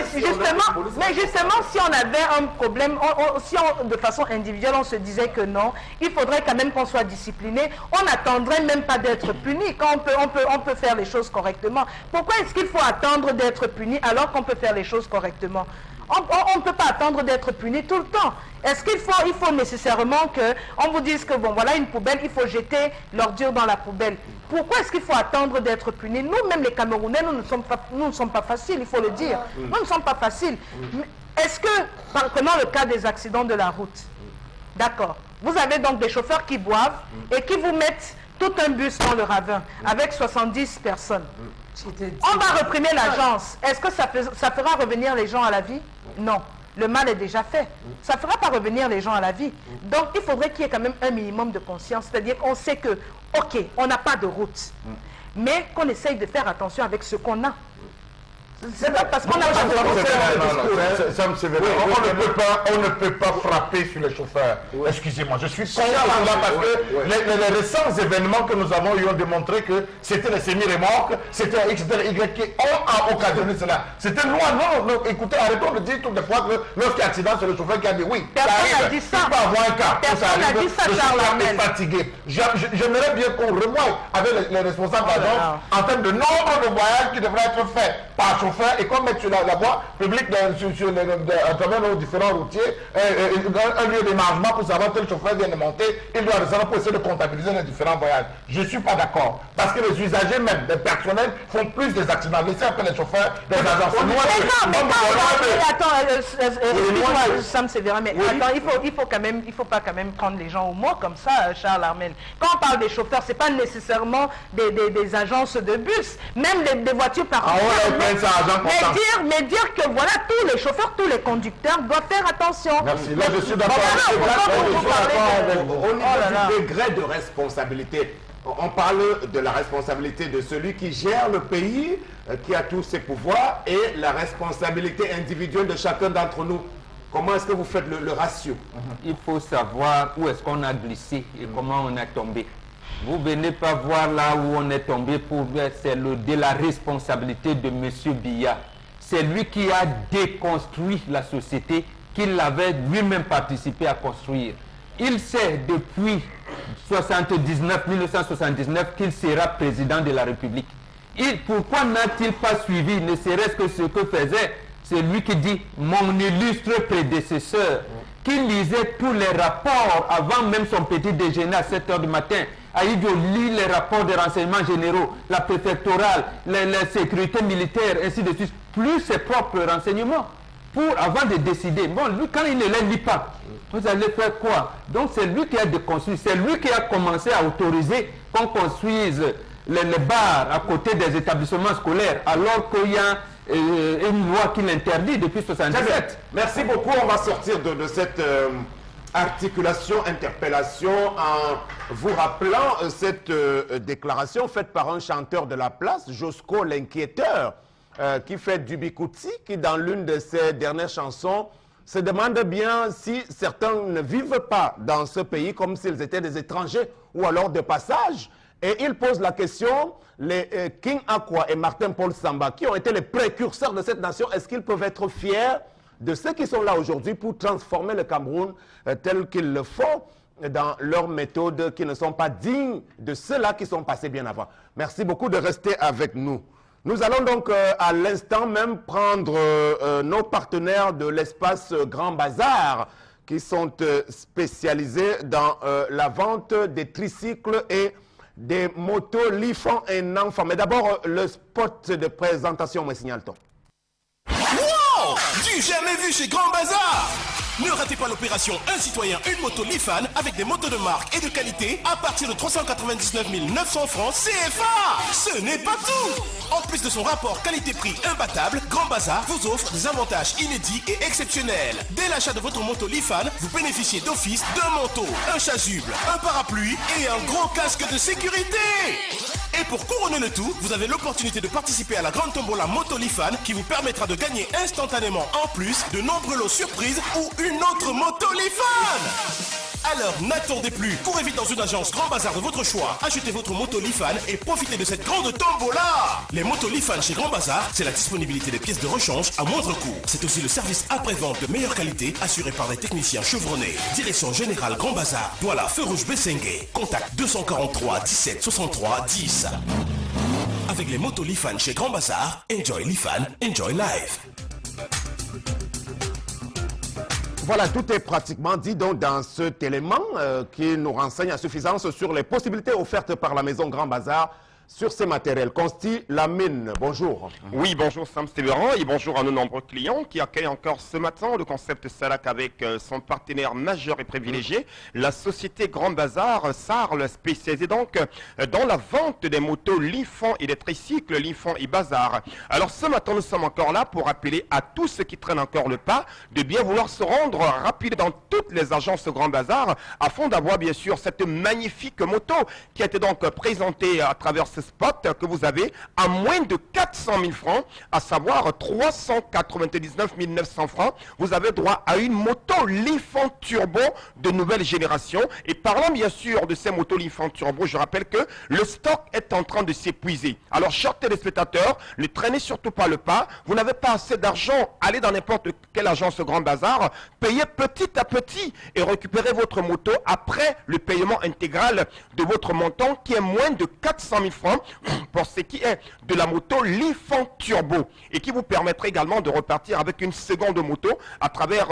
mais justement, si on avait un problème, si de façon individuelle, on se disait que non, il faudrait quand même qu'on soit discipliné. On n'attendrait même pas d'être puni quand on peut faire les choses correctement. Pourquoi est-ce qu'il faut attendre d'être puni alors qu'on peut faire les choses correctement? On ne peut pas attendre d'être puni tout le temps. Est-ce qu'il faut nécessairement qu'on vous dise que bon, voilà une poubelle, il faut jeter l'ordure dans la poubelle? Pourquoi est-ce qu'il faut attendre d'être puni? Nous, même les Camerounais, nous ne sommes pas faciles, il faut le dire. Nous ne sommes pas faciles. Est-ce que, prenons le cas des accidents de la route, d'accord, vous avez donc des chauffeurs qui boivent et qui vous mettent tout un bus dans le ravin avec 70 personnes. On va réprimer l'agence. Est-ce que ça fera revenir les gens à la vie? Non. Le mal est déjà fait. Ça ne fera pas revenir les gens à la vie. Donc, il faudrait qu'il y ait quand même un minimum de conscience. C'est-à-dire qu'on sait que, ok, on n'a pas de route. Mais qu'on essaye de faire attention avec ce qu'on a. C'est pas parce qu'on n'a pas de route. Sam Sévérin, on ne peut pas frapper sur les chauffeurs. Excusez-moi, je suis contre cela parce que les récents événements que nous avons eu ont démontré que c'était les semi-remorques, c'était X, Y qui ont occasionné cela. C'était loin. Non, écoutez, arrêtons de dire toutes les fois que lorsqu'il y a accident, c'est le chauffeur qui a dit oui. Personne n'a dit ça. Il peut avoir un cas. Personne n'a dit ça, Charles Armel. Fatigué. J'aimerais bien qu'on revoie avec les responsables d'agence en termes de nombre de voyages qui devraient être faits par chauffeur et qu'on mette sur la voie publique à travers nos différents routiers un lieu d'émargement pour savoir quel chauffeur vient de monter, il doit descendre pour essayer de comptabiliser les différents voyages. Je ne suis pas d'accord. Parce que les usagers même, les personnels, font plus des accidents. Laissez un peu les chauffeurs des agences. Excuse-moi, Sam Sévérin, mais attends, il faut pas quand même prendre les gens au mot comme ça, Charles Armel. Quand on parle des chauffeurs, c'est pas nécessairement des agences de bus, même des voitures particulières. Mais dire que voilà, tous les chauffeurs, tous les conducteurs doivent faire attention. Merci, là je suis d'accord. Au niveau du degré de responsabilité, on parle de la responsabilité de celui qui gère le pays, qui a tous ses pouvoirs, et la responsabilité individuelle de chacun d'entre nous. Comment est-ce que vous faites le ratio? Il faut savoir où est-ce qu'on a glissé et comment on a tombé. Vous venez pas voir là où on est tombé pour c'est de la responsabilité de M. Biya. C'est lui qui a déconstruit la société qu'il avait lui-même participé à construire. Il sait depuis 1979 qu'il sera président de la République. Pourquoi n'a-t-il pas suivi, ne serait-ce que ce que faisait celui qui dit mon illustre prédécesseur, qui lisait tous les rapports avant même son petit déjeuner à 7 h du matin. Aïdjo lit les rapports des renseignements généraux, la préfectorale, la sécurité militaire, ainsi de suite, plus ses propres renseignements, avant de décider. Bon, lui, quand il ne les lit pas, vous allez faire quoi? Donc c'est lui qui a déconstruit, c'est lui qui a commencé à autoriser qu'on construise les bars à côté des établissements scolaires, alors qu'il y a une loi qui l'interdit depuis 1977. Merci beaucoup, on va sortir de cette articulation, interpellation, en vous rappelant cette déclaration faite par un chanteur de la place, Josco l'inquiéteur, qui fait du bikouti, qui dans l'une de ses dernières chansons se demande bien si certains ne vivent pas dans ce pays comme s'ils étaient des étrangers ou alors de passage. Et il pose la question, les King Aqua et Martin Paul Samba, qui ont été les précurseurs de cette nation, est-ce qu'ils peuvent être fiers de ceux qui sont là aujourd'hui pour transformer le Cameroun tel qu'ils le font dans leurs méthodes qui ne sont pas dignes de ceux-là qui sont passés bien avant. Merci beaucoup de rester avec nous. Nous allons donc à l'instant même prendre nos partenaires de l'espace Grand Bazar qui sont spécialisés dans la vente des tricycles et des motos Lifan et enfant. Mais d'abord, le spot de présentation, me signale-t-on. Wow! Du jamais vu chez Grand Bazar! Ne ratez pas l'opération Un citoyen, une moto Lifan avec des motos de marque et de qualité à partir de 399 900 francs CFA. Ce n'est pas tout. En plus de son rapport qualité-prix imbattable, Grand Bazar vous offre des avantages inédits et exceptionnels. Dès l'achat de votre moto Lifan, vous bénéficiez d'office d'un manteau, un chasuble, un parapluie et un gros casque de sécurité. Et pour couronner le tout, vous avez l'opportunité de participer à la grande tombola Moto Lifan qui vous permettra de gagner instantanément en plus de nombreux lots surprises ou une autre moto Lifan. Alors n'attendez plus, courez vite dans une agence Grand Bazar de votre choix, achetez votre moto Lifan et profitez de cette grande tombola. Les motos Lifan chez Grand Bazar, c'est la disponibilité des pièces de rechange à moindre coût. C'est aussi le service après-vente de meilleure qualité assuré par des techniciens chevronnés. Direction Générale Grand Bazar, Douala, Feu Rouge Bessengue. Contact 243 17 63 10. Avec les motos Lifan chez Grand Bazar, enjoy Lifan, enjoy life. Voilà, tout est pratiquement dit donc dans cet élément qui nous renseigne à suffisance sur les possibilités offertes par la maison Grand Bazar sur ces matériels. Consti Lamine, bonjour. Oui, bonjour Sam Stévéran et bonjour à nos nombreux clients qui accueillent encore ce matin le concept Salak avec son partenaire majeur et privilégié, la société Grand Bazar, Sarl, spécialisée donc dans la vente des motos Lifan et des tricycles Lifan et Bazar. Alors ce matin, nous sommes encore là pour appeler à tous ceux qui traînent encore le pas de bien vouloir se rendre rapide dans toutes les agences Grand Bazar afin d'avoir bien sûr cette magnifique moto qui a été donc présentée à travers ce spot que vous avez à moins de 400 000 francs, à savoir 399 900 francs. Vous avez droit à une moto Lifan Turbo de nouvelle génération. Et parlant bien sûr de ces motos Lifan Turbo, je rappelle que le stock est en train de s'épuiser. Alors, chers téléspectateurs, ne traînez surtout pas le pas. Vous n'avez pas assez d'argent, allez dans n'importe quelle agence Grand Bazar, payez petit à petit et récupérez votre moto après le paiement intégral de votre montant qui est moins de 400 000 francs pour ce qui est de la moto Lifan Turbo et qui vous permettra également de repartir avec une seconde moto à travers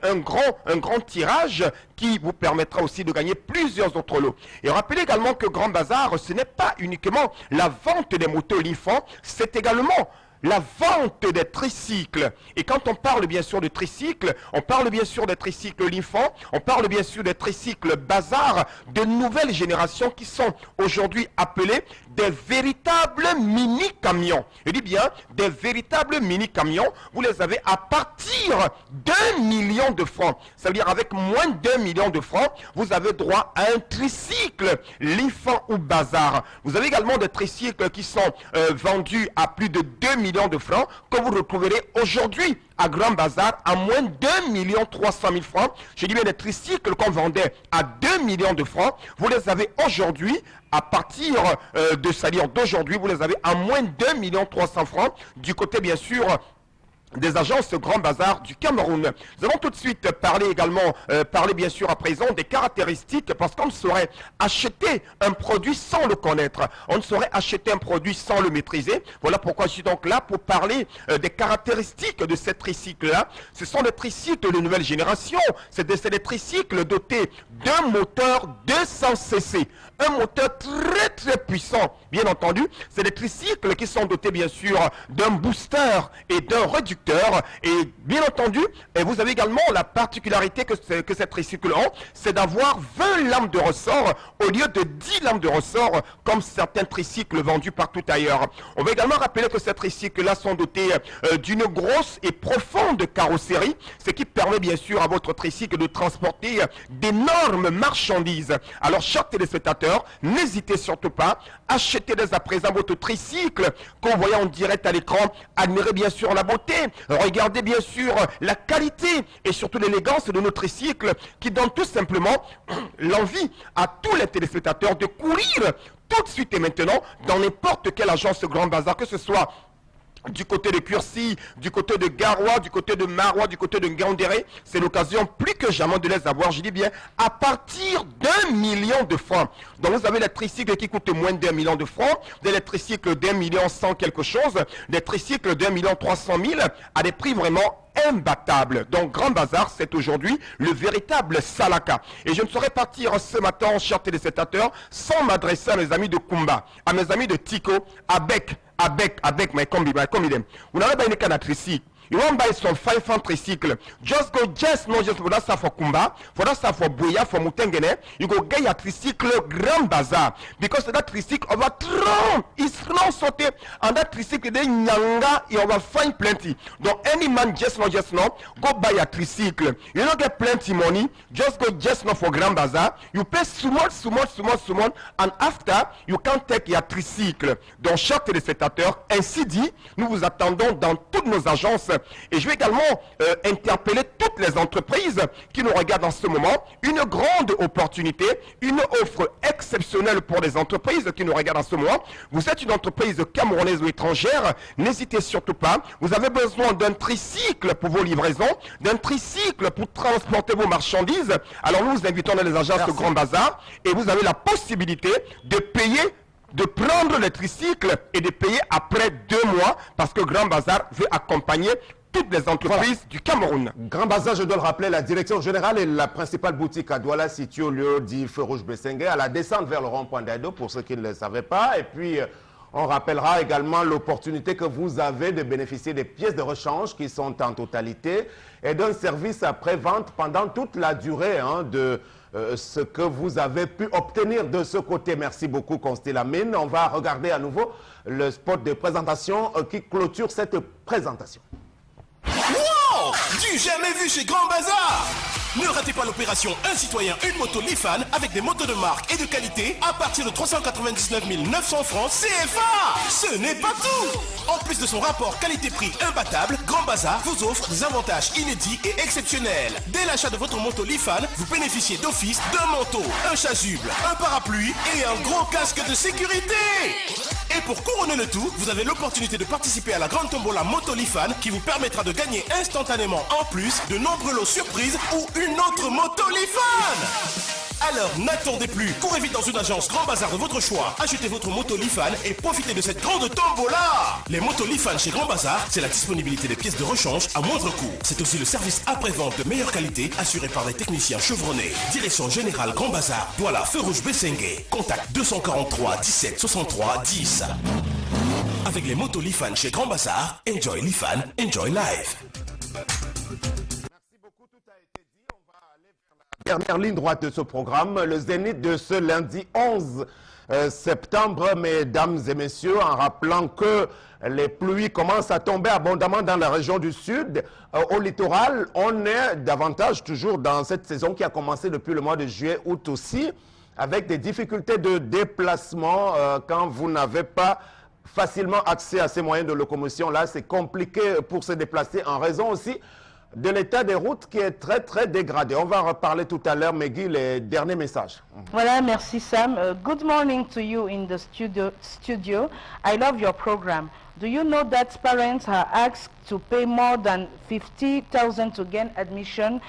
un grand tirage qui vous permettra aussi de gagner plusieurs autres lots. Et rappelez également que Grand Bazar, ce n'est pas uniquement la vente des motos Lifan, c'est également la vente des tricycles. Et quand on parle bien sûr de tricycles, on parle bien sûr des tricycles Lifan, on parle bien sûr des tricycles Bazar de nouvelle génération qui sont aujourd'hui appelés des véritables mini-camions. Je dis bien des véritables mini-camions. Vous les avez à partir d'1 million de francs. Ça veut dire avec moins d'1 million de francs, vous avez droit à un tricycle Lifan ou Bazar. Vous avez également des tricycles qui sont vendus à plus de 2 millions de francs que vous retrouverez aujourd'hui à Grand Bazar à moins d'1 300 000 francs. Je dis bien des tricycles qu'on vendait à 2 millions de francs. Vous les avez aujourd'hui à partir d'aujourd'hui, vous les avez à moins d'1 300 000 francs du côté bien sûr des agences Grand Bazar du Cameroun. Nous allons tout de suite parler également, bien sûr à présent des caractéristiques parce qu'on ne saurait acheter un produit sans le connaître. On ne saurait acheter un produit sans le maîtriser. Voilà pourquoi je suis donc là pour parler des caractéristiques de ces tricycles-là. Ce sont des tricycles de nouvelle génération. C'est des tricycles dotés d'un moteur 200 cc. Un moteur très puissant, bien entendu. C'est des tricycles qui sont dotés bien sûr d'un booster et d'un réducteur conducteurs. Et bien entendu, vous avez également la particularité que cette tricycle ont, c'est d'avoir 20 lames de ressort au lieu de 10 lames de ressort comme certains tricycles vendus partout ailleurs. On va également rappeler que ces tricycles-là sont dotés d'une grosse et profonde carrosserie, ce qui permet bien sûr à votre tricycle de transporter d'énormes marchandises. Alors, chers téléspectateurs, n'hésitez surtout pas, achetez dès à présent votre tricycle qu'on voit en direct à l'écran, admirez bien sûr la beauté, regardez bien sûr la qualité et surtout l'élégance de nos tricycles qui donne tout simplement l'envie à tous les téléspectateurs de courir tout de suite et maintenant dans n'importe quelle agence Grand Bazar, que ce soit du côté de Curcy, du côté de Garoua, du côté de Marois, du côté de Ngandéré. C'est l'occasion plus que jamais de les avoir, je dis bien, à partir d'1 million de francs. Donc vous avez les tricycles qui coûtent moins d'1 million de francs, des tricycles d'1 million 100 quelque chose, des tricycles d'1 million 300 000 à des prix vraiment imbattable. Donc Grand Bazar, c'est aujourd'hui le véritable Salaka. Et je ne saurais partir ce matin, chers téléspectateurs, sans m'adresser à mes amis de Kumba, à mes amis de Tico, avec my combi them. Vous n'avez pas une canne à tricycle. You want buy some 500 tricycle. Just go, just for that stuff for Kumba, for that stuff for Buya, for Mutengene. You go get your tricycle Grand Bazar. Because that tricycle overthrown. It's not sauté. And that tricycle, they nyanga, you will find plenty. Don't any man just know, go buy a tricycle. You don't get plenty money. Just go just not for Grand Bazar. You pay small, and after, you can take your tricycle. Donc, chers téléspectateurs, ainsi dit, nous vous attendons dans toutes nos agences. Et je vais également interpeller toutes les entreprises qui nous regardent en ce moment. Une grande opportunité, une offre exceptionnelle pour les entreprises qui nous regardent en ce moment. Vous êtes une entreprise camerounaise ou étrangère, n'hésitez surtout pas. Vous avez besoin d'un tricycle pour vos livraisons, d'un tricycle pour transporter vos marchandises. Alors nous vous invitons dans les agences de Grand Bazar et vous avez la possibilité de payer, de prendre le tricycle et de payer après 2 mois parce que Grand Bazar veut accompagner toutes les entreprises du Cameroun. Grand Bazar, je dois le rappeler, la direction générale et la principale boutique à Douala située au lieu dit Feu Rouge Bessengue à la descente vers le rond-point d'Aïdo pour ceux qui ne le savaient pas. Et puis on rappellera également l'opportunité que vous avez de bénéficier des pièces de rechange qui sont en totalité et d'un service après-vente pendant toute la durée de ce que vous avez pu obtenir de ce côté. Merci beaucoup, Constellamine. On va regarder à nouveau le spot de présentation qui clôture cette présentation. Wow! Du jamais vu chez Grand Bazar! Ne ratez pas l'opération Un citoyen, une moto Lifan avec des motos de marque et de qualité à partir de 399 900 francs CFA. Ce n'est pas tout. En plus de son rapport qualité-prix imbattable, Grand Bazar vous offre des avantages inédits et exceptionnels. Dès l'achat de votre moto Lifan, vous bénéficiez d'office d'un manteau, un chasuble, un parapluie et un gros casque de sécurité. Et pour couronner le tout, vous avez l'opportunité de participer à la grande tombola Moto Lifan qui vous permettra de gagner instantanément en plus de nombreux lots surprises ou une autre moto Lifan. Alors n'attendez plus, courez vite dans une agence Grand Bazar de votre choix, achetez votre moto Lifan et profitez de cette grande tombola. Les motos Lifan chez Grand Bazar, c'est la disponibilité des pièces de rechange à moindre coût. C'est aussi le service après-vente de meilleure qualité assuré par des techniciens chevronnés. Direction générale Grand Bazar, Douala, Feu Rouge Bessengue. Contact 243 17 63 10. Avec les motos Lifan chez Grand Bazar, enjoy Lifan, enjoy life. Dernière ligne droite de ce programme, le zénith de ce lundi 11 septembre, mesdames et messieurs, en rappelant que les pluies commencent à tomber abondamment dans la région du sud. Au littoral, on est davantage toujours dans cette saison qui a commencé depuis le mois de juillet, août aussi, avec des difficultés de déplacement quand vous n'avez pas facilement accès à ces moyens de locomotion. Là, c'est compliqué pour se déplacer en raison aussi de l'état des routes qui est très très dégradé. On va en reparler tout à l'heure, Megui, les derniers messages. Voilà, merci Sam. Good morning to you in the studio. I love your program. Do you know that parents are asked to pay more than 50,000 to gain admission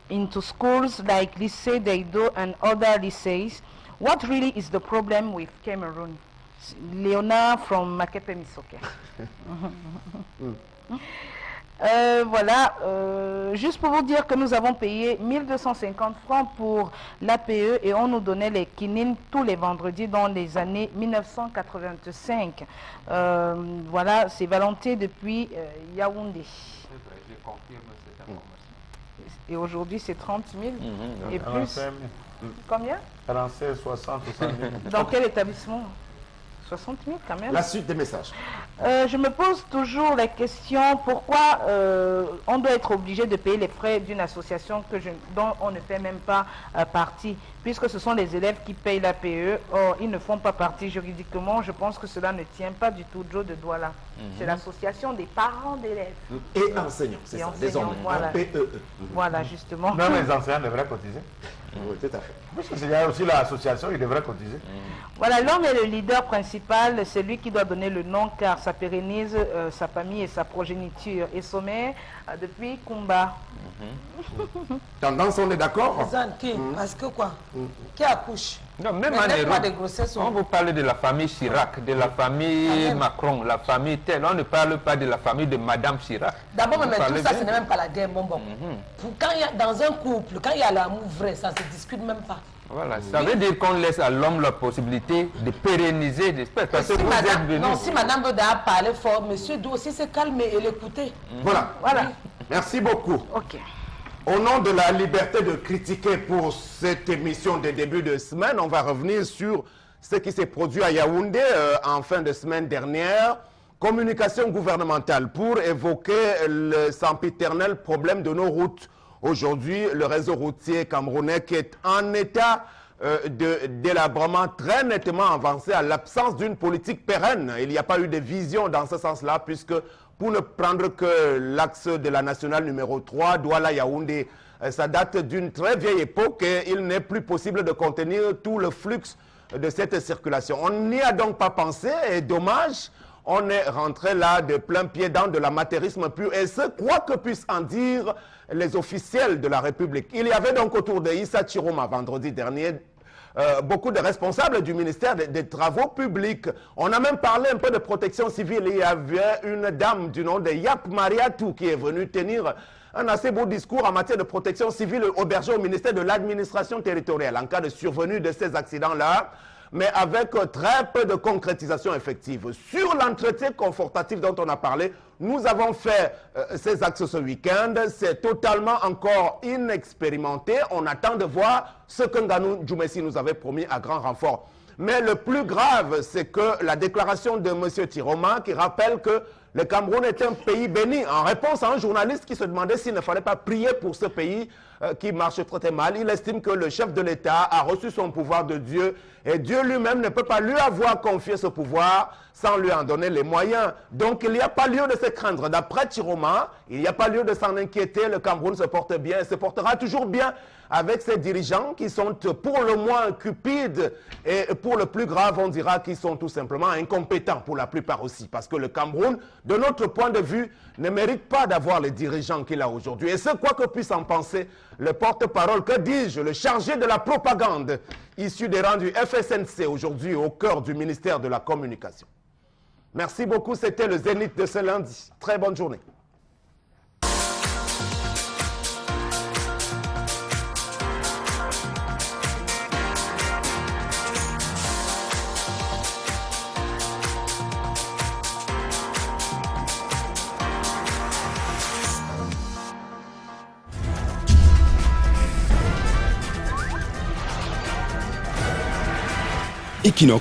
into schools like Lycée d'Aïdo and other lycées? What really is the problem with Cameroon? Leona from Makepe Misoke. Voilà, juste pour vous dire que nous avons payé 1250 francs pour l'APE et on nous donnait les kinines tous les vendredis dans les années 1985. Voilà, c'est Valentin depuis Yaoundé. Je confirme cette information. Et aujourd'hui, c'est 30 000 et plus. Combien 45, 60, 70 000. Dans quel établissement 60 000 quand même. La suite des messages. Je me pose toujours la question pourquoi on doit être obligé de payer les frais d'une association dont on ne fait même pas partie, puisque ce sont les élèves qui payent l'APE. Or, ils ne font pas partie juridiquement. Je pense que cela ne tient pas du tout Joe de Douala. C'est l'association des parents d'élèves. Et enseignants, c'est ça, désormais. Voilà. PEE. Voilà, justement. Même les enseignants devraient cotiser. Oui, tout à fait. Parce qu'il y a aussi l'association, ils devraient cotiser. Voilà, l'homme est le leader principal, c'est lui qui doit donner le nom car ça pérennise sa famille et sa progéniture. Et Sommet, depuis Kumba. Tendance, on est d'accord? Parce que quoi? Qui accouche? Non, même en Europe, on vous parle de la famille Chirac, de la famille Macron, la famille telle. On ne parle pas de la famille de Madame Chirac. D'abord, mais tout ça, ce n'est même pas la guerre bonbon. Quand il y a, dans un couple, quand il y a l'amour vrai, ça ne se discute même pas. Voilà, ça veut dire qu'on laisse à l'homme la possibilité de pérenniser des espèces. Parce que vous êtes venu. Non, si Madame Beda parler fort, monsieur doit aussi se calmer et l'écouter. Voilà. Merci beaucoup. Ok. Au nom de la liberté de critiquer pour cette émission de début de semaine, on va revenir sur ce qui s'est produit à Yaoundé en fin de semaine dernière. Communication gouvernementale pour évoquer le sempiternel problème de nos routes. Aujourd'hui, le réseau routier camerounais qui est en état de délabrement très nettement avancé à l'absence d'une politique pérenne. Il n'y a pas eu de vision dans ce sens-là puisque pour ne prendre que l'axe de la nationale numéro 3, Douala-Yaoundé, ça date d'une très vieille époque et il n'est plus possible de contenir tout le flux de cette circulation. On n'y a donc pas pensé et dommage, on est rentré là de plein pied dans de l'amateurisme pur et ce, quoi que puissent en dire les officiels de la République. Il y avait donc autour de Issa Chiroma vendredi dernier beaucoup de responsables du ministère des Travaux publics. On a même parlé un peu de protection civile. Il y avait une dame du nom de Yap Mariatou qui est venue tenir un assez beau discours en matière de protection civile hébergé au ministère de l'administration territoriale en cas de survenue de ces accidents-là, mais avec très peu de concrétisation effective. Sur l'entretien confortatif dont on a parlé, nous avons fait ces axes ce week-end. C'est totalement encore inexpérimenté. On attend de voir ce que Nganou Djoumessi nous avait promis à grand renfort. Mais le plus grave, c'est que la déclaration de M. Chiroma qui rappelle que le Cameroun est un pays béni. En réponse à un journaliste qui se demandait s'il ne fallait pas prier pour ce pays qui marche très mal, il estime que le chef de l'État a reçu son pouvoir de Dieu et Dieu lui-même ne peut pas lui avoir confié ce pouvoir sans lui en donner les moyens. Donc il n'y a pas lieu de se craindre. D'après Chiroma, il n'y a pas lieu de s'en inquiéter. Le Cameroun se porte bien et se portera toujours bien avec ses dirigeants qui sont pour le moins cupides et pour le plus grave, on dira qu'ils sont tout simplement incompétents pour la plupart aussi. Parce que le Cameroun, de notre point de vue, ne mérite pas d'avoir les dirigeants qu'il a aujourd'hui. Et ce, quoi que puisse en penser le porte-parole, que dis-je, le chargé de la propagande issu des rangs du FSNC aujourd'hui au cœur du ministère de la Communication. Merci beaucoup, c'était le Zénith de ce lundi. Très bonne journée. Equinox